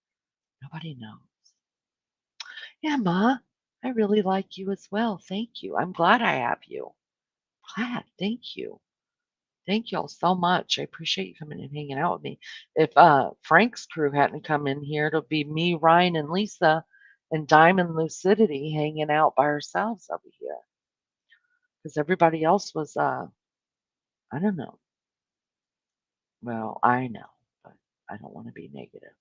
Nobody knows. Yeah, Ma, I really like you as well. Thank you. I'm glad I have you. Glad. Thank you. Thank y'all so much. I appreciate you coming and hanging out with me. If Frank's crew hadn't come in here, it'll be me, Ryan, and Lisa and Diamond Lucidity hanging out by ourselves over here. Because everybody else was I don't know. Well, I know, but I don't want to be negative.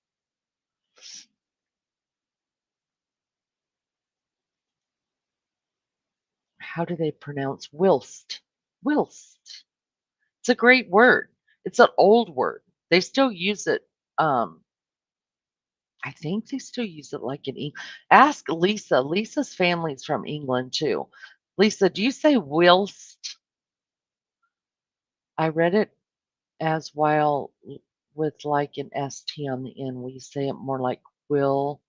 How do they pronounce whilst? Whilst. It's a great word. It's an old word. They still use it. Um, I think they still use it like in England. Ask Lisa. Lisa's family's from England too. Lisa, do you say whilst? I read it as while with like an ST on the end. We say it more like will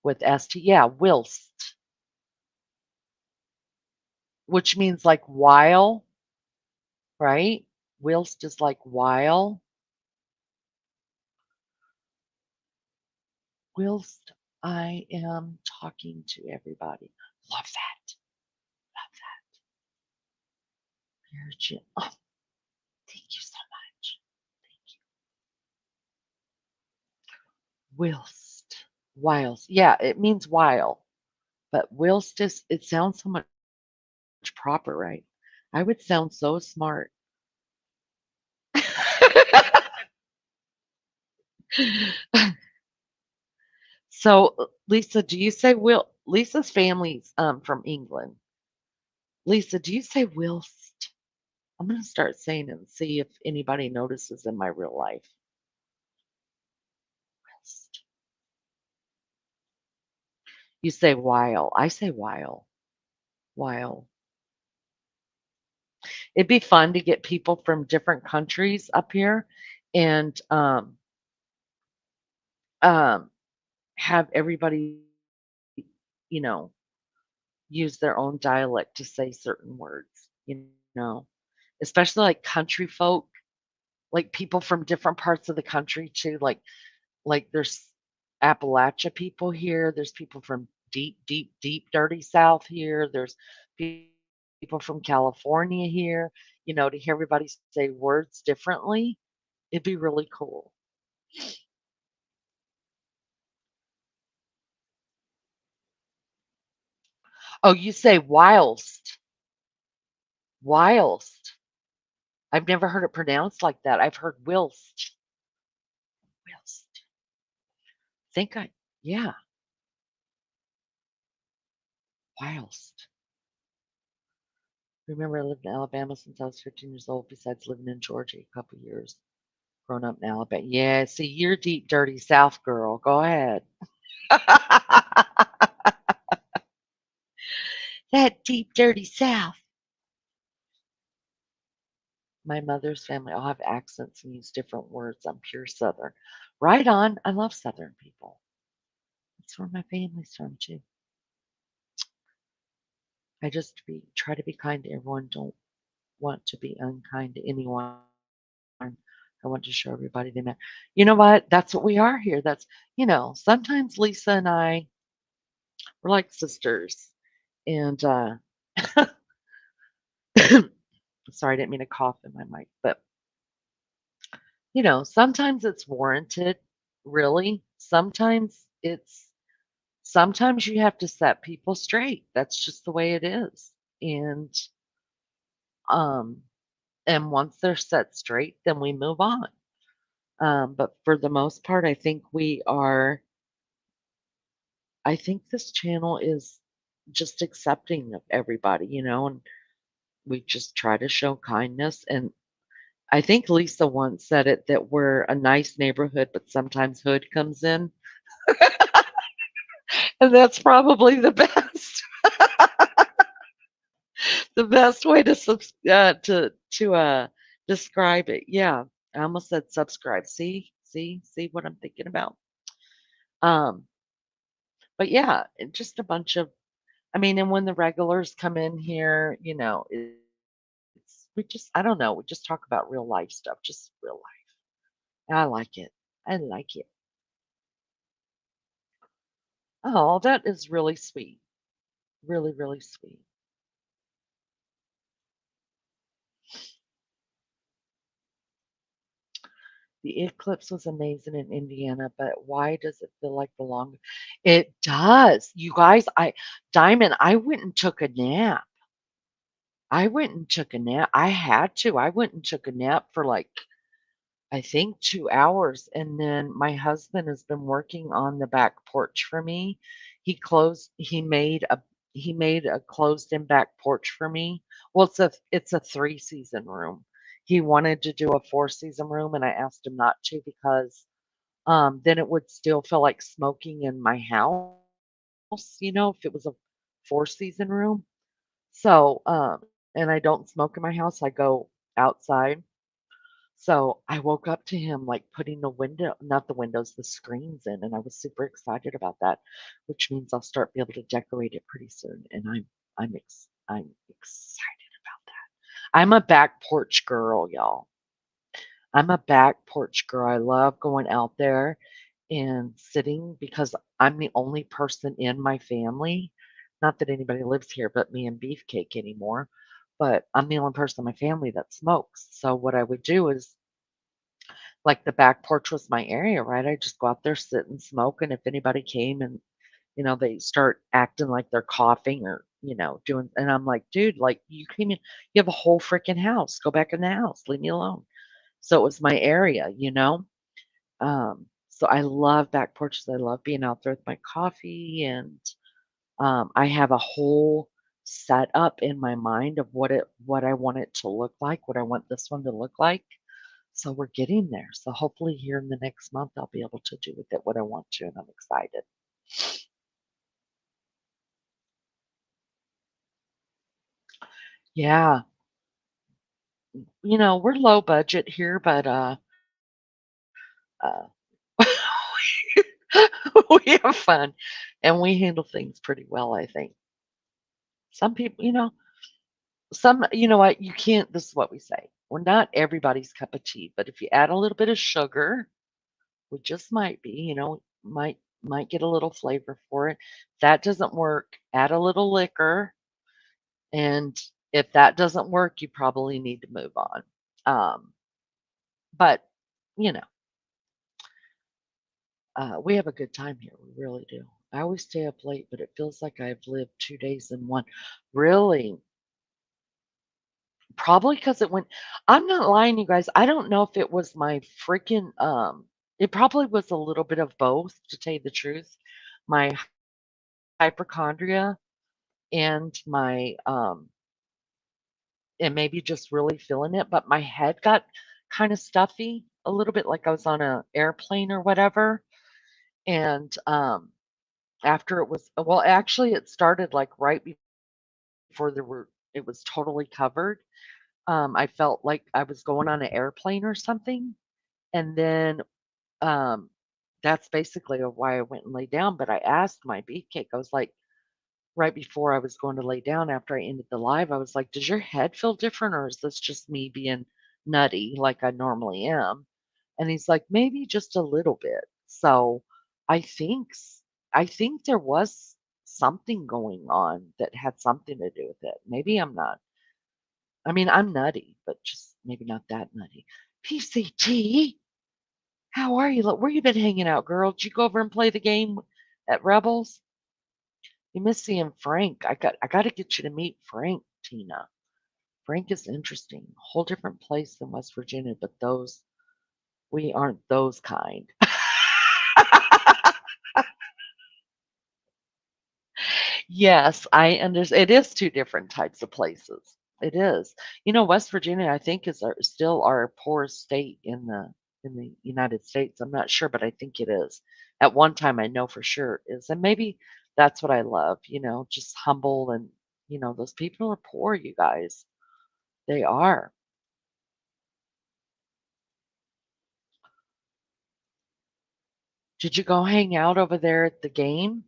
with ST. Yeah, whilst, which means like while, right? Whilst is like while. Whilst I am talking to everybody. Love that. Love that. Virgin. Oh, thank you so much. Whilst. Whilst. Yeah, it means while. But whilst is it sounds so much proper, right? I would sound so smart. So, Lisa, do you say will Lisa's family's from England. Lisa, do you say whilst? I'm gonna start saying it and see if anybody notices in my real life. Whilst. You say while. I say while. While. It'd be fun to get people from different countries up here and um have everybody, you know, use their own dialect to say certain words. Especially like country folk, like people from different parts of the country too. Like there's Appalachia people here, there's people from deep, deep, deep dirty South here, there's people from California here. To hear everybody say words differently, it'd be really cool. Oh, you say whilst. Whilst. I've never heard it pronounced like that. I've heard whilst. Whilst. Think I Yeah, whilst. Remember, I lived in Alabama since I was 15 years old, besides living in Georgia a couple years. Grown up in Alabama. Yeah, see, you're deep, dirty South girl. Go ahead. That deep, dirty South. My mother's family all have accents and use different words. I'm pure Southern. Right on. I love Southern people. That's where my family's from, too. I just try to be kind to everyone. Don't want to be unkind to anyone. I want to show everybody they met. You know what? That's what we are here. Sometimes Lisa and I, we're like sisters. And sorry, I didn't mean to cough in my mic, but sometimes it's warranted, really. Sometimes you have to set people straight. That's just the way it is. Um and once they're set straight, then we move on. But for the most part, I think this channel is just accepting of everybody, and we just try to show kindness. And I think Lisa once said it that we're a nice neighborhood, but sometimes hood comes in. And that's probably the best way to describe it. Yeah, I almost said subscribe. See what I'm thinking about. Um, but yeah, just a bunch of. I mean, and when the regulars come in here, I don't know. We just talk about real life stuff, just real life. I like it. I like it. Oh, that is really sweet. Really, really sweet. The eclipse was amazing in Indiana, but why does it feel like the long? It does. You guys, Diamond, I went and took a nap. I went and took a nap. I had to. I went and took a nap for like I think 2 hours, and then my husband has been working on the back porch for me. He made a closed-in back porch for me. Well, it's a 3-season room. He wanted to do a 4-season room, and I asked him not to because, then it would still feel like smoking in my house, if it was a 4-season room. And I don't smoke in my house, I go outside. So I woke up to him like putting not the windows, the screens in, and I was super excited about that, which means I'll start be able to decorate it pretty soon. And I'm excited about that. I'm a back porch girl, y'all. I'm a back porch girl. I love going out there and sitting because I'm the only person in my family. Not that anybody lives here but me and Beefcake anymore, but I'm the only person in my family that smokes. So what I would do is like the back porch was my area, right? I just go out there, sit and smoke, and if anybody came and they start acting like they're coughing or doing, and I'm like, dude, like you came in, you have a whole freaking house. Go back in the house, leave me alone. So it was my area. So I love back porches. I love being out there with my coffee, and I have a whole setup in my mind of what I want it to look like, what I want this one to look like. So we're getting there. So hopefully here in the next month I'll be able to do with it what I want to, and I'm excited. Yeah, we're low budget here, but uh we have fun and we handle things pretty well, I think. Some people, you know what, you can't, this is what we say. We're not everybody's cup of tea, but if you add a little bit of sugar, we just might be, might get a little flavor for it. If that doesn't work, add a little liquor, and if that doesn't work, you probably need to move on. But you know, we have a good time here. We really do. I always stay up late, but it feels like I've lived 2 days in one. Really, probably because it went. I'm not lying, you guys. I don't know if it was my freaking. It probably was a little bit of both, to tell you the truth. My hypochondria and my and maybe just really feeling it, but my head got kind of stuffy a little bit, like I was on a airplane or whatever. And after it was, well, actually, it started like right before it was totally covered. I felt like I was going on an airplane or something, and then um, that's basically why I went and lay down. But I asked my beefcake, I was like, right before I was going to lay down after I ended the live, I was like, "Does your head feel different, or is this just me being nutty like I normally am?" And he's like, "Maybe just a little bit." So I think I think there was something going on that had something to do with it. Maybe I'm not. I mean, I'm nutty, but just maybe not that nutty. PCT, how are you? Look, where you been hanging out, girl? Did you go over and play the game at Rebels? You miss seeing Frank. I got to get you to meet Frank, Tina. Frank is interesting. Whole different place than West Virginia, but those we aren't those kind. Yes, I understand. It is two different types of places. It is. West Virginia, I think, is still our poorest state in the United States. I'm not sure, but I think it is. At one time, I know for sure it is, and maybe that's what I love. Just humble, and those people are poor. You guys, they are. Did you go hang out over there at the game?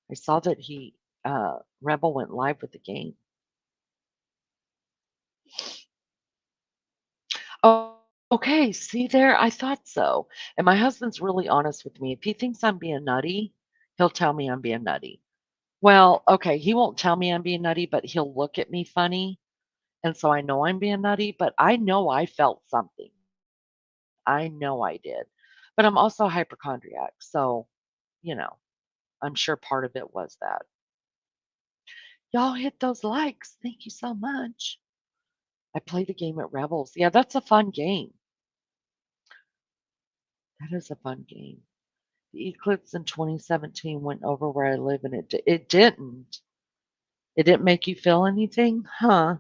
I saw that Rebel went live with the game. Okay, see there? I thought so. And my husband's really honest with me. If he thinks I'm being nutty, he'll tell me I'm being nutty. Well, okay, he won't tell me I'm being nutty, but he'll look at me funny. And so I know I'm being nutty, but I know I felt something. I know I did. But I'm also hypochondriac. So, you know, I'm sure part of it was that. Y'all hit those likes. Thank you so much. I play the game at Rebels. Yeah, that's a fun game. That is a fun game. The eclipse in 2017 went over where I live, and it didn't. It didn't make you feel anything? Huh.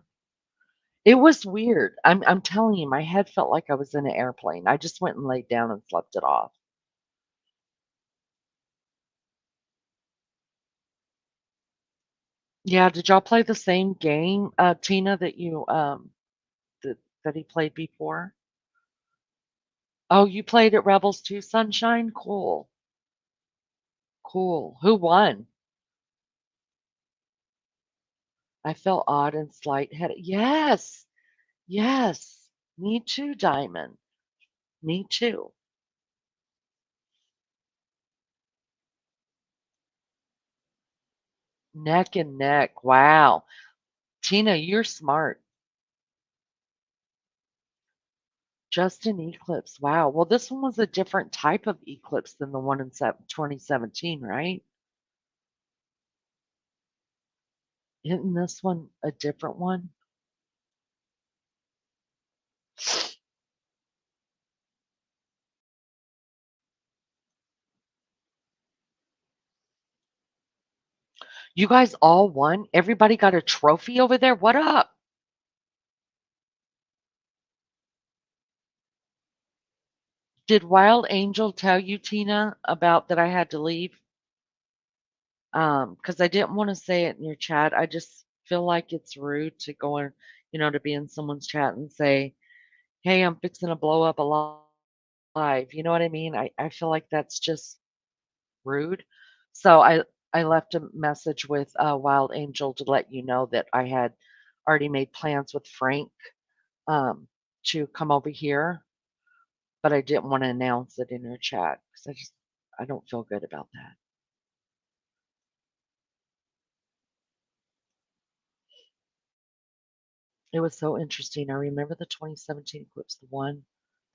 It was weird. I'm telling you, my head felt like I was in an airplane. I just went and laid down and slept it off. Yeah, did y'all play the same game, Tina, that he played before? Oh, you played at Rebels too, Sunshine? Cool. Cool. Who won? I felt odd and slight headed. Yes. Yes. Me too, Diamond. Me too. Neck and neck. Wow. Tina, you're smart. Just an eclipse. Wow. Well, this one was a different type of eclipse than the one in 2017, right? Isn't this one a different one? You guys all won? Everybody got a trophy over there? What up? Did Wild Angel tell you, Tina, about that I had to leave? Because I didn't want to say it in your chat. I just feel like it's rude to go in, to be in someone's chat and say, "Hey, I'm fixing to blow up alive." You know what I mean? I feel like that's just rude. So I left a message with Wild Angel to let you know that I had already made plans with Frank um, to come over here, but I didn't want to announce it in your chat because I don't feel good about that. It was so interesting. I remember the 2017 eclipse, the one.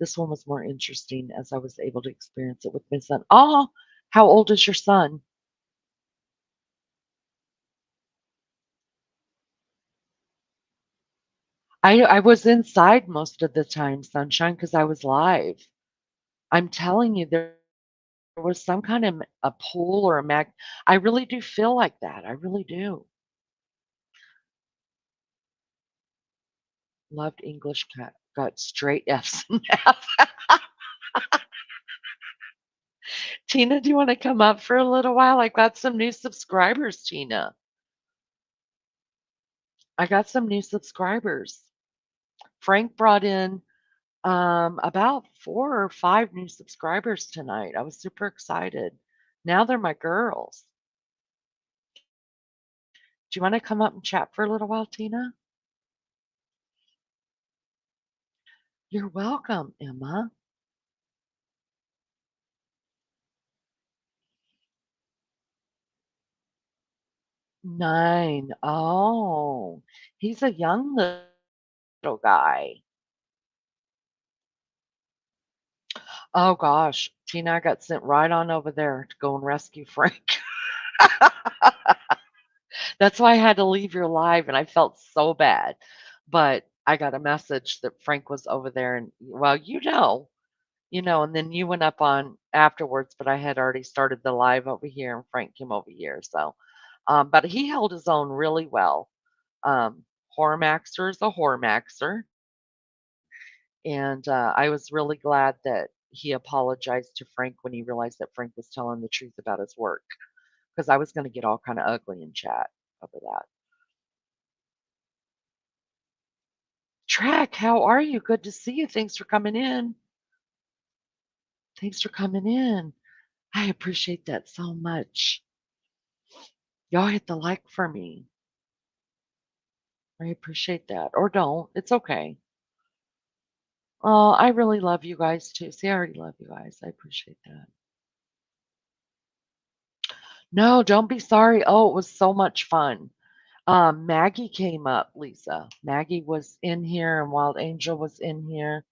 This one was more interesting as I was able to experience it with my son. Oh, how old is your son? I was inside most of the time, Sunshine, because I was live. I'm telling you, there was some kind of a pull or a mag. I really do feel like that. I really do. Loved English cat. Got straight F's in math. Tina, do you want to come up for a little while? I got some new subscribers, Tina. I got some new subscribers. Frank brought in about 4 or 5 new subscribers tonight. I was super excited. Now they're my girls. Do you want to come up and chat for a little while, Tina? You're welcome, Emma. 9. Oh, he's a young little guy. Oh gosh, Tina, I got sent right on over there to go and rescue Frank. That's why I had to leave your live, and I felt so bad. But I got a message that Frank was over there, and well, and then you went up on afterwards, but I had already started the live over here, and Frank came over here. So, but he held his own really well. Um, Hormaxer is a Hormaxer, and I was really glad that he apologized to Frank when he realized that Frank was telling the truth about his work, because I was going to get all kind of ugly in chat over that. Track, how are you? Good to see you. Thanks for coming in. Thanks for coming in. I appreciate that so much. Y'all hit the like for me. I appreciate that. Or don't. It's okay. Oh, I really love you guys too. See, I already love you guys. I appreciate that. No, don't be sorry. Oh, it was so much fun. Maggie came up, Lisa. Maggie was in here and Wild Angel was in here.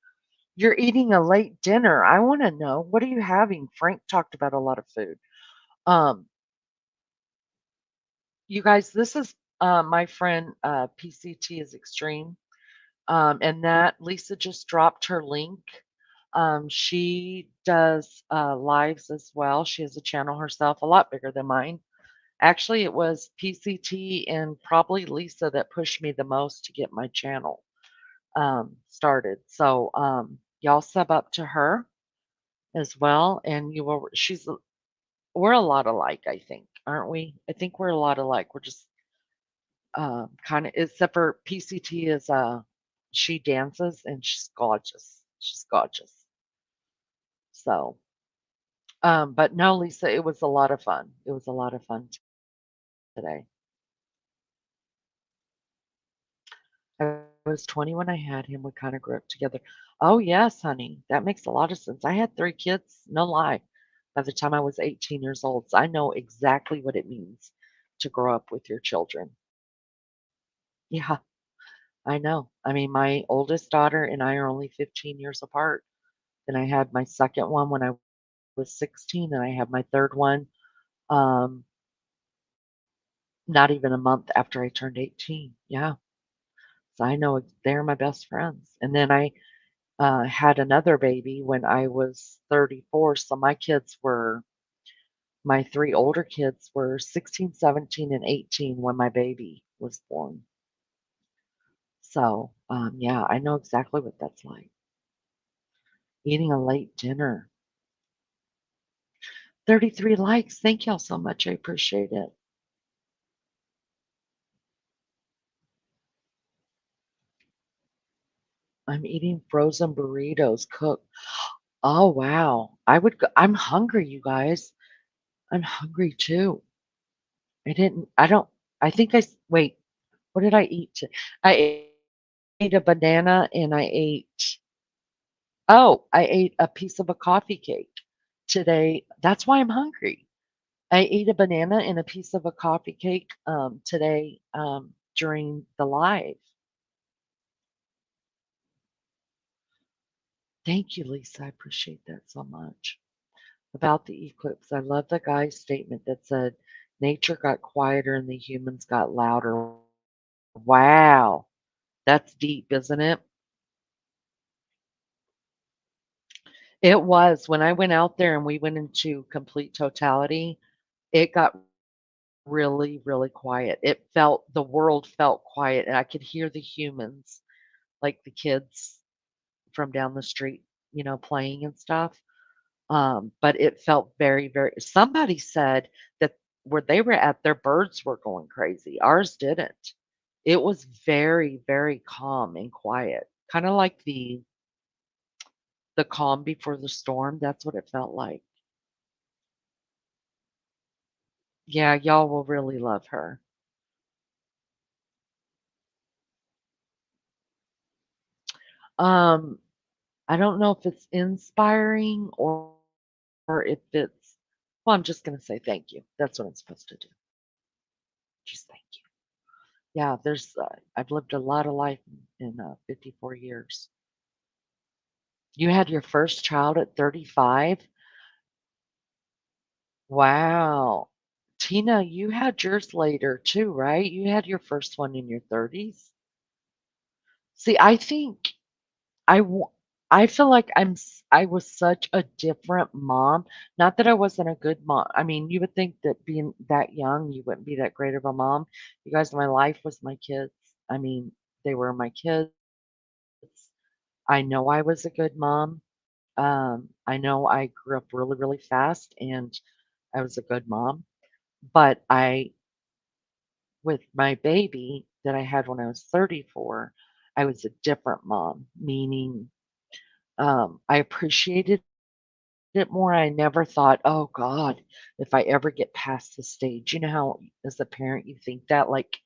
You're eating a late dinner. I want to know, what are you having? Frank talked about a lot of food. Um, you guys, this is my friend PCT is Extreme. And that Lisa just dropped her link. She does lives as well. She has a channel herself, a lot bigger than mine. Actually, it was PCT and probably Lisa that pushed me the most to get my channel started. So y'all sub up to her as well, and you will. We're a lot alike, I think, aren't we? I think we're a lot alike. We're just kind of, except for PCT is she dances and she's gorgeous. She's gorgeous. So, but no, Lisa, it was a lot of fun. It was a lot of fun today. I was 20 when I had him. We kind of grew up together. Oh, yes, honey. That makes a lot of sense. I had 3 kids, no lie, by the time I was 18 years old. So I know exactly what it means to grow up with your children. Yeah. I know. I mean, my oldest daughter and I are only 15 years apart. Then I had my second one when I was 16, and I have my third one, um, not even a month after I turned 18. Yeah. So I know they're my best friends. And then I had another baby when I was 34. So my three older kids were 16, 17, and 18 when my baby was born. So, yeah, I know exactly what that's like. Eating a late dinner. 33 likes. Thank y'all so much. I appreciate it. I'm eating frozen burritos cooked. Oh, wow. I'm hungry, you guys. I'm hungry too. I don't, I think wait, what did I eat? I ate a banana and I ate a piece of a coffee cake today. That's why I'm hungry. I ate a banana and a piece of a coffee cake today during the live. Thank you, Lisa. I appreciate that so much. About the eclipse, I love the guy's statement that said, nature got quieter and the humans got louder. Wow. That's deep, isn't it? It was. When I went out there and we went into complete totality, it got really, really quiet. The world felt quiet, and I could hear the humans, like the kids from down the street, playing and stuff. But it felt very, very, somebody said that where they were at, their birds were going crazy. Ours didn't. It was very, very calm and quiet, kind of like the calm before the storm. That's what it felt like. Yeah, y'all will really love her. Um, I don't know if it's inspiring or if it's, well, I'm just going to say thank you. That's what I'm supposed to do. Just thank you. Yeah, I've lived a lot of life in 54 years. You had your first child at 35? Wow. Tina, you had yours later too, right? You had your first one in your 30s? See, I w I feel like I was such a different mom. Not that I wasn't a good mom. I mean, you would think that being that young, you wouldn't be that great of a mom. You guys, my life was my kids. I mean, they were my kids. I know I was a good mom. I know I grew up really, really fast, and I was a good mom. But with my baby that I had when I was 34, I was a different mom, meaning I appreciated it more. I never thought, "Oh god, if I ever get past this stage." You know how as a parent you think that like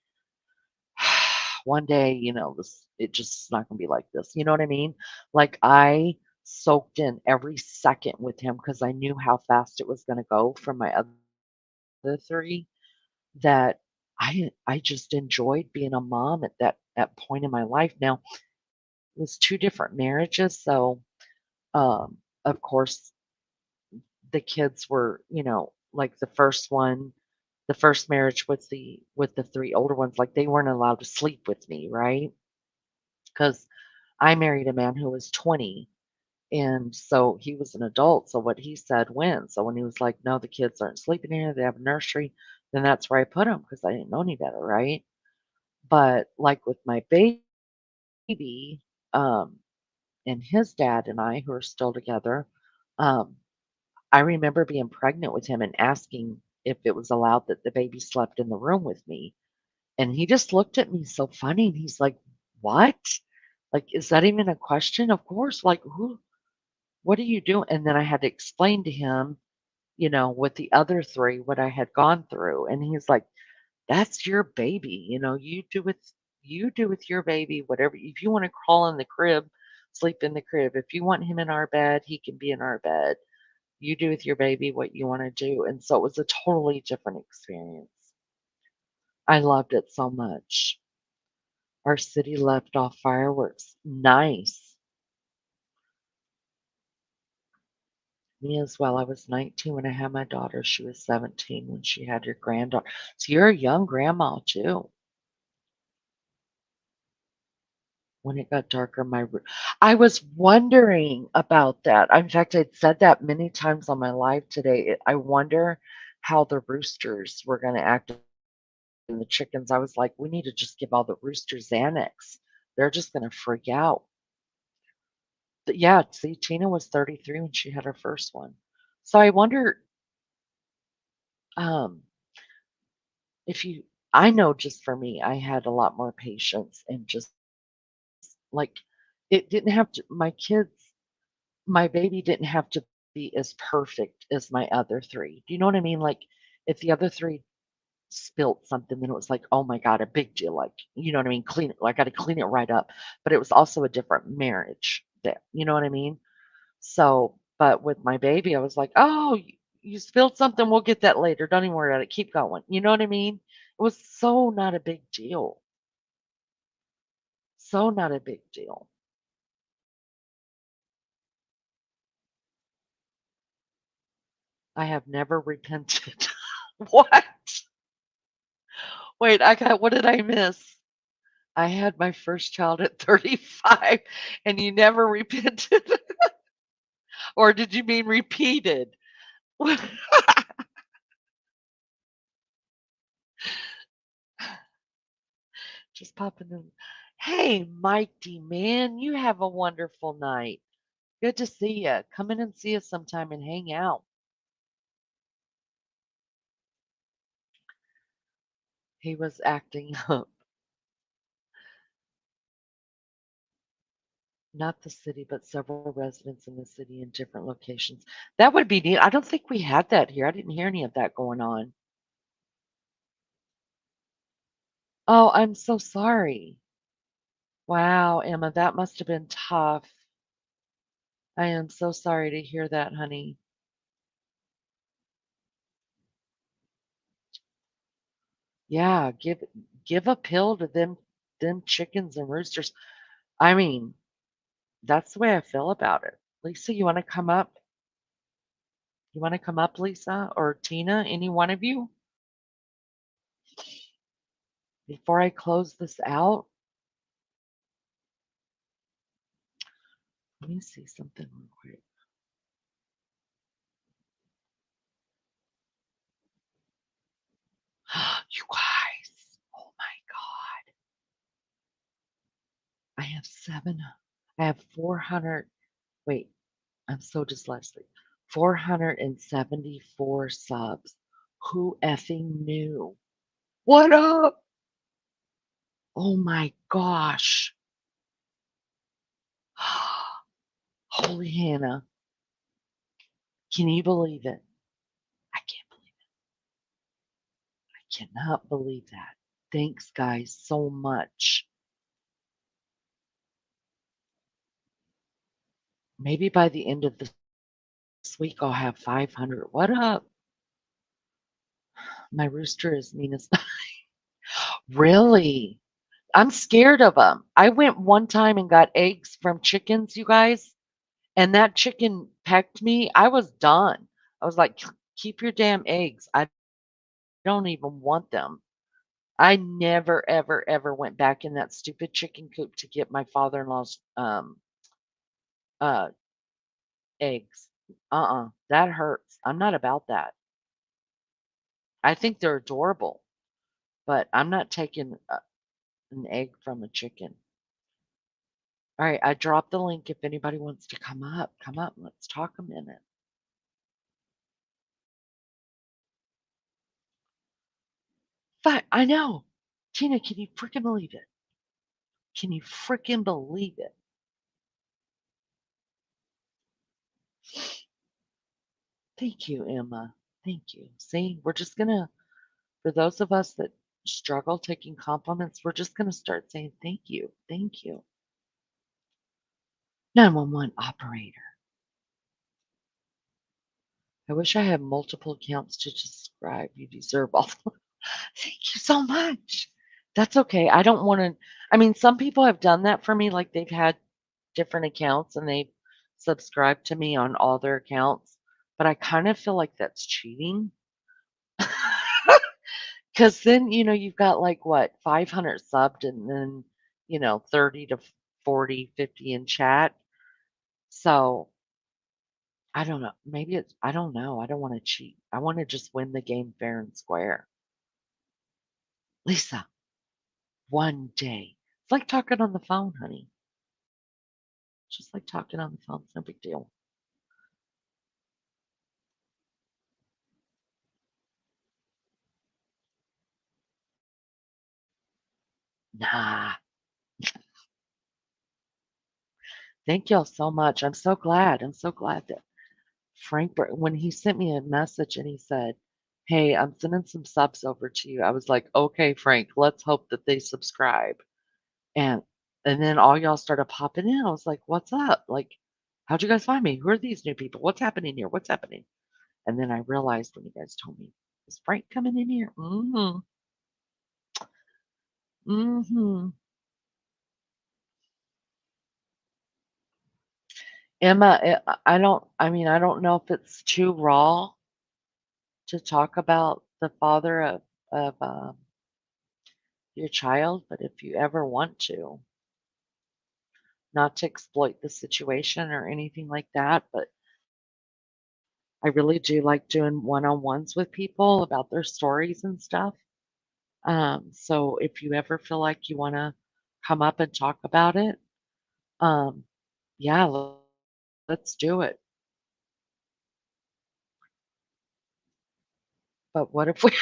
one day, it just is not going to be like this. You know what I mean? Like I soaked in every second with him because I knew how fast it was going to go from my other three that I just enjoyed being a mom at that point in my life. Now, it was two different marriages, so of course the kids were, like the first marriage with the three older ones, like they weren't allowed to sleep with me, right? Because I married a man who was 20, and so he was an adult. So what he said went. So when he was like, "No, the kids aren't sleeping here. They have a nursery," then that's where I put them because I didn't know any better, right? But like with my baby, and his dad and I, who are still together, um, I remember being pregnant with him and asking if it was allowed that the baby slept in the room with me. And he just looked at me so funny and he's like, "What? Like, is that even a question? Of course. Like, what are you doing?" And then I had to explain to him, with the other three, what I had gone through. And he's like, "That's your baby. You do with your baby whatever. If you want to crawl in the crib, sleep in the crib. If you want him in our bed, he can be in our bed. You do with your baby what you want to do." And so it was a totally different experience. I loved it so much. Our city left off fireworks. Nice. Me as well. I was 19 when I had my daughter. She was 17 when she had your granddaughter. So you're a young grandma too. When it got darker, I was wondering about that. In fact, I'd said that many times on my live today. I wonder how the roosters were going to act and the chickens. I was like, we need to just give all the roosters Xanax. They're just going to freak out. But yeah, see, Tina was 33 when she had her first one. So I wonder um, if you, I know just for me, I had a lot more patience and just like it didn't have to, my baby didn't have to be as perfect as my other three. Do you know what I mean? Like if the other three spilt something, then it was like, oh my God, a big deal. Like, you know what I mean? Clean it. I got to clean it right up. But it was also a different marriage there. You know what I mean? So, but with my baby, I was like, oh, you spilled something. We'll get that later. Don't even worry about it. Keep going. You know what I mean? It was so not a big deal. So not a big deal. I have never repented. What? Wait, what did I miss? I had my first child at 35 and you never repented. Or did you mean repeated? Just popping in. Hey, Mikey, man, you have a wonderful night. Good to see you. Come in and see us sometime and hang out. He was acting up. Not the city, but several residents in the city in different locations. That would be neat. I don't think we had that here. I didn't hear any of that going on. Oh, I'm so sorry. Wow, Emma, that must have been tough. I am so sorry to hear that, honey. Yeah, give a pill to them chickens and roosters. I mean, that's the way I feel about it. Lisa, you want to come up? You want to come up, Lisa or Tina? Any one of you? Before I close this out, let me see something real quick. You guys, oh my God, I have I have 400. Wait, I'm so dyslexic. 474 subs. Who effing knew? What up? Oh my gosh. Holy Hannah. Can you believe it? I can't believe it. I cannot believe that. Thanks, guys, so much. Maybe by the end of this week, I'll have 500. What up? My rooster is mean as really. I'm scared of them. I went one time and got eggs from chickens, you guys, and that chicken pecked me. I was done. I was like, keep your damn eggs. I don't even want them. I never, ever, ever went back in that stupid chicken coop to get my father-in-law's uh eggs. That hurts. I'm not about that. I think they're adorable, but I'm not taking an egg from a chicken. All right, I dropped the link if anybody wants to come up. Come up, let's talk a minute. Fine, I know. Tina, can you freaking believe it? Can you freaking believe it? Thank you, Emma. Thank you. See, we're just gonna, for those of us that struggle taking compliments, we're just gonna start saying thank you. Thank you. 911 operator. I wish I had multiple accounts to describe. You deserve all. Thank you so much. That's okay. I don't want to. I mean, some people have done that for me, like, they've had different accounts and they've subscribed to me on all their accounts, but I kind of feel like that's cheating. 'Cause then, you've got, like, what, 500 subbed and then, 30 to 40, 50 in chat. So, I don't know. Maybe it's I don't know. I don't wanna cheat. I wanna just win the game fair and square. Lisa, one day. It's like talking on the phone, honey. Just like talking on the phone. It's no big deal. Nah. Thank y'all so much. I'm so glad. I'm so glad that when he sent me a message and he said, "Hey, I'm sending some subs over to you." I was like, "Okay, Frank, let's hope that they subscribe." And and then all y'all started popping in. I was like, "What's up? Like, how'd you guys find me? Who are these new people? What's happening here? What's happening?" And then I realized when you guys told me, "Is Frank coming in here?" Mhm. Mhm. Emma, I don't know if it's too raw to talk about the father of your child, but if you ever want to, not to exploit the situation or anything like that, but I really do like doing one-on-ones with people about their stories and stuff. So if you ever feel like you wanna come up and talk about it, um, yeah, let's do it. But what if we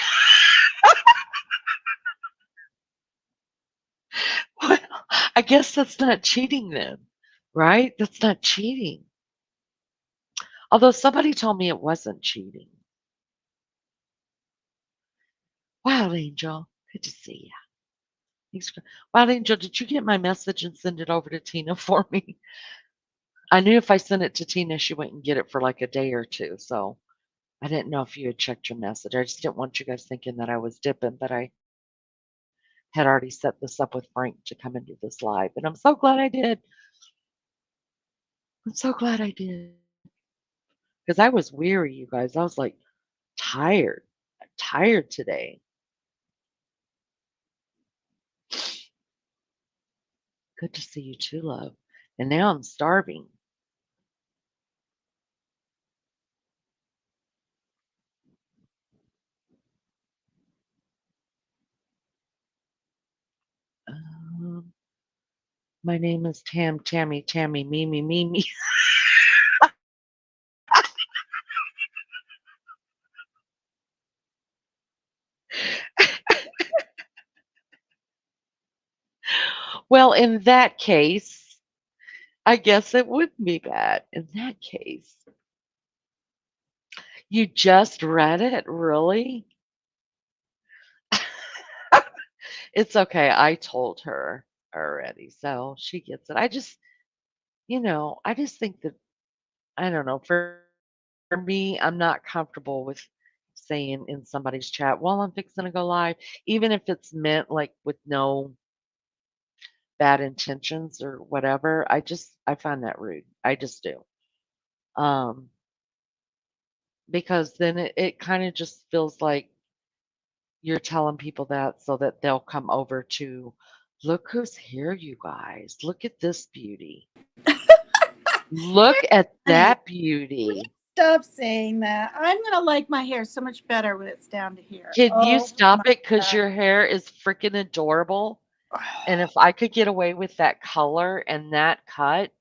well, I guess that's not cheating then, right? That's not cheating. Although somebody told me it wasn't cheating. Wild Angel, good to see you. Thanks for Wild Angel, did you get my message and send it over to Tina for me? I knew if I sent it to Tina, she wouldn't get it for like a day or two. So I didn't know if you had checked your message. I just didn't want you guys thinking that I was dipping, but I had already set this up with Frank to come and do this live. And I'm so glad I did. I'm so glad I did. Because I was weary, you guys. I was like tired. I'm tired today. Good to see you too, love. And now I'm starving. Um, my name is Tammy, Mimi. Well, in that case, I guess it wouldn't be bad. In that case, you just read it, really? It's okay. I told her already, so she gets it. I just think that I don't know. For me, I'm not comfortable with saying in somebody's chat, "Well, I'm fixing to go live," even if it's meant like with no bad intentions or whatever. I find that rude. I just do. Um, because then it kind of just feels like you're telling people that so that they'll come over to look who's here, you guys. Look at this beauty. Look at Honey, that will you beauty. stop saying that? I'm gonna like my hair so much better when it's down to here. Can you Oh my stop it? Because god. your hair is freaking adorable. And if I could get away with that color and that cut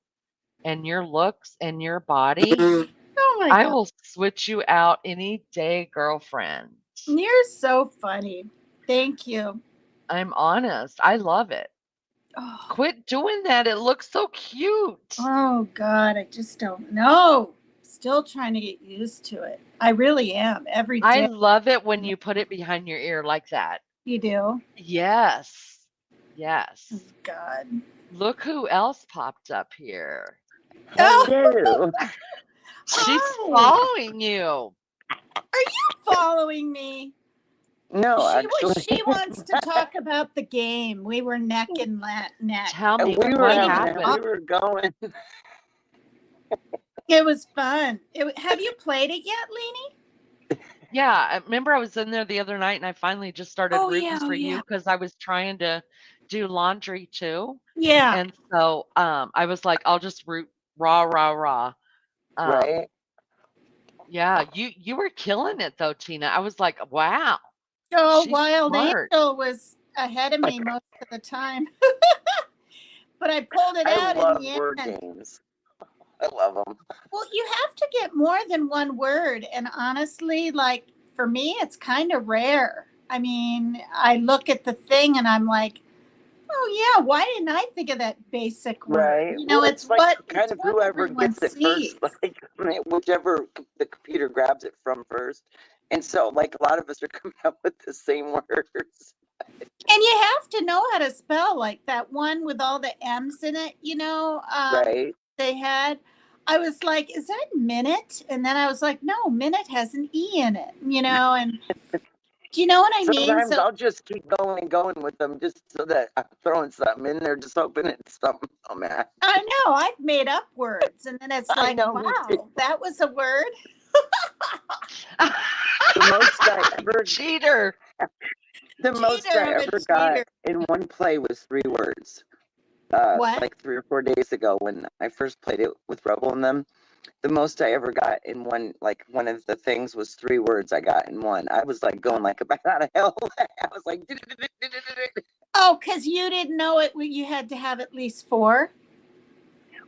and your looks and your body, Oh my I god. will switch you out any day, girlfriend. You're so funny. Thank you. I'm honest. I love it. Oh, Quit doing that. It looks so cute. oh god, I just don't know. Still trying to get used to it. I really am every I day. love it when you put it behind your ear like that. You do? Yes. Oh Yes. god. Look who else popped up here. Oh, Hello. She's hi. following you. Are you following me? No, She actually, wants to talk about the game. We were neck and neck. Tell me we were what Winning having it that. happened. We all. were going. It was fun. Have you played it yet, Leanie? Yeah, I remember I was in there the other night and I finally just started Oh rooting yeah, oh for you yeah. because I was trying to do laundry too. Yeah. And so I was like, I'll just root rah rah rah. Um, Right? yeah, you were killing it though, Tina. I was like, wow, So she's Wild smart. Angel was ahead of me most of the time. But I pulled it I out in love the word end. games. I love them. Well, you have to get more than one word. And honestly, like for me, it's kind of rare. I mean, I look at the thing and I'm like, oh yeah, why didn't I think of that basic word? Right. Well, it's like It's kind of what whoever everyone gets it first, sees. like whichever the computer grabs it from first. And so, like, a lot of us are coming up with the same words. And you have to know how to spell like that one with all the M's in it, Right. they had. I was like, is that minute? And then I was like, no, minute has an E in it, and do you know what I mean? Sometimes So I'll just keep going and going with them just so that I'm throwing something in there, just hoping it's something I'm at. I know I've made up words, and then it's I like, know, me too. wow, that was a word. The most I ever, Cheater. the most Cheater I of a ever got cheater. in one play was 3 words. What? Like 3 or 4 days ago when I first played it with Rebel and them. The most I ever got in one, like one of the things was 3 words I got in one. I was like going like a bat out of hell. I was like, Oh, because you didn't know it. You had to have at least four.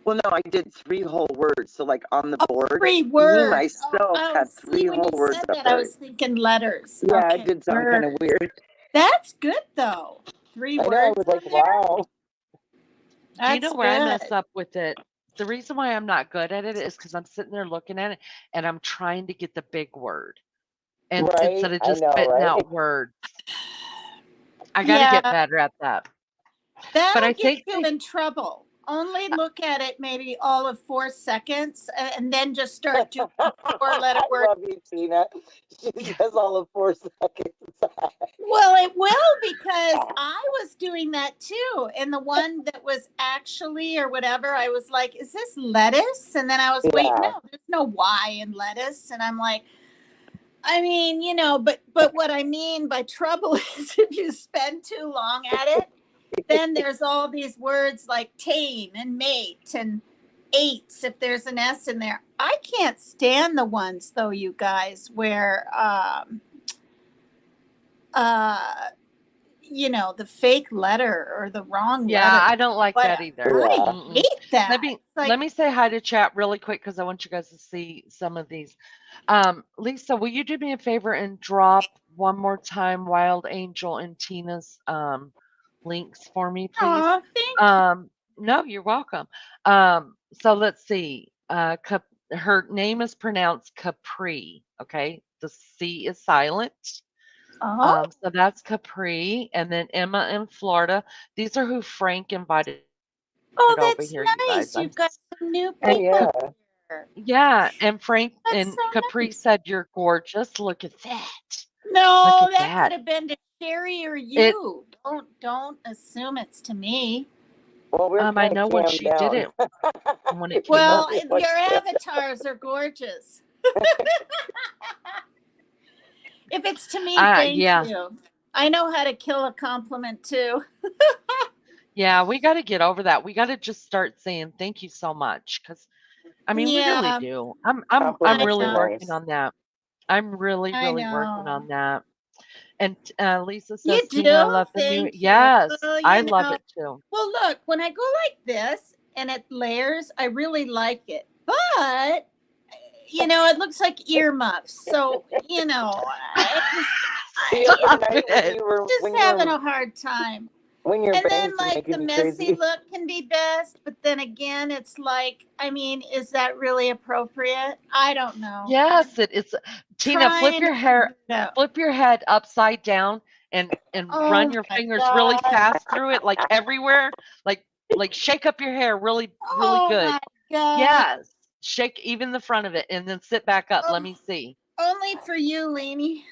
well, no, I did 3 whole words. So like on the Oh, board, three me words. myself Oh, had see, three when whole you words said up that, I there. was thinking letters. Yeah, I Okay, did something kind of words. weird. That's good though. Three I know. I words was on like, there. wow. Do you know That's where I good. mess up with it? The reason why I'm not good at it is because I'm sitting there looking at it and I'm trying to get the big word and Right? instead of I just know, spitting right? out words. I got to get Yeah, better at that. But that'll I get think you in trouble. Only look at it maybe all of 4 seconds and then just start doing four-letter I words. love you, Tina. She says all of 4 seconds. Well, it will because I was doing that too. And the one that was actually or whatever, I was like, is this lettuce? And then I was, wait, no, Yeah. there's no Y in lettuce. And I'm like, I mean, but what I mean by trouble is if you spend too long at it, then there's all these words like tame and mate and eights if there's an S in there. I can't stand the ones though, you guys, where uh the fake letter or the wrong yeah, letter. I don't like What that either. Yeah. I Mm-mm. hate Let that. me It's like, let me say hi to chat really quick because I want you guys to see some of these. Lisa, will you do me a favor and drop one more time Wild Angel and Tina's links for me, please? oh, thank you. No, you're welcome. So let's see. Her name is pronounced Capri. Okay, the C is silent. Oh, So that's Capri, and then Emma in Florida. These are who Frank invited over oh, here, you that's guys. nice. You've got some new And Oh, people yeah. here. yeah, and Frank That's and so Capri nice. said you're gorgeous. Look at that. Look No, at that could that. have been to Sherry or It you. Don't assume it's to me. Well, we're I kind of know when cammed she did down. it when it It came doesn't up. Well, look your like that. avatars are gorgeous. If it's to me, thank Yeah. you. I know how to kill a compliment too. Yeah, we got to get over that. We got to just start saying thank you so much cuz I mean, we really Yeah, do. I'm I Compliments really are know. working nice. on that. I'm really I really working know. on that. And Lisa You says, Tina, I do? love the new. Thank you. Yes, Well, I love it too. Well, look, when I go like this and it layers, I really like it. But, it looks like earmuffs. So, The other Stop night it. just having a hard time. when your And then, bangs are like, the making you messy crazy. look can be best. But then again, it's like, I mean, is that really appropriate? I don't know. I'm Yes, it is. Tina, trying to figure it out. flip your head upside down and run Oh your my fingers really God. fast through it, like everywhere, like shake up your hair really really Oh good. my God. Yes, shake even the front of it, and then sit back up. Let Oh, me see. only for you, Lainey.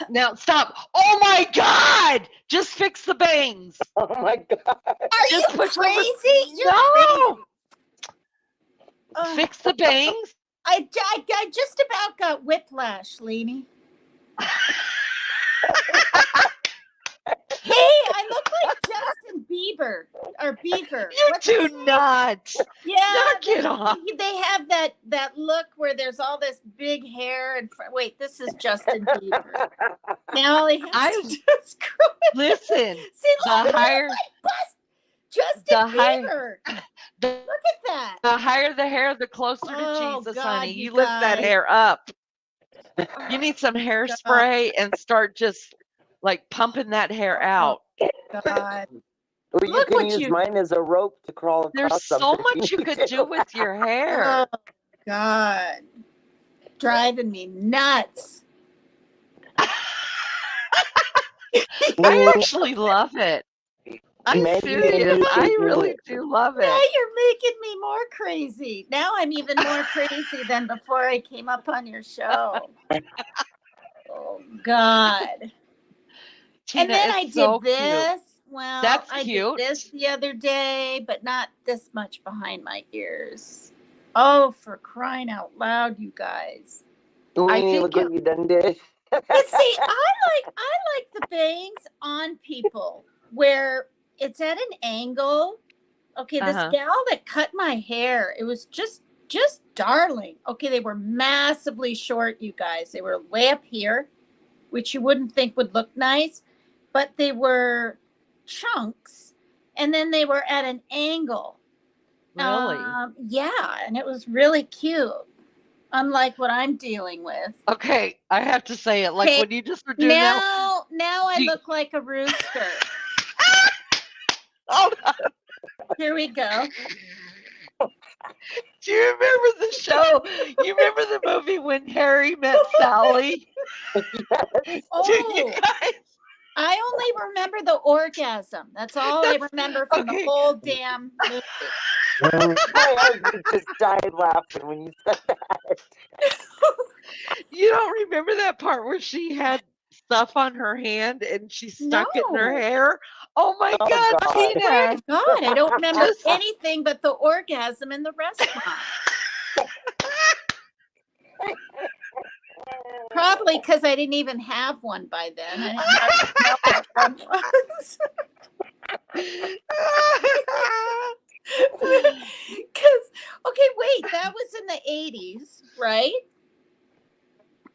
Now stop. Oh my God! Just fix the bangs. Oh my God. Are you Just push over. crazy? You're No! crazy. Ugh. Fix the bangs. I just about got whiplash, Leanie. Hey, I look like Justin Bieber or Beaver. You What's his do name? not. Yeah, Knock it off. they have that look where there's all this big hair and wait, this is Justin Bieber. Now all he has to do is grow it. Listen. See, The look, higher, Justin the high, Bieber. the, Look at that. the higher the hair, the closer to Oh Jesus, God, honey. you You lift that guys. hair up. You Oh, need some God. hairspray and start just like pumping that hair out. God. Or you Look can what use you. mine as a rope to crawl There's across so something if much you need could to. do with your hair. Oh God. Driving me nuts. I actually love it. I'm Maggie serious. and you I should do really it. do love Now it. you're making me more crazy. Now I'm even more crazy than before I came up on your show. Oh God. Tina, And then it's I did so cute. this. Well, That's I cute. did this the other day, but not this much behind my ears. Oh, for crying out loud, you guys. I Leanie, think look what you done did. But see, I like the bangs on people where it's at an angle. Okay, this Uh-huh. gal that cut my hair, it was just darling. Okay, they were massively short, you guys. They were way up here, which you wouldn't think would look nice, but they were chunks, and then they were at an angle. Really? Yeah, and it was really cute, unlike what I'm dealing with. Okay, I have to say it. Like Okay, when you just were doing that. now I Do you- look like a rooster. Oh, Here we go. do you remember the show? You remember the movie When Harry Met Sally? Do you Oh, guys? I only remember the orgasm. That's all I remember from the Okay. whole damn movie. My husband just died laughing when you said that. You don't remember that part where she had stuff on her hand and she stuck it in her No. hair? Oh my Oh, God, God. I swear Tina. to God, I don't remember Just- anything but the orgasm in the restaurant. Probably because I didn't even have one by then. I didn't know what one was. Because, okay, wait, that was in the 80s, right?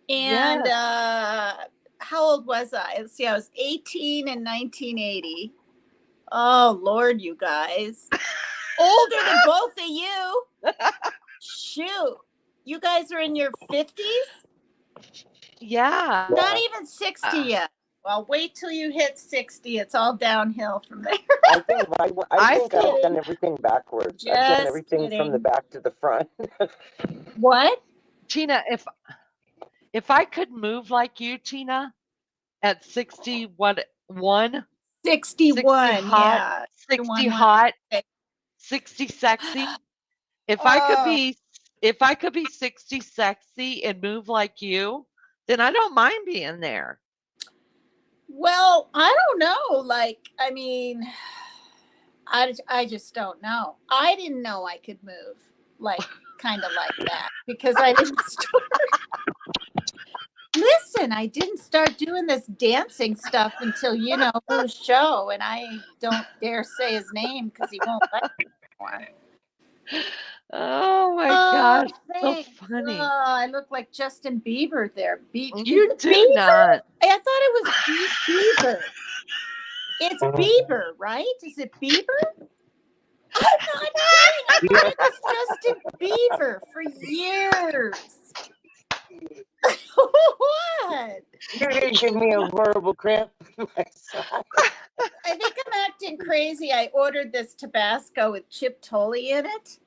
And Yes. how old was I? Let's see, I was 18 in 1980. Oh, Lord, you guys. Older than both of you. Shoot. You guys are in your 50s? Yeah. Not even 60 yet. Well, wait till you hit 60. It's all downhill from there. I think I've kidding. done everything backwards. I've Just done everything from the kidding. back to the front. What? Tina, if I could move like you, Tina, at 60, what, 1? 61, 60 hot, yeah. 60 1. hot, Okay. 60 sexy. If I could be 60 sexy and move like you, then I don't mind being there. Well, I don't know. Like, I mean, I just don't know. I didn't know I could move like kind of like that because I didn't start. Listen, I didn't start doing this dancing stuff until you know whose show, and I don't dare say his name because he won't let me anymore. Oh my Oh, gosh, so thanks. funny. Oh, I look like Justin Bieber there. You Is it do Beaver? not. I thought it was Beaver. It's Bieber, right? Is it Bieber? I'm not kidding. I thought it was Justin Bieber for years. What? You're gonna give me a horrible cramp in my side. I think I'm acting crazy. I ordered this Tabasco with Chipotle in it.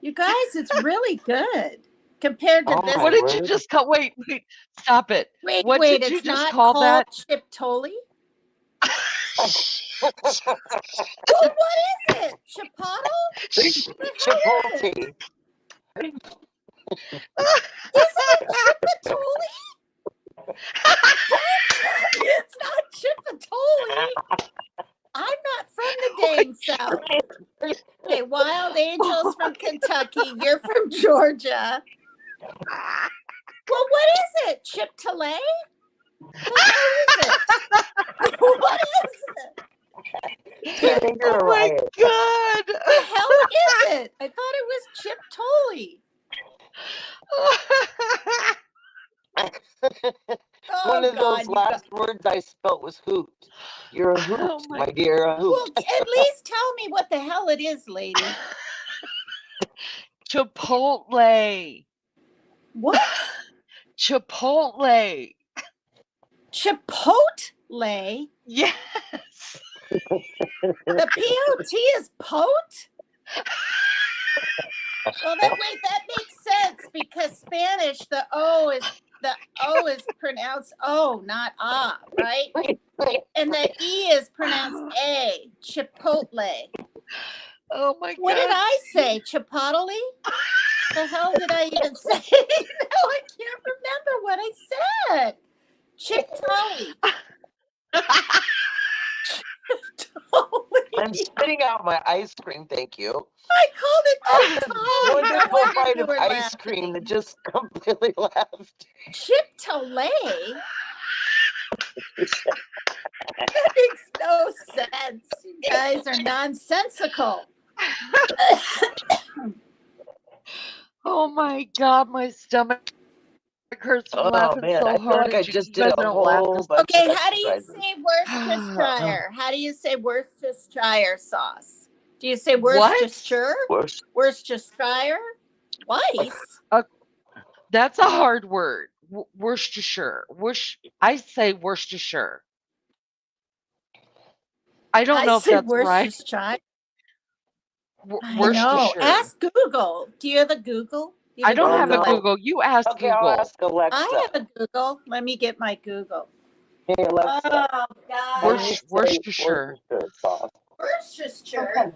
You guys, it's really good compared to Oh this. my What did you word. just call? Wait, stop it. Wait, What did you it's just not call called that? Chipotle? Well, what is it? Chipotle? What the hell is it? Chipotle. Isn't it Chipotle? It's not Chipotle. I'm not from the dang South. Okay, Wild Angels from Kentucky. You're from Georgia. Well, what is it? Chipotle? The hell is it? What is it? You're Oh my right. God. The hell is it? I thought it was Chipotle. One Oh of those God, you got. last words I spelt was hoot. You're a hoot, Oh my my. dear, a Well, hoot. at least tell me what the hell it is, lady. Chipotle. What? Chipotle. Chipotle? Yes. The P-O-T is pote? Well, that makes sense because Spanish the O is pronounced O, not ah, right? And the E is pronounced A. Chipotle. Oh my What did God. I say? Chipotle? The hell did I even say? No, I can't remember what I said. Chipotle. I'm spitting out my ice cream, thank you. I called it That's a Chipotle. No wonderful wonder bite you of were ice cream that laughing. just completely left. Chipotle? That makes no sense. You guys are nonsensical. Oh my God. My stomach hurts from Oh laughing man, I so feel hard like I at you. just You did guys a don't laugh whole this. bunch of Okay, how do you exercises. say Worcestershire? How do you say Worcestershire sauce? Do you say What? Worcestershire? Worcestershire? Weiss? That's a hard word. Worcestershire. I say Worcestershire. I don't I know if say that's right. Worcestershire. I know. Worcestershire. Ask Google. Do you have a Google? You I have a don't Oh have a Google? no. Google. You ask Okay, I'll Google. ask Alexa. I have a Google. Let me get my Google. Hey Alexa, Oh, how do God. you say Worcestershire. Worcestershire sauce? Worcestershire?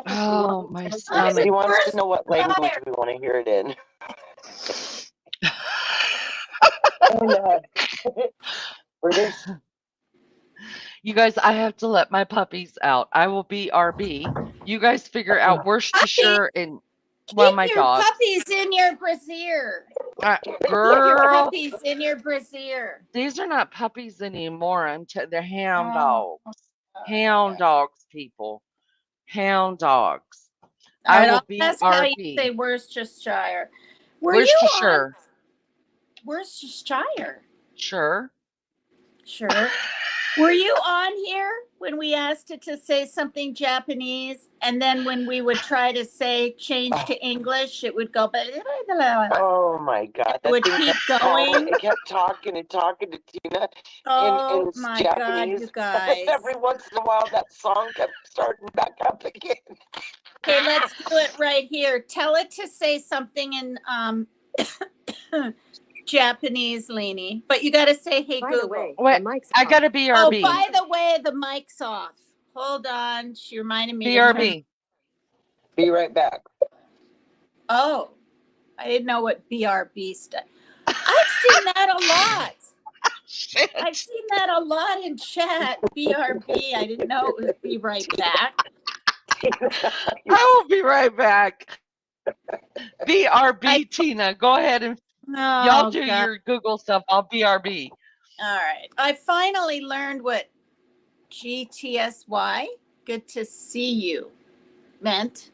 Oh, my I stomach. She said wants to know what language Worcestershire. we want to hear it in. Oh no. British. You guys, I have to let my puppies out. I will be RB. You guys figure out Puppy, Worcestershire and, well, keep my your dogs. puppies in your brassiere. Keep your Girl, puppies in your brassiere. these are not puppies anymore. They're hound Oh, dogs. Hound dogs, people. Hound dogs. all I right, will I'll be ask how you say RB. Worcestershire. Were you on Worcestershire. Worcestershire? Sure. Sure. Were you on here when we asked it to say something Japanese, and then when we would try to say change to English, it would go. Oh my God, It that would thing keep kept calling. going. It kept talking and talking to Tina Oh in my God, Japanese. you And then guys. every once in a while, that song kept starting back up again. Okay, let's do it right here. Tell it to say something in Japanese, Leanie. But you got to say, "Hey Google." Wait, I got to be Oh, RB. by the way, the mic's off. Hold on. She reminded me to turn. BRB. Be right back. Oh, I didn't know what BRB stood. I've seen that a lot. Shit. I've seen that a lot in chat. BRB. I didn't know it was be right back. I will be right back. BRB, Tina. Go ahead and y'all Oh, do God. your Google stuff. I'll BRB. All right. I finally learned what GTSY, good to see you, meant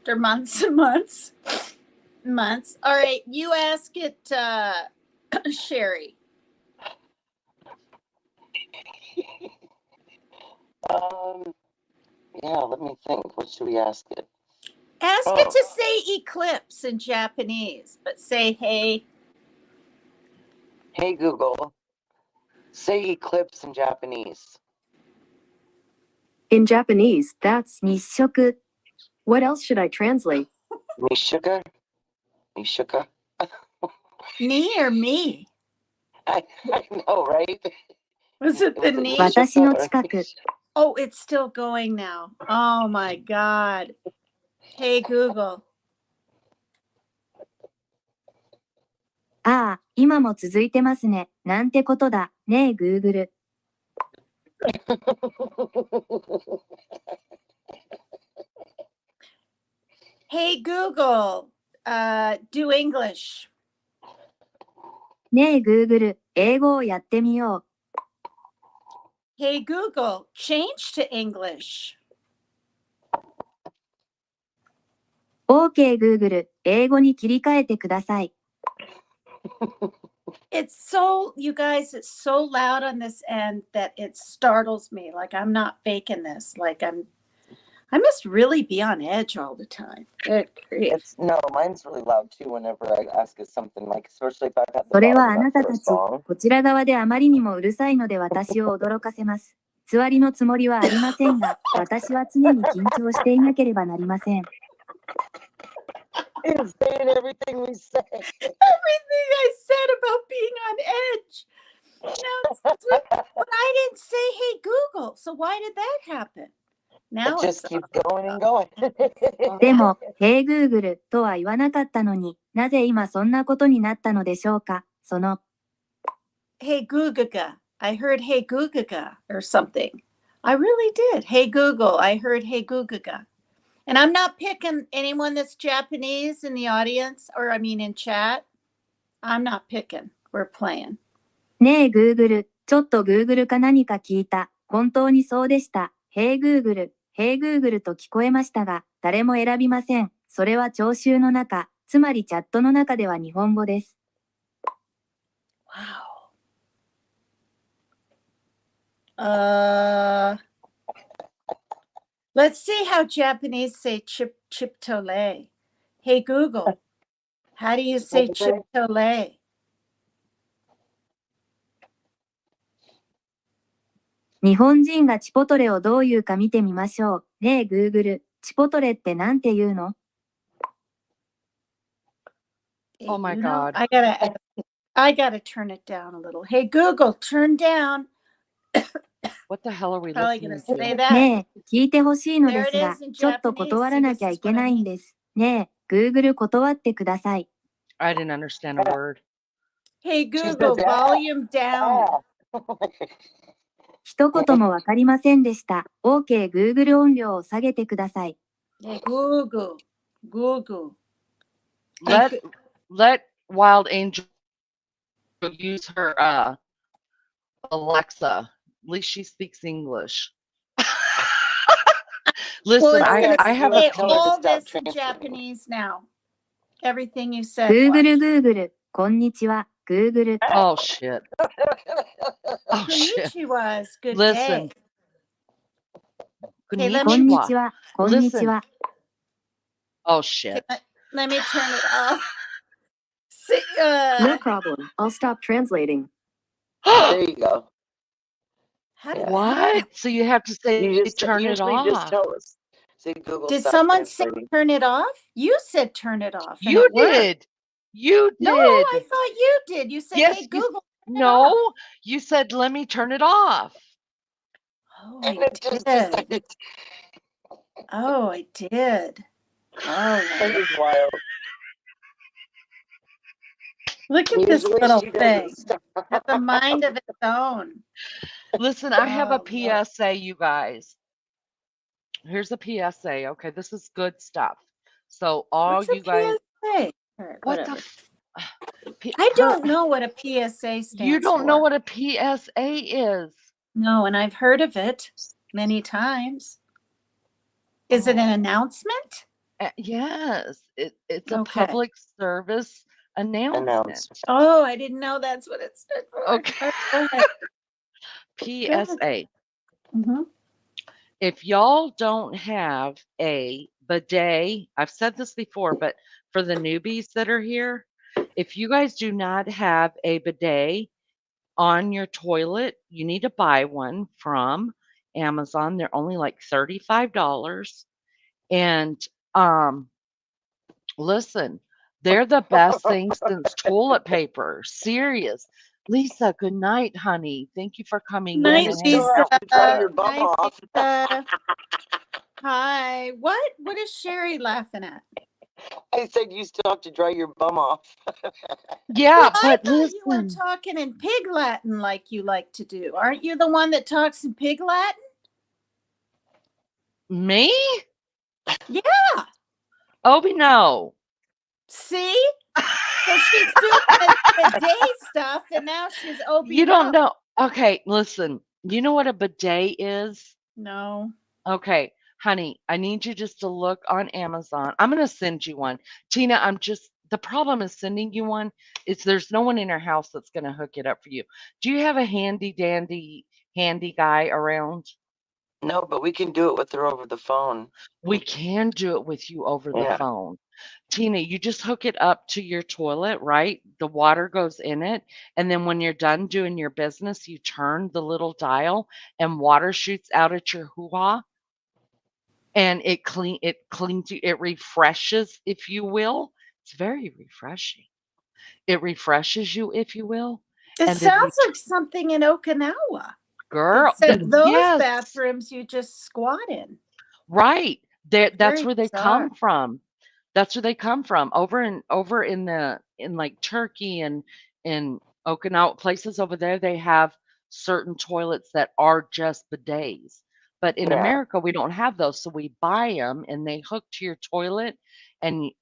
after months and months. All right. You ask it, Sherry. Yeah, let me think. What should we ask it? Ask it to say eclipse in Japanese, but say hey. Hey Google, say eclipse in Japanese. In Japanese, that's nishoku. What else should I translate? Nishuka? Nishuka? Ni or me? I know, right? Was it the knee? 私の近く。 Oh, it's still going now. Oh my God. Hey Google. ああ、今も続いてますね。なんてことだ。ねえ、Google。Hey Google, do English. ねえ、Google。英語をやってみよう。Hey Google, change to English. OK, Google。英語に切り替えてください。It's so, you guys, it's so loud on this end that it startles me. Like I'm not faking this. Like I must really be on edge all the time. Good grief. No, mine's really loud too whenever I ask us something, like especially if I've got そ the れは volume あな up た for a たち、 song. こちら側であまりにもうるさいので私を驚かせます。偽りのつもりはありませんが、私は常に緊張していなければなりません。It's saying everything we say. Everything I said about being on edge. Now, but I didn't say, hey, Google. So why did that happen? Now It just it's keeps going and going. でも、Hey Google とは言わなかったのになぜ今そんなことになったのでしょうか。その、Hey, Googaga. I heard hey, Googaga or something. I really did. Hey, Google. I heard hey, Googaga. And I'm not picking anyone that's Japanese in the audience, or I mean in chat. I'm not picking. We're playing. ねえ Google、ちょっと Google か何か聞いた。本当にそうでした。Hey Google、Hey Google と聞こえましたが、誰も選びません。それは聴衆の中、つまりチャットの中では日本語です。Wow. Let's see how Japanese say chiptole. Hey, Google, how do you say chiptole? 日本人がチポトレをどう言うか見てみましょう。ねえ Google、チポトレってなんて言うの？ Oh my You know, God. I gotta turn it down a little. Hey, Google, turn down. What the hell are we Probably gonna listening say to? that. ねえ、聞いてほしいのです There it が is in、ちょっと Japanese. 断らなきゃ See, い this is け what I ないん mean. です。ねえ、Google 断ってください。I didn't understand a word. Hey, She Google, says, volume down. 一言もわかりませんでした。OK、Google 音量を下げてください。Hey, Google, Google. Let Wild Angel use her Alexa. At least she speaks English. Well, Listen, it's I gonna have a say Tell her to all stop this in transferring. Japanese now. Everything you said. Google、こんにちは、Google。oh shit. Oh shit. Konnichiwa is good Listen. day. Okay, let こんに Konnichiwa. ちは、こんにち Listen. は。Oh Okay, shit. let me turn it off. See, No problem. I'll stop translating. There you go. how Yeah. What? So you have to say You just turn it usually just off. tell us. Say Google did stop someone say translating. turn it off? You said turn it off, and You it worked. did. You No, I did. thought you did. You said, Yes, "Hey you Google, turn it no. off." You said let me turn it off. Oh, And I it just did. decided. Oh, I did. All That right. is wild. Look at this Usually little she thing. doesn't stop. Has a mind of its own. Listen, I have a Oh, Lord. PSA, you guys. Here's a PSA. Okay, this is good stuff. So all What's a you guys, PSA? All right, what the whatever. P- I her, don't know what a PSA stands you don't know for. what a PSA is. No, and I've heard of it many times. Is it an announcement? Yes, it's a Okay. public service announcement. Announcement. Oh, I didn't know that's what it stood for. Okay. All right, go ahead. PSA. Mhm. If y'all don't have a bidet, I've said this before, but for the newbies that are here, if you guys do not have a bidet on your toilet, you need to buy one from Amazon. They're only like $35. And listen, they're the best thing since toilet paper. Serious. Lisa, good night, honey. Thank you for coming But in Night, you and still hanging Lisa. out have to with dry us. your bum Night, off. Lisa. Hi. What is Sherry laughing at? I said you still have to dry your bum off. Yeah, Well, I but thought you were listen, talking in pig Latin like you like to do. Aren't you the one that talks in pig Latin? me? Yeah. Obi, no. See? So she's doing the day stuff, and now she's Obi You don't no. know. Okay, listen. You know what a bidet is? No. Okay, honey, I need you just to look on Amazon. I'm gonna send you one. Tina, the problem is sending you one is there's no one in your house that's gonna hook it up for you. Do you have a handy dandy handy guy around? No, but we can do it with her over the phone. We can do it with you over the Yeah. phone. Tina, you just hook it up to your toilet, right? The water goes in it, and then when you're done doing your business, you turn the little dial and water shoots out at your hoo-ha and it cleans you, it refreshes, if you will. It's very refreshing. It refreshes you, if you will. It And then you sounds like something in Okinawa. girl, Except those yes, bathrooms you just squat in. right. There that's Very where they bizarre. come from. That's where they come from. Over in like Turkey and in Okinawa places over there, they have certain toilets that are just bidets. But in Yeah. America, we don't have those, so we buy them and they hook to your toilet, and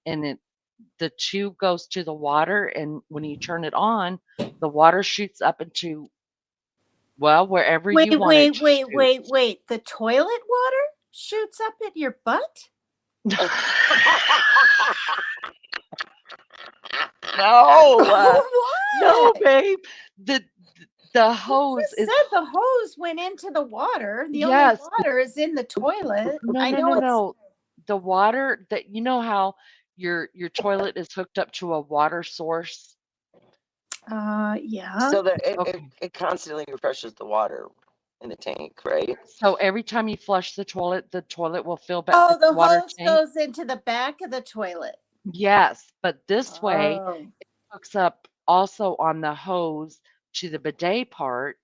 the tube goes to the water, and when you turn it on, the water shoots up into, well, wherever Wait, you want it wait, to wait, shoot. wait, wait. The toilet water shoots up at your butt? No, no, What? babe. The the You hose just is said the hose went into the water. The only yes. water is in the toilet. No, I no, know no, it's no. The water that you know how your toilet is hooked up to a water source? yeah. So that Okay. it constantly refreshes the water in the tank, right? So every time you flush the toilet will fill back Oh, the the water hose tank? goes into the back of the toilet. Yes, but this way Oh. hooks up also on the hose to the bidet part,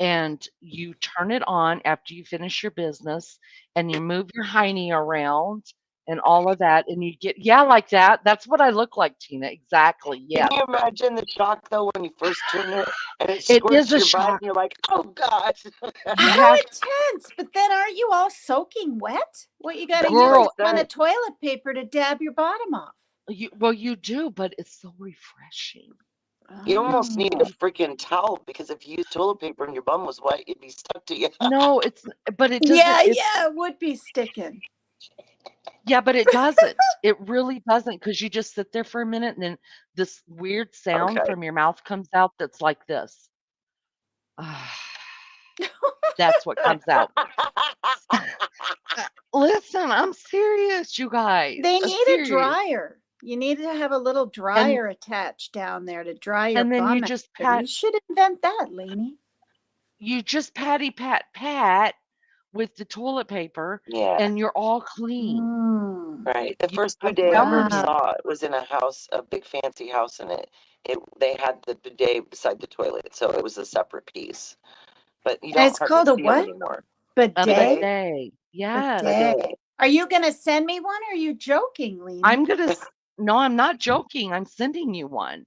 and you turn it on after you finish your business, and you move your hiney around and all of that, and you get yeah, like that. That's what I look like, Tina. Exactly. Can Yes. you imagine the shock though when you first turn it and it It is squirts a your butt shock. and you're like, oh God. You How have intense! But then aren't you all soaking wet? What you got to That's what use I a girl, ton said. of toilet paper to dab your bottom off. you do, but it's so refreshing. You almost need a Oh. freaking towel because if you use toilet paper and your bum was wet, it'd be stuck to you. No, it's but it doesn't Yeah, it's yeah, it would be sticking. yeah, but it doesn't. It really doesn't, because you just sit there for a minute and then this weird sound Okay. from your mouth comes out that's like this. Ah, that's what comes out. Listen, I'm serious, you guys. They I'm need a serious. dryer. You need to have a little And dryer attached down there to dry your and then bum after. You should invent that, Lainey. you just patty pat with the toilet paper, Yeah, and you're all clean. Mm. right. The You, first I'm bidet I ever telling you. Wow. saw it was in a house, a big fancy house, and it they had the bidet beside the toilet, so it was a separate piece. But you And don't it's hardly called a see them what? anymore. A Bidet? Bidet, bidet. Yes. Bidet. bidet. Are you going to send me one or are you joking, Lainey? I'm gonna no, I'm not joking. I'm sending you one.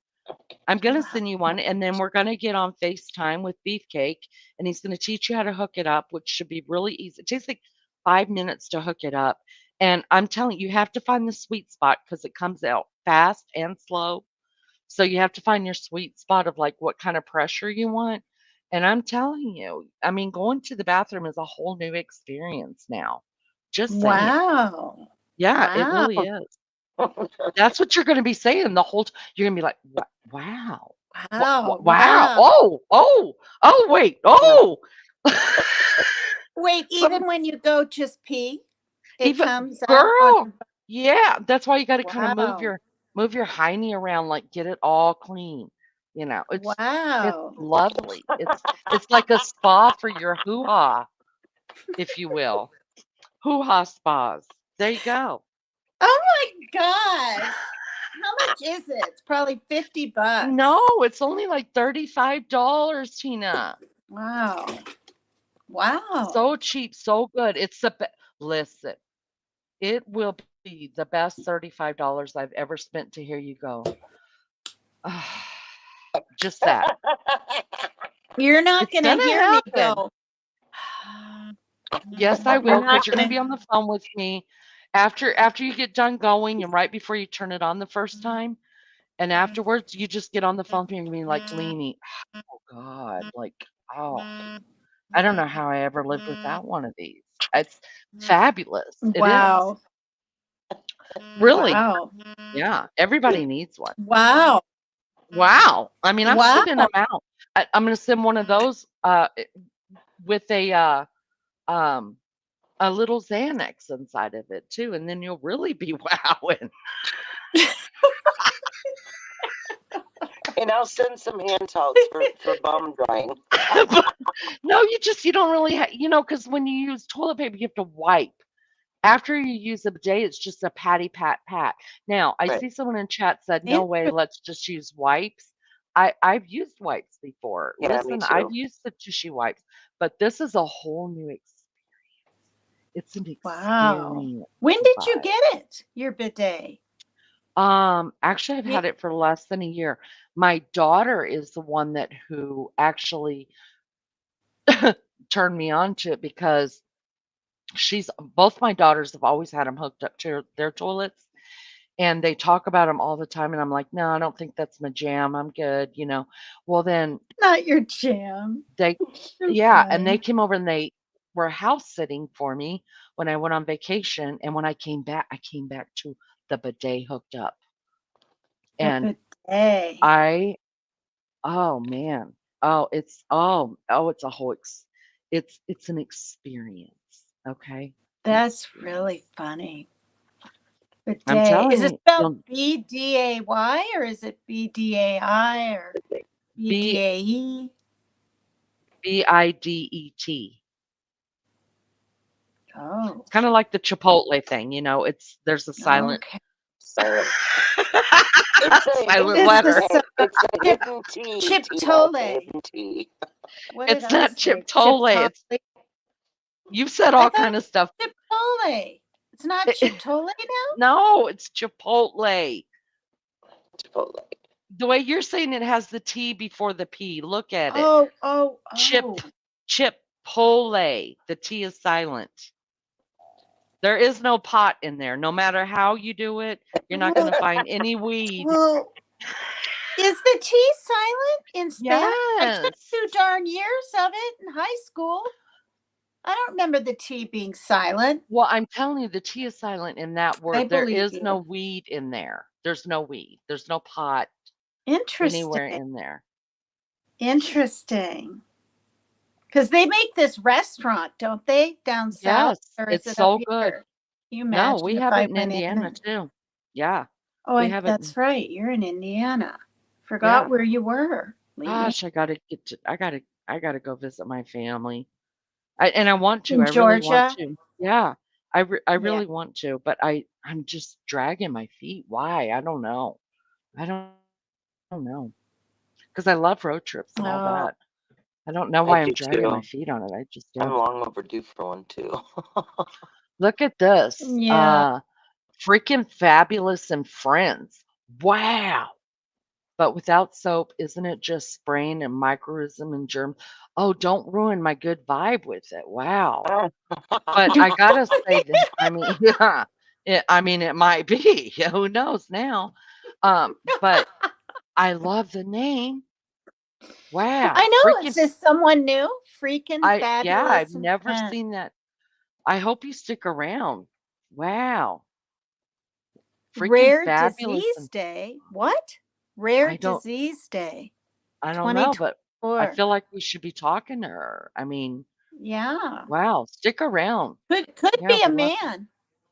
I'm gonna send you one, and then we're gonna get on FaceTime with Beefcake, and he's gonna teach you how to hook it up, which should be really easy. It takes like 5 minutes to hook it up, and I'm telling you, you have to find the sweet spot because it comes out fast and slow. So you have to find your sweet spot of like what kind of pressure you want. And I'm telling you, I mean, going to the bathroom is a whole new experience now. Just saying. Wow. Yeah, it Wow. really is. That's what you're gonna be saying the whole you're gonna be like, wow. Wow. Wow. Wow. Oh, wait. Oh." Wait, even when you go just pee, it Even comes out on girl, your yeah, that's why you gotta kinda Wow. move your hiney around, like, get it all clean, it's Wow. lovely. It's like a spa for your hoo-ha, if you will. Hoo-ha spas. There you go. Oh my gosh. How much is it? It's probably No, $50. it's only like $35, Tina. Wow. Wow. So cheap, so good. It's the be listen. It will be the best $35 I've ever spent to hear you go. Just that. You're not It's going to gonna hear me happen. go. Yes, I You're will, not because you're gonna going be on the phone with me after you get done going and right before you turn it on the first time. And afterwards, you just get on the phone with me and be like, Leanie, oh God, like, oh, I don't know how I ever lived without one of these. It's fabulous. to. It is. Wow. Really. Wow. Yeah. Everybody needs one. Wow. Wow. I mean, I'm Wow. sending them out. I'm gonna send one of those with um a little Xanax inside of it too, and then you'll really be wowing. And I'll send some hand towels for bum drying. But no, you don't really because when you use toilet paper, you have to wipe. After you use a bidet, it's just a patty pat pat. Now, I Right. see someone in chat said, "No way, Interesting. let's just use wipes." I've used wipes before. Yeah, me Listen, I've too. used the tissue wipes, but this is a whole new experience. It's an Wow. experience, When you did you guys. get it? Your bidet? Actually, I've You, had it for less than a year. My daughter is the one that who actually turned me on to it because she's both my daughters have always had them hooked up to their toilets, and they talk about them all the time, and I'm like, "No, I don't think that's my jam. I'm good." Well, then not your jam. they You're yeah, and they funny. came over and they were house sitting for me when I went on vacation, and when I came back to the bidet hooked up, The and bidet. I oh, man. It's a whole it's an experience, okay? An That's really experience. funny. I'm Bidet. Is telling it you, spelled you'll BDAY or is it BDAI or B BDAE? Bidet. Oh, It's kinda like the Chipotle thing, there's a silent okay. Silent. It's a silent hidden. This letter. is It's a chip hidden T, Tina. It's a chiptole. hidden T. What did It's I not say? Chipotle, Chiptole. you've said I all thought kind of stuff. it was chiptole. It's not It chiptole now? no, it's Chipotle. Chipotle. The way you're saying it has the T before the P, look at it. Oh, oh, Chip oh. Chipotle. The T is silent. There is no pot in there. No matter how you do it, you're not Well, gonna find any weed. well, is the T silent in Spanish? I took Yes. 2 darn years of it in high school. I don't remember the T being silent. Well, I'm telling you, the T is silent in that I word. There believe is no you. weed in there. There's no weed. There's no pot anywhere Interesting. in there. Interesting. Because they make this restaurant, don't they, down south? Yes, Or is it's it up so good. here? Can you No, imagine we if have I it in went in Indiana and too. Yeah, oh, we have it. that's right. You're in Indiana. Forgot Yeah. where you were, Leanie. Gosh, I gotta go visit my family. And I want to. In I really want Georgia? to. Yeah. I Yeah. really want to, but I'm just dragging my feet. Why? I don't know. I don't know. Because I love road trips and all Oh, that. I don't know I why I'm do dragging my too. feet on it. I just I'm do. long overdue for one too. Look at this. yeah. Freaking Fabulous and Friends. Wow. But without soap, isn't it just spraying and microism and germ? Oh, don't ruin my good vibe with it. Wow. But I gotta say that I mean, yeah, it might be. Who knows now? But I love the name. I Wow. know. Is Freaking this someone new? Freaking yeah, I've fabulous and never friends. seen that. I hope you stick around. Wow. Freaking Rare Fabulous Disease and Day. What? Rare I don't Disease Day I don't know, but I 2024. feel like we should be talking to her. I mean, Yeah. wow, stick around. Could Yeah, be a we love to. man.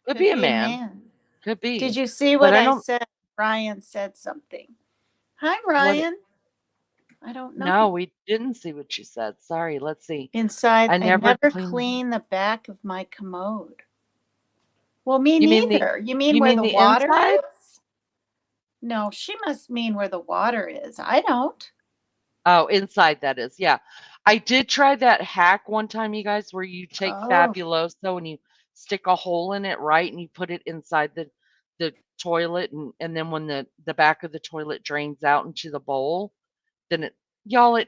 Could Could be a be a man. man. Could Did be. you see But what I I don't said? Ryan said something. Hi, what Ryan. I don't no, know. we didn't see what you said. Sorry, let's see. Inside, I I never never clean. clean the back of my commode. Well, me You mean the neither. You mean you where mean the the water inside? is? No, she must mean where the water is. I don't. Oh, inside that is. Yeah. I did try that hack one time, you guys, where you take Oh, Fabuloso and you stick a hole in it, right? And you put it inside the toilet, and then when the back of the toilet drains out into the bowl, then it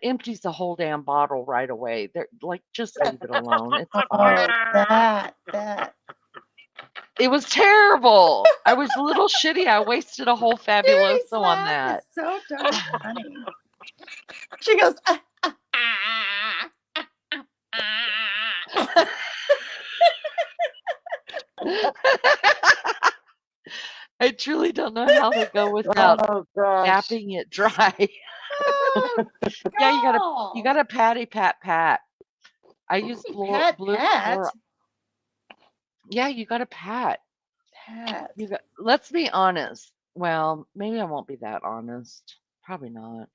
empties the whole damn bottle right away. They're like, just leave it alone. It's fine. Oh, that. It was terrible. I was a little shitty. I wasted a whole Sherry's Fabuloso on laugh that. is so darn funny. She goes, I truly don't know how to go without Oh gosh. tapping it dry. oh, Yeah, you girl. gotta patty pat. I use blue Pat. Yeah, you gotta pat. Pat. Let's be honest. Well, maybe I won't be that honest. Probably not.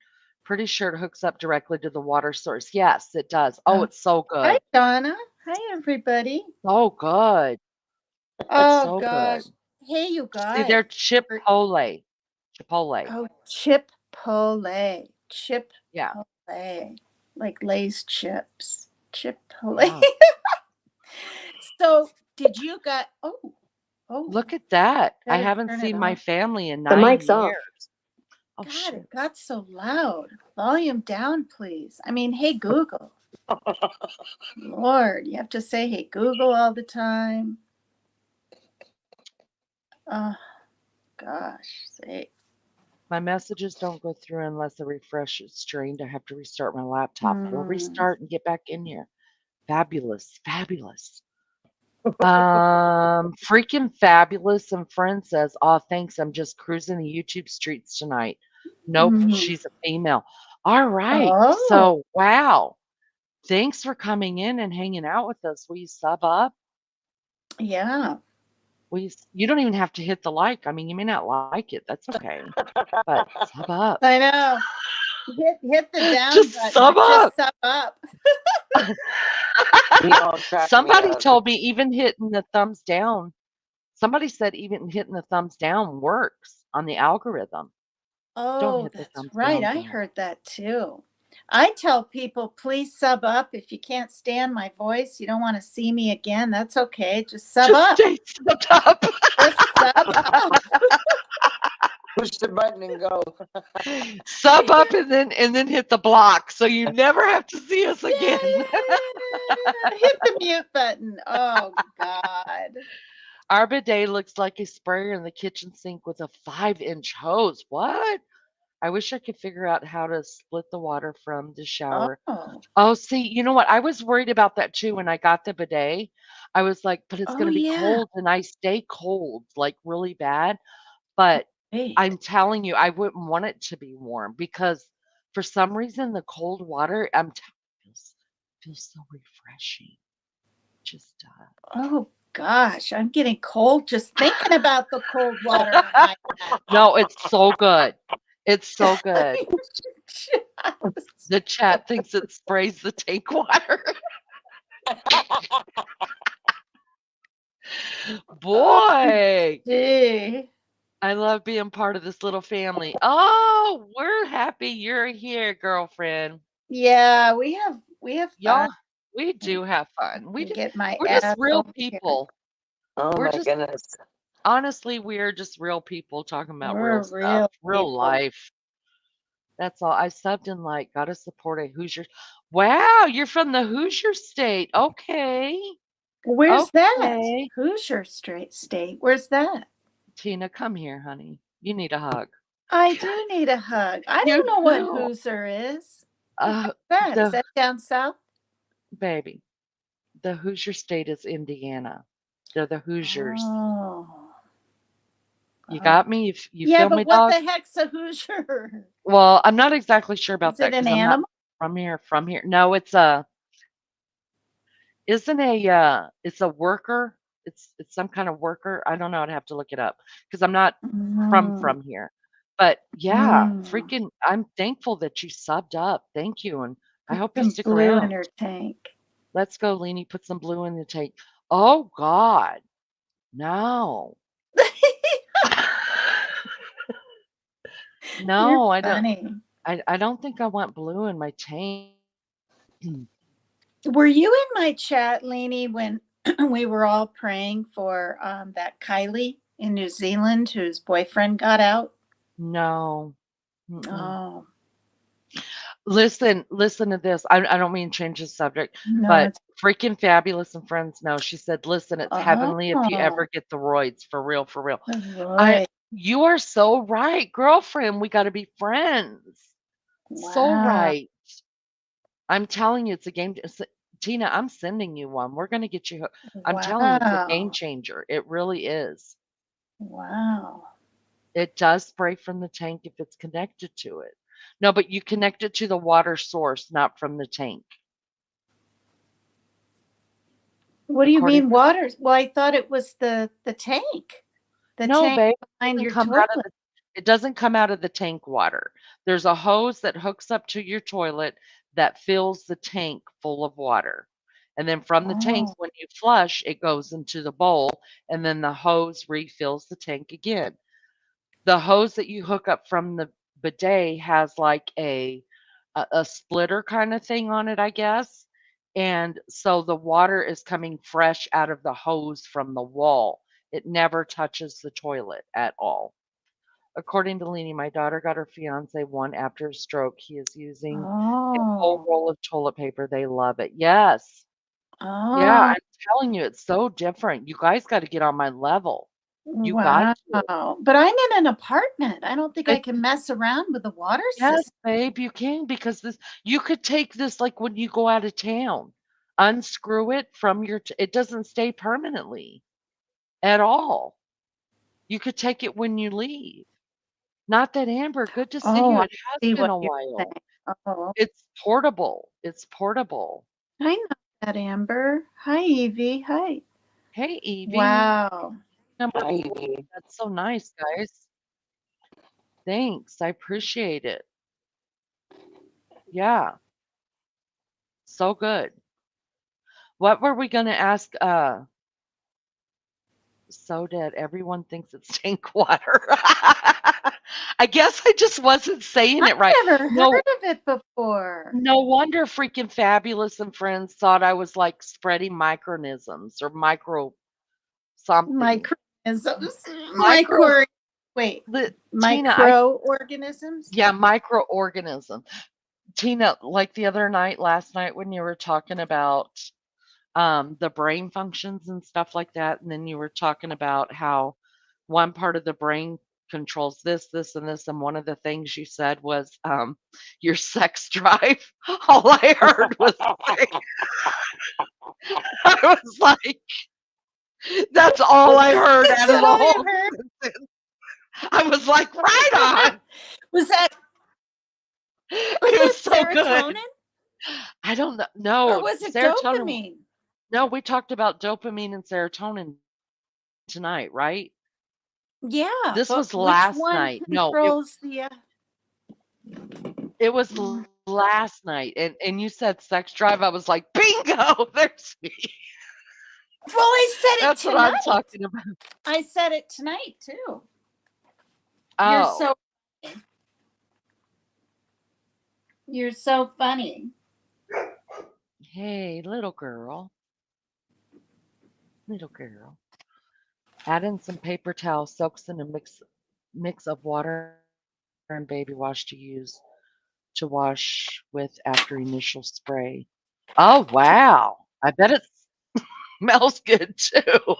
Pretty sure it hooks up directly to the water source. Yes, it does. Oh, it's so Hi, good. Donna. Hi, everybody. So good. It's Oh, so gosh. good. Hey, you See, they're guys. Chipotle. Chipotle. Oh, Chipotle. Yeah. Chipotle. Like Lay's chips. Chipotle. Yeah. So, did you got? Oh, Look at that. I better haven't turn it seen my off. family in The 9 mic's off. years. Oh, God, shit. it got so loud. Volume down, please. I mean, hey, Google. Lord, you have to say, hey, Google all the time. Oh, gosh. Say. My messages don't go through unless I refresh it strained. I have to restart my laptop. We'll restart and get back in here. Fabulous. Fabulous. Freaking fabulous. And friend says, "Oh, thanks. I'm just cruising the YouTube streets tonight." Nope, she's a female. All right. Oh, So, wow. Thanks for coming in and hanging out with us. Will you sub up? yeah. You don't even have to hit the like. I mean, you may not like it. That's okay. But sub up. I know. Hit the down Just button. sub Just up. sub up. You all crack me Somebody up. told me even hitting the thumbs down. Somebody said even hitting the thumbs down works on the algorithm. Don't Oh, hit the that's thumbs right. down I though. heard that too. I tell people, please sub up. If you can't stand my voice, you don't want to see me again, that's okay. Just sub Just up. stay subbed up. Just sub up. Push the button and go. Sub up and then hit the block so you never have to see us Yeah, again. yeah. Hit the mute button. Oh, God. Our bidet looks like a sprayer in the kitchen sink with a 5-inch hose. What? I wish I could figure out how to split the water from the shower. Oh, Oh, see, you know what? I was worried about that too when I got the bidet. I was like, but it's oh, going to be yeah. cold and I stay cold, like really bad. But Wait. I'm telling you, I wouldn't want it to be warm because for some reason the cold water, feels so refreshing. Just Oh, gosh. I'm getting cold just thinking about the cold water in my bath. no, it's so good. It's so good. Just- The chat thinks it sprays the tank water. Boy, Gee. I love being part of this little family. Oh, we're happy you're here, girlfriend. Yeah, we have fun. Y'all, we do have fun. Get my We're just ass real over here. people. Oh We're my just goodness. honestly, we're just real people talking about real We're stuff, real real people. life. That's all. I subbed in like, gotta support a Hoosier. Wow, you're from the Hoosier state. Okay. Where's that? Okay. Hoosier State. Where's that? Tina, come here, honey. You need a hug. I do need a hug. I You don't know what do. Hoosier is. What's Uh, that? Is the that down south? baby, the Hoosier state is Indiana. They're the Hoosiers. Oh. You Oh. got me? You Yeah, feel me, but what dog? the heck's a Hoosier? Well, I'm not exactly sure about Is that it an because I'm not animal? from here. From here. No, it's a worker. It's some kind of worker. I don't know. I'd have to look it up because I'm not Mm, from here. But yeah, mm. freaking I'm thankful that you subbed up. Thank you. And I Put hope you some stick blue in around. her tank. Let's go, Leanie. Put some blue in the tank. Oh God. No. You're No, I don't funny. I don't think I want blue in my tank. Were you in my chat, Lainey, when we were all praying for that Kylie in New Zealand whose boyfriend got out? No. Mm-mm. Oh, Listen to this. I don't mean to change the subject, no, but it's freaking Fabulous and Friends know. She said, "Listen, it's heavenly if you ever get the roids, for real, for real." right. You are so right, girlfriend. We got to be friends. So Wow. right. I'm telling you, it's a game. Tina, I'm sending you one. We're gonna get you. I'm telling you, it's a game Wow. changer. It really is. Wow. It does spray from the tank if it's connected to it. No, but you connect it to the water source, not from the tank. What do you According mean water? Well, I thought it was the tank. The No, tank babe, behind doesn't your come out of toilet. it doesn't come out of the tank water. There's a hose that hooks up to your toilet that fills the tank full of water. And then from the tank, Oh. when you flush, it goes into the bowl, and then the hose refills the tank again. The hose that you hook up from the bidet has like a splitter kind of thing on it, I guess. And so the water is coming fresh out of the hose from the wall. It never touches the toilet at all. According to Leanie, my daughter got her fiance one after a stroke. He is using a whole Oh. roll of toilet paper. They love it. Yes. Yeah, Oh. I'm telling you, it's so different. You guys got to get on my level. You got Wow. to. But I'm in an apartment. I don't think I It, can mess around with the water yes, system. babe, you can because this you could take this like when you go out of town. Unscrew it from it doesn't stay permanently at all. You could take it when you leave. Not that Amber, good to see Oh, you. I It has see been what a you're while. saying. Oh, It's portable. It's portable. I know that, Amber. Hi, Evie. Hi. Hey, Evie. Wow. Number Hi, 4. Evie. That's so nice, guys. Thanks. I appreciate it. Yeah, so good. What were we gonna ask? So dead. Everyone thinks it's tank water. I guess I just wasn't saying I've it right. never heard No, of it before. no wonder freaking Fabulous and Friends thought I was like spreading micronisms or micro something. Microorganisms. Micro, Wait, Tina, I microorganisms? yeah, microorganism. Tina, like the other night, last night when you were talking about the brain functions and stuff like that, and then you were talking about how one part of the brain controls this, this, and this, and one of the things you said was your sex drive. All I heard was like, I was like, that's all I heard That's out of what the I whole heard. sentence. I was like, right on. Was that It was it so good. serotonin I don't know. or No, was it serotonin. dopamine? No, we talked about dopamine and serotonin tonight, right? Yeah, This but was which last one night. No, it controls the it was last night, and you said sex drive. I was like, bingo, there's me. Well, I said it That's what I'm tonight. talking about. I said it tonight too. You're Oh, so you're so funny. hey, little girl. Add in some paper towel, soaks in a mix of water and baby wash to wash with after initial spray. Oh wow, I bet it smells good too.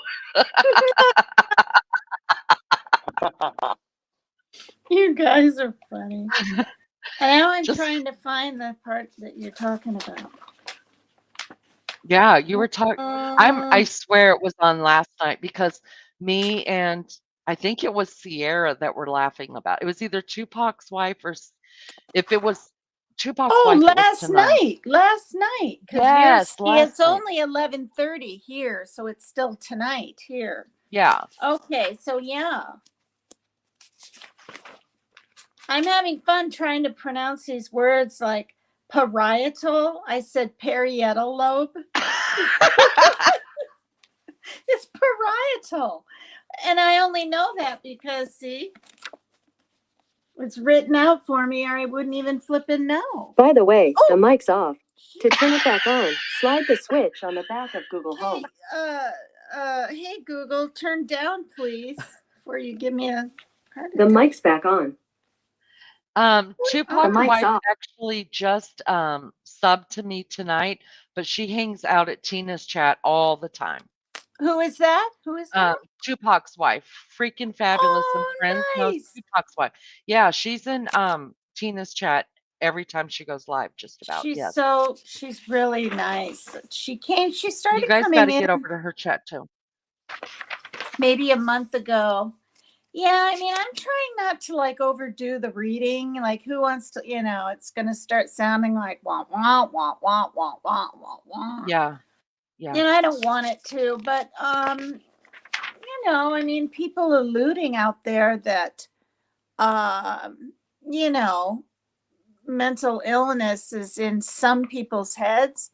You guys are funny. And now I'm Just trying to find the part that you're talking about. yeah, you were talking. I Um, swear it was on last night because me and I think it was Sierra that were laughing about. It was either Tupac's wife or if it was Tupac's oh, wife, it was tonight. last night, because you're Yes, see, last it's night. only 11:30 here, so it's still tonight here. Yeah. Okay, so yeah, I'm having fun trying to pronounce these words like parietal. I said parietal lobe. It's parietal, and I only know that because see, it's written out for me, or I wouldn't even flip and know. By the way, the Oh, mic's off. To turn it back on, slide the switch on the back of Google Home. Hey Google, turn down please before you give me a heart The attack. mic's back on. The Tupac's mic's wife off. actually just subbed to me tonight, but she hangs out at Tina's chat all the time. Who is that? Tupac's wife, freaking fabulous and Oh, friends knows nice. Tupac's wife. Yeah, she's in Tina's chat every time she goes live, just about. Yes. She's really nice. She You started guys got coming to in get over to her chat too. maybe a month ago. Yeah, I mean, I'm trying not to like overdo the reading. Like, who wants to, it's going to start sounding like wah, wah, wah, wah, wah, wah, wah, wah. Yeah. Yeah. I don't want it to, but, I mean, people alluding out there that, you know, mental illness is in some people's heads.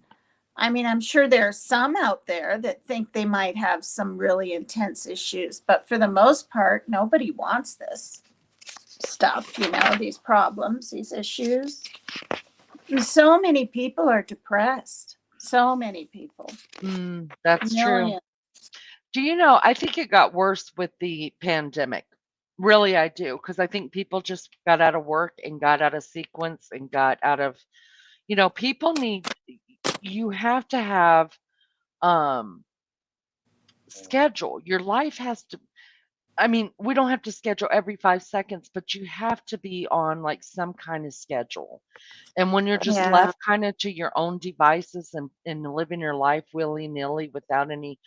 I mean, I'm sure there are some out there that think they might have some really intense issues, but for the most part, nobody wants this stuff, these problems, these issues. And so many people are depressed. So many people. That's true. Millions. Do you know, I think it got worse with the pandemic. Really, I do, because I think people just got out of work and got out of sequence and got out of, people you have to have schedule. Your life has to, I mean, we don't have to schedule every 5 seconds, but you have to be on like some kind of schedule. And when you're just Yeah. left kind of to your own devices and living your life willy-nilly without any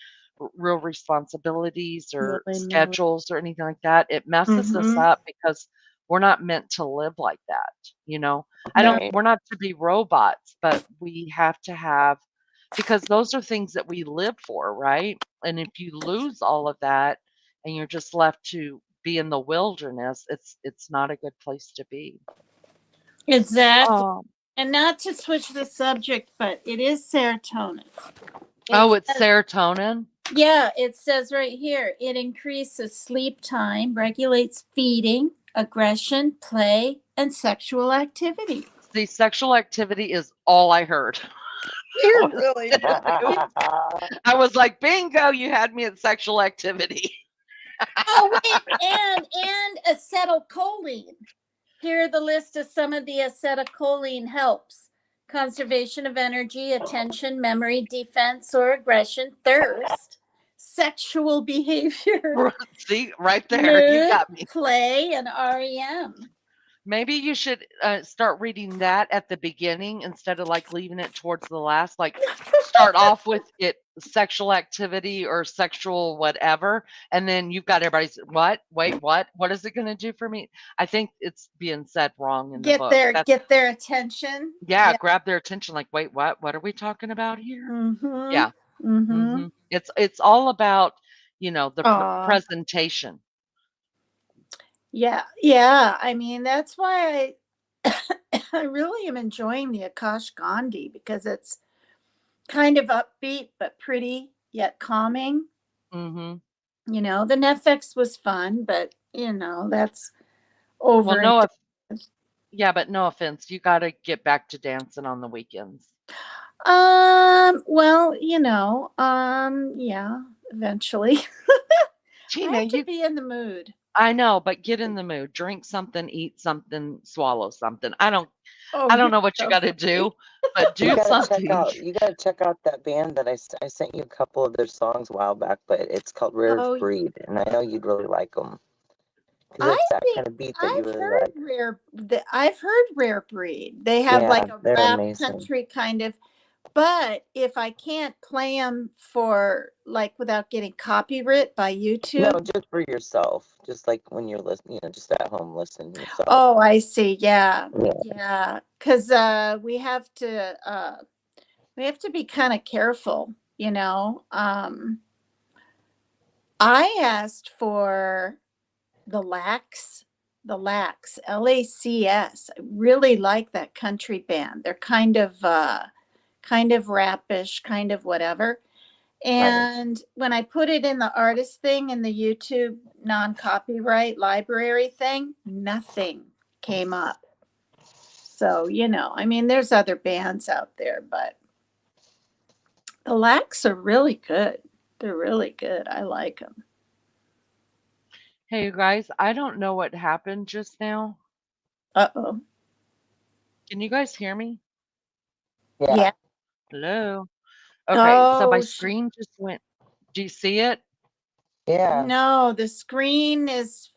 real responsibilities or Willy-nilly. schedules or anything like that, it messes us Mhm. up because we're not meant to live like that. Right. We're not to be robots, but we have to have, because those are things that we live for, right? And if you lose all of that and you're just left to be in the wilderness, it's not a good place to be. Exactly. Oh, And not to switch the subject, but it is serotonin. it's says- serotonin. Yeah, it says right here, it increases sleep time, regulates feeding, aggression, play, and sexual activity. See, sexual activity is all I heard. You're really I was like, bingo, you had me at sexual activity. Oh wait, and acetylcholine. Here are the list of some of the acetylcholine helps: conservation of energy, attention, memory, defense or aggression, thirst, sexual behavior, See, right there, you mood, got me. play, and REM. Maybe you should start reading that at the beginning instead of like leaving it towards the last. Like, start off with it sexual activity or sexual whatever, and then you've got everybody's what? Wait, what? What is it going to do for me? I think it's being said wrong in the book. Get their attention. Yeah, grab their attention. Like, wait, what? What are we talking about here? Mm-hmm. Yeah. Mm-hmm. It's all about the Aw. presentation. Yeah. I mean, that's why I really am enjoying the Akash Gandhi, because it's kind of upbeat but pretty yet calming. Mm-hmm. The Netflix was fun, but that's over. Well, but no offense. You got to get back to dancing on the weekends. Well, yeah, eventually. Tina, I have to be in the mood. I know, but get in the mood. Drink something, eat something, swallow something. I don't Oh, know what you got to do, but do You gotta something. check out that band that I sent you a couple of their songs a while back, but it's called Rare Oh, Breed, and I know you'd really like them. I Because it's that think kind of beat that you I've really heard like. I've heard Rare Breed. They have Yeah, like a they're rap amazing. country kind of. But if I can't play them for like without getting copyright by YouTube. No, just for yourself. Just like when you're listening, just at home listening yourself. Oh, I see. Yeah. Yeah. Yeah. Because we have to be kind of careful, I asked for the Lacs, LACS. I really like that country band. They're kind of rapish, kind of whatever. And when I put it in the artist thing in the YouTube non-copyright library thing, nothing came up. So, I mean, there's other bands out there, but the Lacs are really good. They're really good. I like them. Hey, you guys, I don't know what happened just now. Uh-oh. Can you guys hear me? Yeah. Yeah. Hello? Okay, so my Oh, screen just went. Do you see it? Yeah. no, the screen is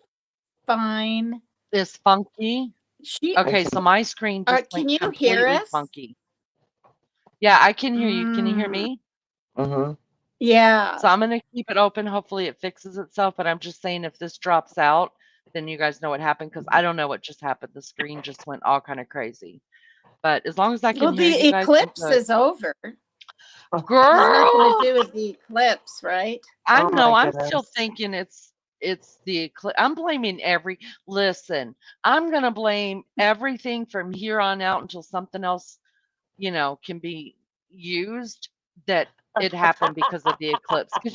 fine. It's funky. She, I Okay, can. so my screen just can went you hear completely us? funky. Yeah, I can hear you. Can you hear Mm, me? Mm-hmm. yeah. So I'm gonna keep it open. Hopefully it fixes itself, but I'm just saying if this drops out, then you guys know what happened because I don't know what just happened. The screen just went all kind of crazy. But as long as I can Well, hear the you guys, I'm eclipse good. is over. Has nothing to Girl, do with the eclipse, right? I Oh know my I'm still goodness. thinking it's the eclipse. I'm blaming every listen, I'm gonna blame everything from here on out until something else, can be used that it happened because of the eclipse. Because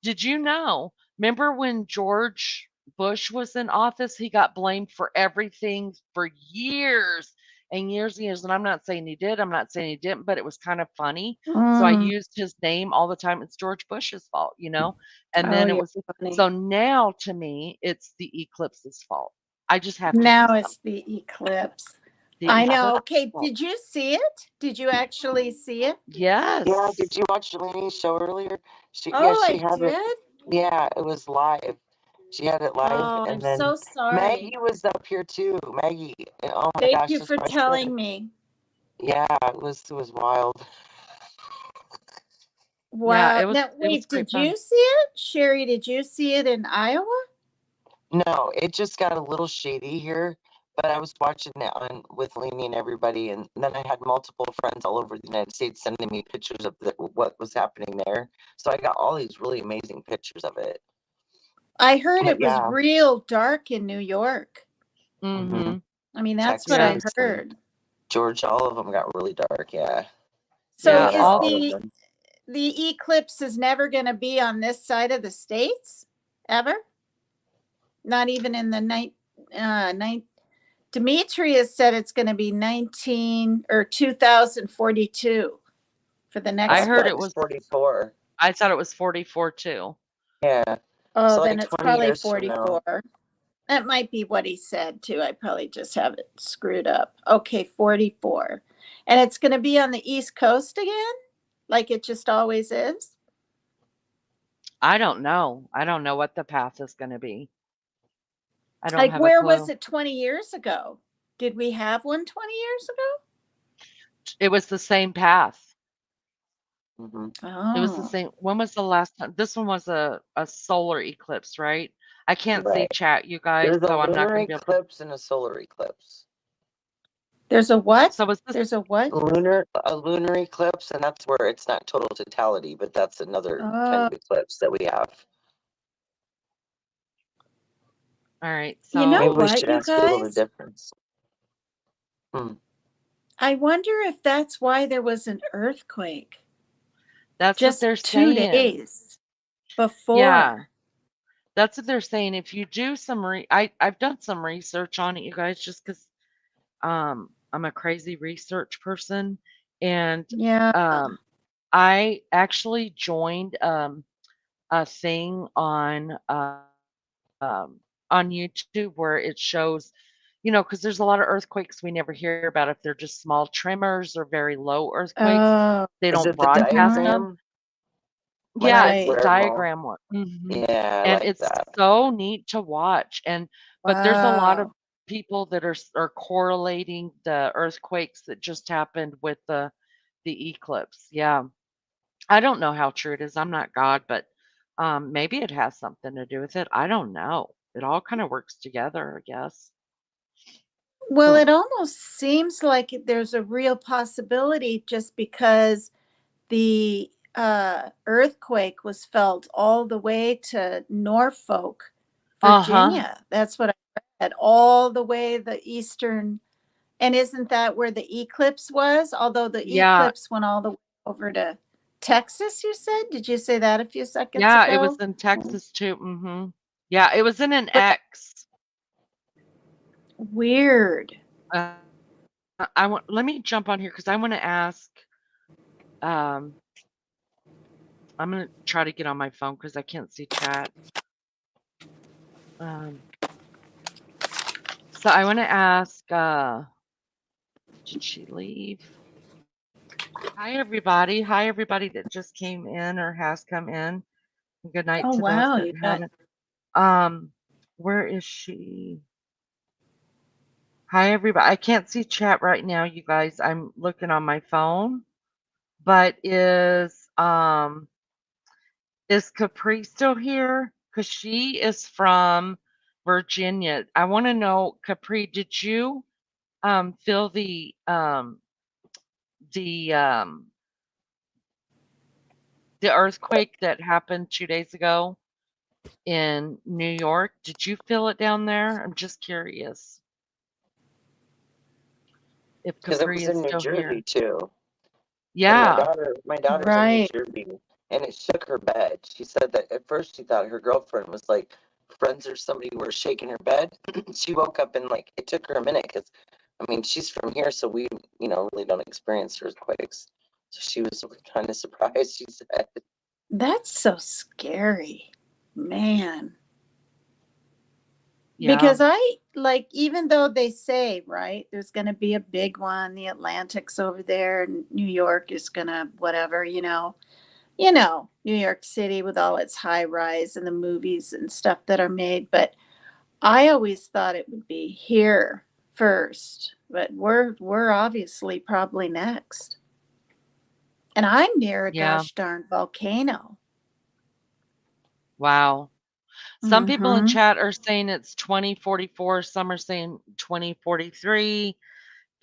did you know? Remember when George Bush was in office? He got blamed for everything for years and years and years. And I'm not saying he did, I'm not saying he didn't, but it was kind of funny. So I Mm. used his name all the time. It's George Bush's fault. And Oh, then it you're was funny. so now to me, it's the eclipse's fault. I just have to do Now something. it's the eclipse. The I know. eclipse Okay, fault. did you see it? Did you actually see it? Yeah. Yes. Did you watch Delaney's show earlier? Yeah, Oh, she I had it. did? Yeah, it was live. She had it live, Oh, I'm and then so sorry. Maggie was up here too. Maggie, oh my Thank gosh, you this for question. telling me. Yeah, it was wild. Yeah, Wow. Now, it was wait, great did fun. you see it? Sherry, did you see it in Iowa? No, it just got a little shady here, but I was watching it on with Lainey and everybody, and then I had multiple friends all over the United States sending me pictures of what was happening there. So I got all these really amazing pictures of it. I heard But it was yeah, real dark in New York. hmm Mhm. I mean, that's what Yeah. I Texas and heard. Georgia, all of them got really dark. Yeah, So Yeah, Florida, is all all of the them. the eclipse is never going to be on this side of the states ever? Not even in the night. Demetrius said it's going to be 19 or 2042 for the I I next heard thought one. it it was was 44. I thought it was 44 too. Yeah, Oh, so then like it's 20 probably years from now. 44. That might be what he said too. I probably just have it screwed up. Okay, 44. And it's going to be on the East Coast again, like it just always is. I don't know. I don't know what the path is gonna be. I don't Like, have a where was clue. it 20 years ago? Did we have one 20 years ago? It was the same path. Hmm. It was the Oh, same. When was the last time? This one was a solar eclipse, right? I can't see Right. chat, you guys, There's a so I'm not lunar gonna be able to. eclipse and a solar eclipse. there's a what? So was this There's a what? A lunar eclipse, and that's where it's not total totality, but that's another kind Oh, of eclipse that we have. all right? you know Maybe So we what, should you ask Google the guys? difference. Hmm. I wonder if that's why there was an earthquake that's what just they're two saying. days before. Yeah, that's what they're saying. If you do some I've done some research on it, you guys, just because I'm a crazy research person, and Yeah. um I actually joined a thing on YouTube where it shows, because there's a lot of earthquakes we never hear about if they're just small tremors or very low earthquakes. Oh, They Is don't it the broadcast mhm, them. diagram? Like Yeah, the it's the right. where all? diagram one. Yeah, I And like it's that. so neat to watch. But there's a lot of Wow. people that are correlating the earthquakes that just happened with the eclipse. Yeah. I don't know how true it is. I'm not God, but maybe it has something to do with it. I don't know. It all kind of works together, I guess. Well, Hmm. it almost seems like there's a real possibility just because the earthquake was felt all the way to Norfolk, Uh-huh. Virginia. That's what I read. All the way the eastern. And isn't that where the eclipse was? Although the Yeah. eclipse went all the way over to Texas, you said? Did you say that a few seconds Yeah, it was ago? in Texas too. Yeah, it was in an But X. weird. Uh-huh. I want. Let me jump on here because I want to ask. Um, I'm gonna try to get on my phone because I can't see chat. Um, so I want to ask. Did she leave? Hi everybody. Hi everybody that just came in or has come in. Good night Oh to those wow, that you got haven't. Um, where is she? Hi everybody. I can't see chat right now, you guys. I'm looking on my phone. But is Capri still here? Because she is from Virginia. I want to know, Capri, did you feel the the earthquake that happened 2 days ago in New York? Did you feel it down there? I'm just curious if because it Capri was is in New still Jersey here. too. And Yeah, my daughter's in New right. Jersey, and it shook her bed. She said that at first she thought her girlfriend was like friends or somebody were shaking her bed. She woke up and like it took her a minute because I mean she's from here, so we really don't experience earthquakes. So she was kind of surprised. She said, That's so scary, man. yeah, Because I like, even though they say, right, there's going to be a big one, the Atlantic's over there, and New York is going to whatever, New York City with all its high rise and the movies and stuff that are made. But I always thought it would be here first, but we're obviously probably next. And I'm near a yeah. gosh darn volcano. Wow. Some people in Mm-hmm. chat are saying it's 2044. Some are saying 2043.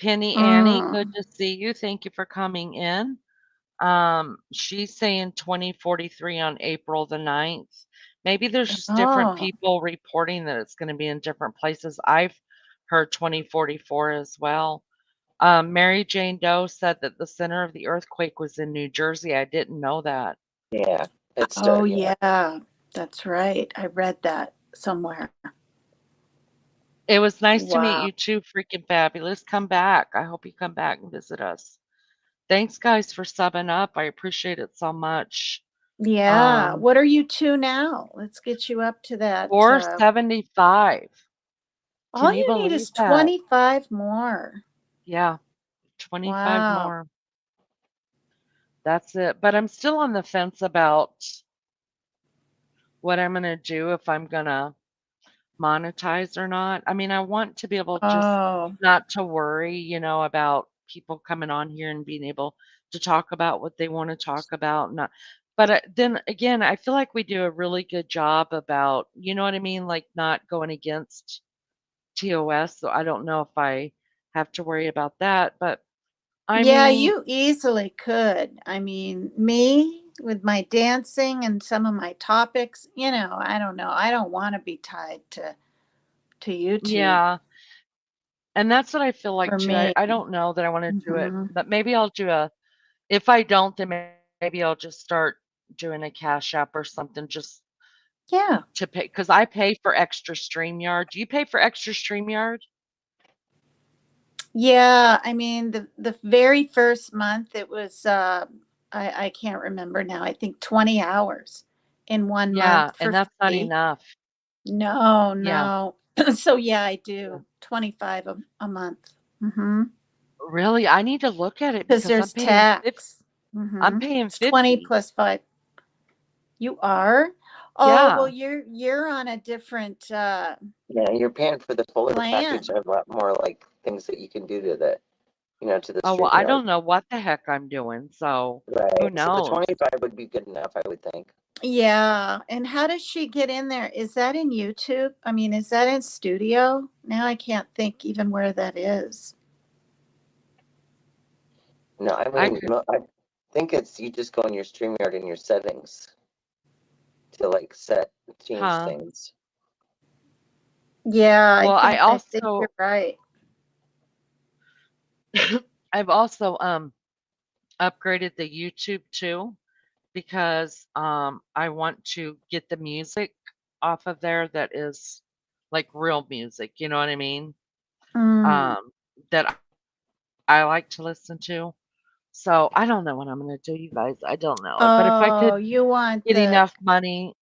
Penny Annie, good Mm. to see you. Thank you for coming in. She's saying 2043 on April the 9th. Maybe there's just different Oh, people reporting that it's going to be in different places. I've heard 2044 as well. Mary Jane Doe said that the center of the earthquake was in New Jersey. I didn't know that. "Yeah, it's oh starting." Yeah, yeah, that's right. I read that somewhere. It was nice to meet Wow. you too, freaking fabulous. Come back. I hope you come back and visit us. Thanks, guys, for subbing up. I appreciate it so much. Yeah. Um, What are you to now? Let's get you up to that. 475. All Can you you need believe is that? 25 more. Yeah, 25 Wow. more. That's it. But I'm still on the fence about what I'm going to do if I'm going to monetize or not. I mean, I want to be able just Oh, not to worry, about people coming on here and being able to talk about what they want to talk about. Not, but then again, I feel like we do a really good job about, you know what I mean, like not going against TOS. So I don't know if I have to worry about that. But I yeah, mean, you easily could. I mean, me with my dancing and some of my topics, I don't know. I don't want to be tied to YouTube yeah. And that's what I feel like for too. me. I don't know that I want to do it, Hmm. but maybe I'll do a, if I don't, then maybe I'll just start doing a Cash App or something just Yeah. to pay, because I pay for extra StreamYard. Do you pay for extra StreamYard? Yeah, I mean the very first month it was I can't remember now. I think 20 hours in one Yeah, month and for that's not free. enough. No, Yeah. no. So yeah, I Yeah. do 25 a month. Mhm. Really, I need to look at it Cuz because there's 50. tax. I'm Mhm. paying It's 20 50. plus 5. You are? Oh, well Yeah. you're on a different yeah, you're paying for the fuller package. plan. I have a lot more like things that you can do to the Oh, well, I StreamYard. don't know what the heck I'm doing, so who Right. So the knows? 25 would be good enough, I would think. Yeah. And how does she get in there? Is that in YouTube? I mean, is that in studio? Now I can't think even where that is. No, I I mean, could, no, I think it's you just go in your StreamYard in your settings to like change huh? things. Yeah, I Well, think I think you're right. I've also upgraded the YouTube too because I want to get the music off of there that is like real music, you know what I mean? Mm. Um that I like to listen to. So I don't know what I'm gonna do, you guys. I don't know it. But if I Oh, could you want get the enough money,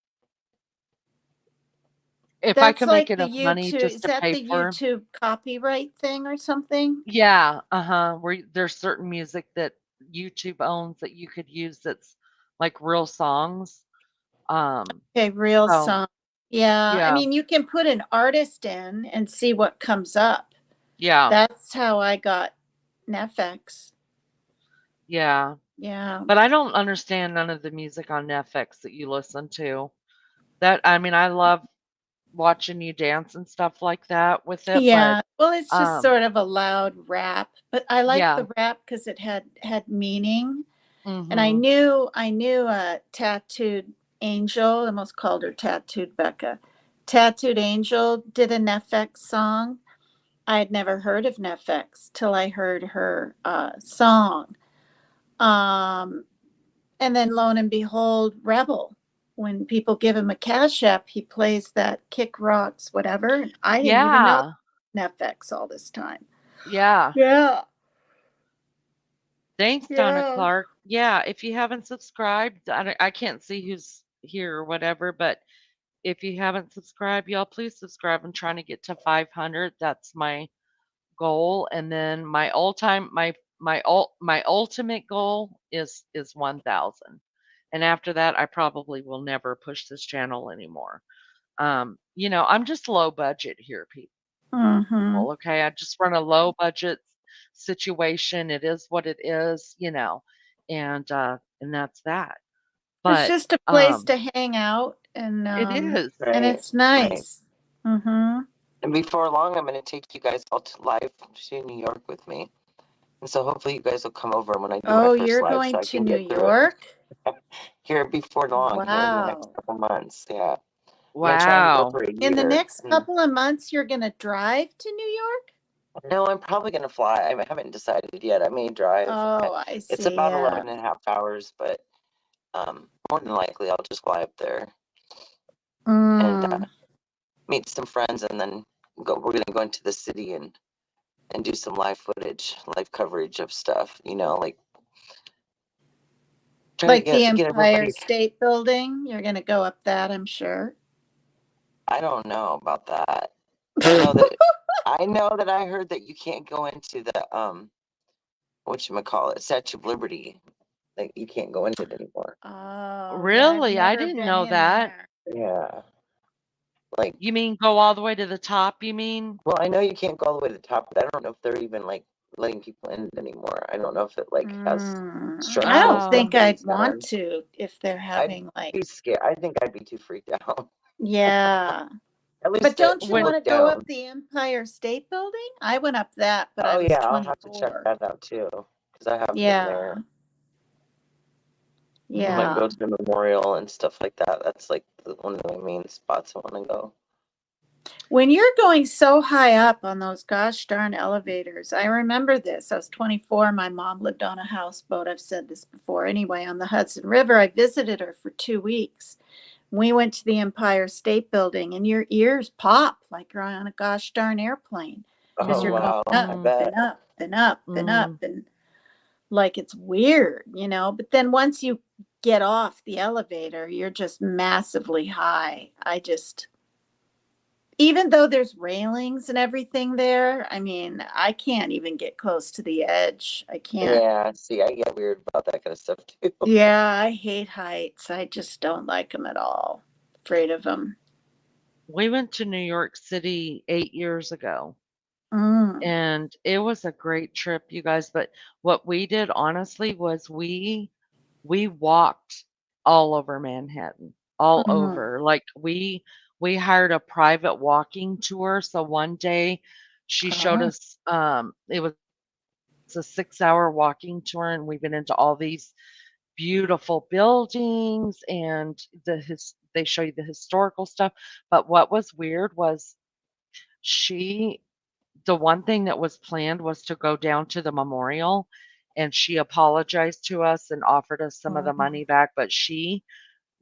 if I that's could make like the enough money YouTube, just is to that pay the for, YouTube copyright thing or something? yeah, where there's certain music that YouTube owns that you could use that's like real songs. Okay, real So song. Yeah, I yeah, mean, you can put an artist in and see what comes up. yeah, That's how I got Netflix. yeah. Yeah. But I don't understand none of the music on Netflix that you listen to. That I mean, I love watching you dance and stuff like that with it, but Yeah. Well, it's just um, sort of a loud rap, but I like yeah, the rap because it had meaning. And I mhm, knew I knew a tattooed angel, I almost called her tattooed Becca. Tattooed Angel did a Netflix song. I had never heard of Netflix till I heard her song. Um, and then lo and behold, Rebel. When people give him a cash app, he plays that kick rocks, whatever. And I didn't even know yeah, Netflix all this time. yeah. Yeah. Thanks, Donna Yeah. Clark. Yeah, if you haven't subscribed, I can't see who's here or whatever, but if you haven't subscribed, y'all please subscribe. I'm trying to get to 500. That's my goal, and then my all time my ultimate goal is 1,000. And after that, I probably will never push this channel anymore. I'm just low budget here, people. Mm-hmm. Okay, I just run a low budget situation. It is what it is, and that's that. It's But just a place to hang out it is. and Right, it's right. nice. Mm-hmm. And before long, I'm going to take you guys all to live to New York with me. And so hopefully you guys will come over when I do my Oh, first you're live going so I to can New get through it York? here before long, here in the next Wow. couple months. Yeah. I'm going to try and go Wow. for a In the year. next couple of months, you're going to drive to New York? No, I'm probably going to fly. I haven't decided yet. I may drive. Oh, I It's see. about Yeah. 11 and a half hours, but more than likely I'll just fly up there and Mm. meet some friends and then we're going to go into the city and do some live footage, live coverage of stuff, like try to Like the get Empire everybody. State Building, you're going to go up that, I'm sure. I don't know about that. I know that I heard that you can't go into the whatchamacallit, Statue of Liberty. Like you can't go into it anymore. Oh, yeah, I've Really? I never didn't been know in that. there. Yeah. Like, You mean go all the way to the top, you mean? well, I know you can't go all the way to the top, but I don't know if they're even like letting people in it anymore. I don't know if it like has I structural don't stuff Oh, think that I'd needs want done. to if they're I'd having like, be scared. I think I'd be too freaked out. yeah. At But least don't to you when want look to go up down. the Empire State Building? I went up that, but I Oh was yeah, I'll have to check 24. that out too because I have been Yeah. there. I might mm, Yeah. go to the memorial and stuff like that. That's like one of the main spots I want to go. When you're going so high up on those gosh darn elevators, I remember this. I was 24. My mom lived on a houseboat. I've said this before. Anyway, on the Hudson River, I visited her for 2 weeks. We went to the Empire State Building, and your ears pop like you're on a gosh darn airplane because Oh you're going wow, up I mm, and bet. up and up and up mm. and like it's weird. But then once you get off the elevator, you're just massively high. Even though there's railings and everything there, I mean, I can't even get close to the edge. I can't. Yeah, see, I get weird about that kind of stuff too. Yeah, I hate heights. I just don't like them at all. Afraid of them. We went to New York City 8 years ago, Mm. and it was a great trip, you guys, but what we did honestly was we walked all over Manhattan, all Mm. over. Like we hired a private walking tour. So one day she showed Oh. us it was a 6-hour walking tour, and we've been into all these beautiful buildings and they show you the historical stuff. But what was weird was she the one thing that was planned was to go down to the memorial, and she apologized to us and offered us some of the Oh. money back, but she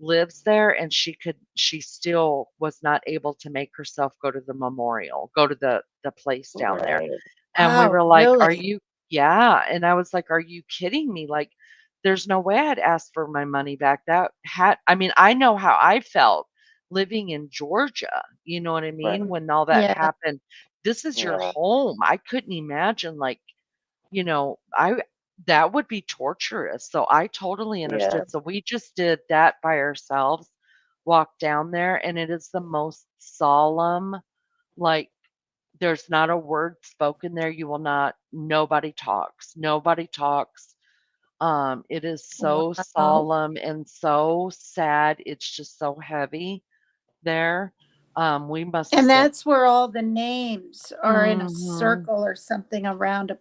lives there and she still was not able to make herself go to the memorial, go to the place down there. Right. And we Wow, were like, "Are really? you" Yeah, and I was like, "Are you kidding me?" Like, there's no way I'd ask for my money back. That had I mean, I know how I felt living in Georgia, you know what I mean, Right. when all that Yeah. happened. This is your Yeah. home. I couldn't imagine, like, I that would be torturous, so I totally Yeah. understood. So we just did that by ourselves, walked down there, and it is the most solemn, like, there's not a word spoken there. You will not nobody talks. Nobody talks. It is so Wow. solemn and so sad. It's just so heavy there. We must have And spent that's where all the names are in a mhm, circle or something around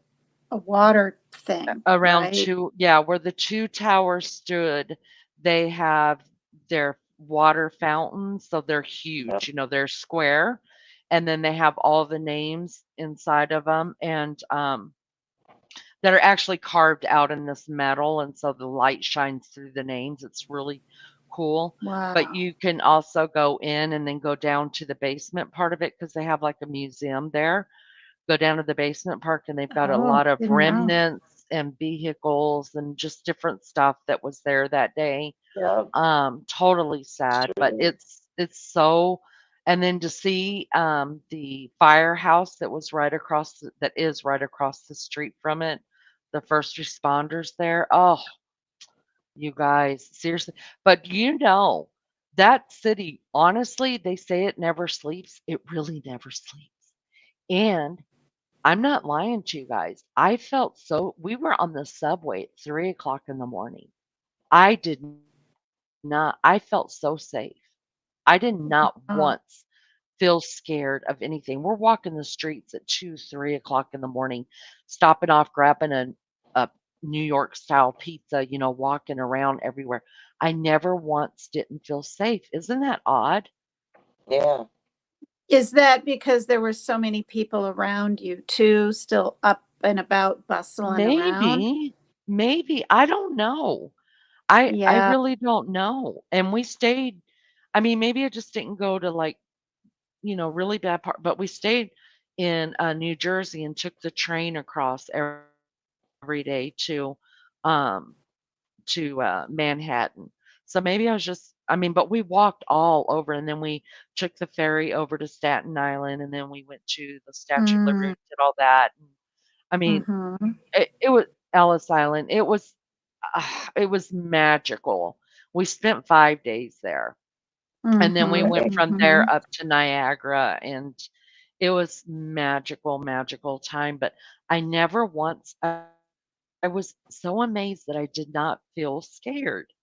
a water thing, around right? 2, yeah, where the 2 towers stood, they have their water fountains, so they're Yeah. huge, they're square, and then they have all the names inside of them, and, that are actually carved out in this metal, and so the light shines through the names. It's really cool. But Wow. you can also go in and then go down to the basement part of it because they have like a museum there. Go down to the basement park and they've got a Oh, lot of didn't know. remnants and vehicles and just different stuff that was there that day. Yeah. Totally It's sad, but true. it's so and then to see, the firehouse that is right across the street from it, the first responders there, oh, you guys, seriously. But that city, honestly, they say it never sleeps. It really never sleeps. And I'm not lying to you guys. I felt so we were on the subway at 3 o'clock in the morning. I did not I felt so safe. I did not Oh. once feel scared of anything. We're walking the streets at 2, 3 o'clock in the morning, stopping off, grabbing a New York style pizza, walking around everywhere. I never once didn't feel safe. Isn't that odd? Yeah. Is that because there were so many people around you too, still up and about, bustling around? Maybe, maybe. I don't know. I Yeah. really don't know. And we stayed. I mean, maybe I just didn't go to like really bad part. But we stayed in New Jersey and took the train across every day um, to Manhattan. So maybe I was just, I mean, but we walked all over and then we took the ferry over to Staten Island and then we went to the Statue of Liberty Mm, and did all that. And, I mean, mhm. it was Ellis Island. It was magical. We spent 5 days there. And then we Mhm. went Right. from there Mhm. up to Niagara, and it was magical, magical time, but I never once I was so amazed that I did not feel scared.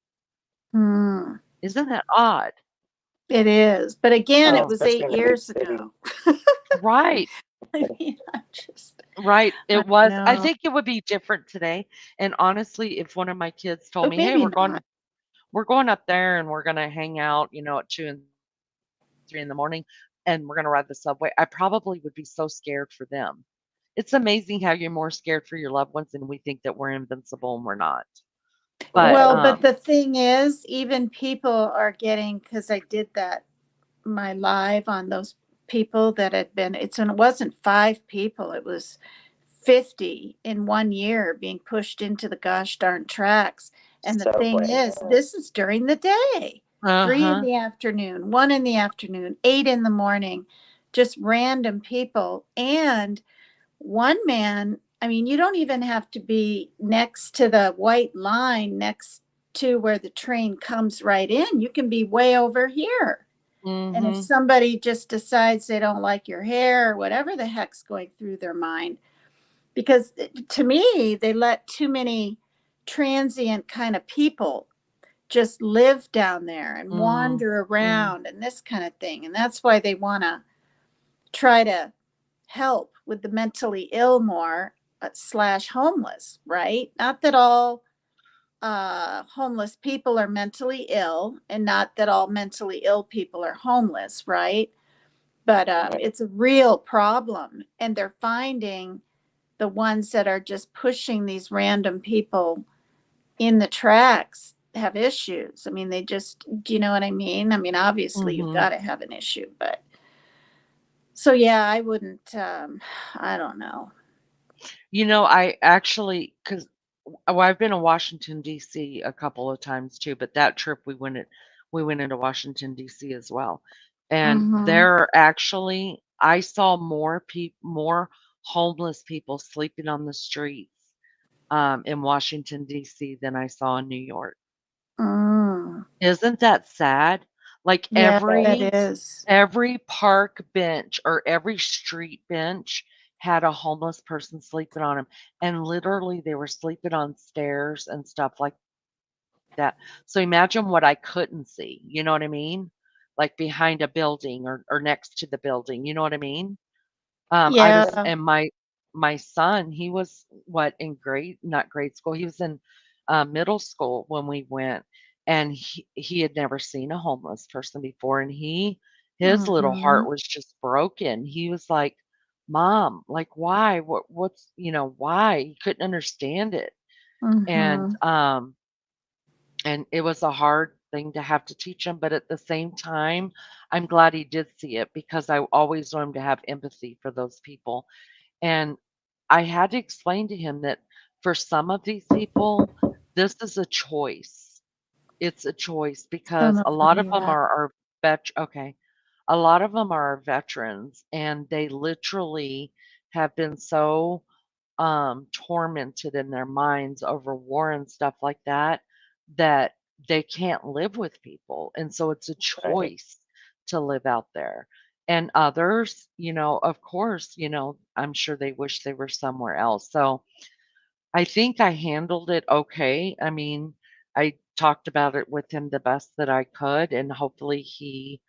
Mm. Isn't that odd? It is. But again, Yeah. it Oh, was Especially 8 in a big years city. ago. right, I mean, I'm just right, I it was. I know. think it would be different today, and honestly, if one of my kids told But me, "Hey, maybe not. we're going up there and we're gonna hang out, at 2 and 3 in the morning, and we're gonna ride the subway," I probably would be so scared for them. It's amazing how you're more scared for your loved ones and we think that we're invincible and we're not. But, Well, Right. but the thing is, even people are getting, because I did that, my live on those people that had been, it wasn't 5 people, it was 50 in 1 year being pushed into the gosh darn tracks. And the thing Subway. is, this is during the day, 3 in uh-huh. the afternoon, 1 in the afternoon, 8 in the morning, just random people. And one man, I mean, you don't even have to be next to the white line next to where the train comes right in. You can be way over here. And if Mhm. somebody just decides they don't like your hair or whatever the heck's going through their mind, because to me, they let too many transient kind of people just live down there and Mm. wander Mm. around and this kind of thing. And that's why they want to try to help with the mentally ill more, slash homeless, right? Not that all homeless people are mentally ill, and not that all mentally ill people are homeless, right? But Right. it's a real problem, and they're finding the ones that are just pushing these random people in the tracks have issues. I mean, they just, do you know what I mean? I mean, obviously, you've Mhm. got to have an issue, but so yeah, I wouldn't, I don't know. I actually, because well, I've been to Washington D.C. a couple of times too, but that trip we went into Washington D.C. as well, and Mm-hmm. there actually I saw more homeless people sleeping on the streets in Washington D.C. than I saw in New York. Mm. Isn't that sad? Like Yeah, that is. every park bench or every street bench had a homeless person sleeping on them, and literally they were sleeping on stairs and stuff like that. So imagine what I couldn't see, you know what I mean? Like behind a building or next to the building, you know what I mean? I was Yeah. and my son, he was what in grade not grade school, he was in middle school when we went, and he had never seen a homeless person before, and his little Mm-hmm. heart was just broken. He was like, "Mom, like why? Why?" He couldn't understand it, and Mm-hmm. it was a hard thing to have to teach him, but at the same time, I'm glad he did see it because I always want him to have empathy for those people. And I had to explain to him that for some of these people, this is a choice. It's a choice Some because of a them, lot of them yeah. are okay. A lot of them are veterans and they literally have been so tormented in their minds over war and stuff like that, that they can't live with people. And so it's a Right. choice to live out there. And others, of course, I'm sure they wish they were somewhere else. So I think I handled it okay. I mean, I talked about it with him the best that I could, and hopefully he,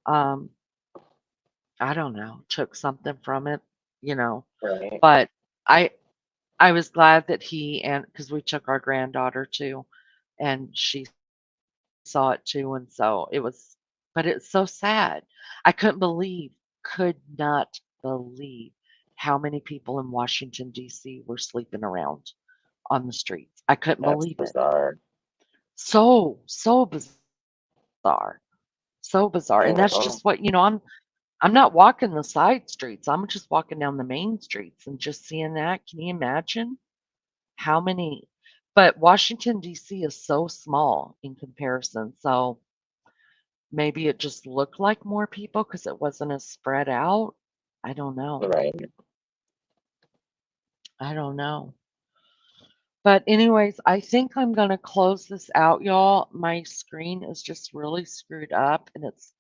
um, I don't know, took something from it, you know. Right. But I I was glad that he and because we took our granddaughter too, and she saw it too, and so but it's so sad. I couldn't could not believe how many people in Washington, D.C. were sleeping around on the streets. I couldn't That's believe it. bizarre. So bizarre. So bizarre. And that's just I what, know. I'm not walking the side streets. I'm just walking down the main streets and just seeing that. Can you imagine? How many but Washington, D.C. is so small in comparison, so maybe it just looked like more people because it wasn't as spread out? I don't know. Right. I don't know. But anyways, I think I'm gonna close this out, y'all. My screen is just really screwed up, and it's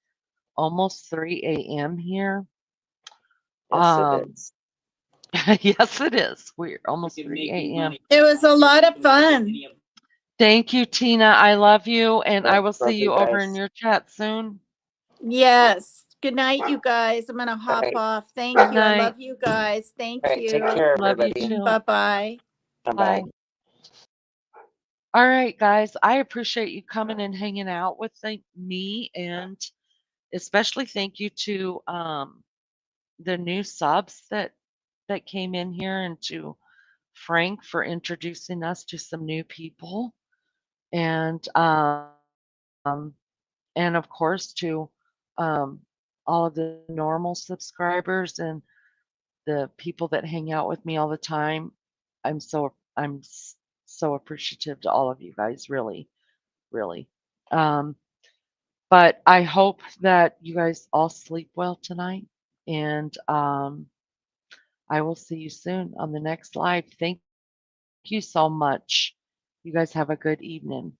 almost 3 AM here. Yes, it Um, is. yes, it is. We're almost 3 AM. It was a lot of fun. Thank you, Tina. I love you, and I Yes, will love see you you over in guys. your chat soon. Yes. Good night, you guys. I'm gonna All hop right. off. Thank Good you. I night. love you guys. All Thank right. Take you. care, Love you everybody. too. Bye bye. Bye Bye. bye. All right, guys. I appreciate you coming and hanging out with me, and especially thank you to the new subs that came in here, and to Frank for introducing us to some new people, and and of course to um, all of the normal subscribers and the people that hang out with me all the time. I'm so appreciative to all of you guys, really, really. Um, but I hope that you guys all sleep well tonight, and I will see you soon on the next live. Thank you so much. You guys have a good evening.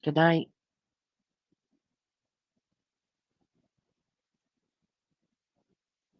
Good night.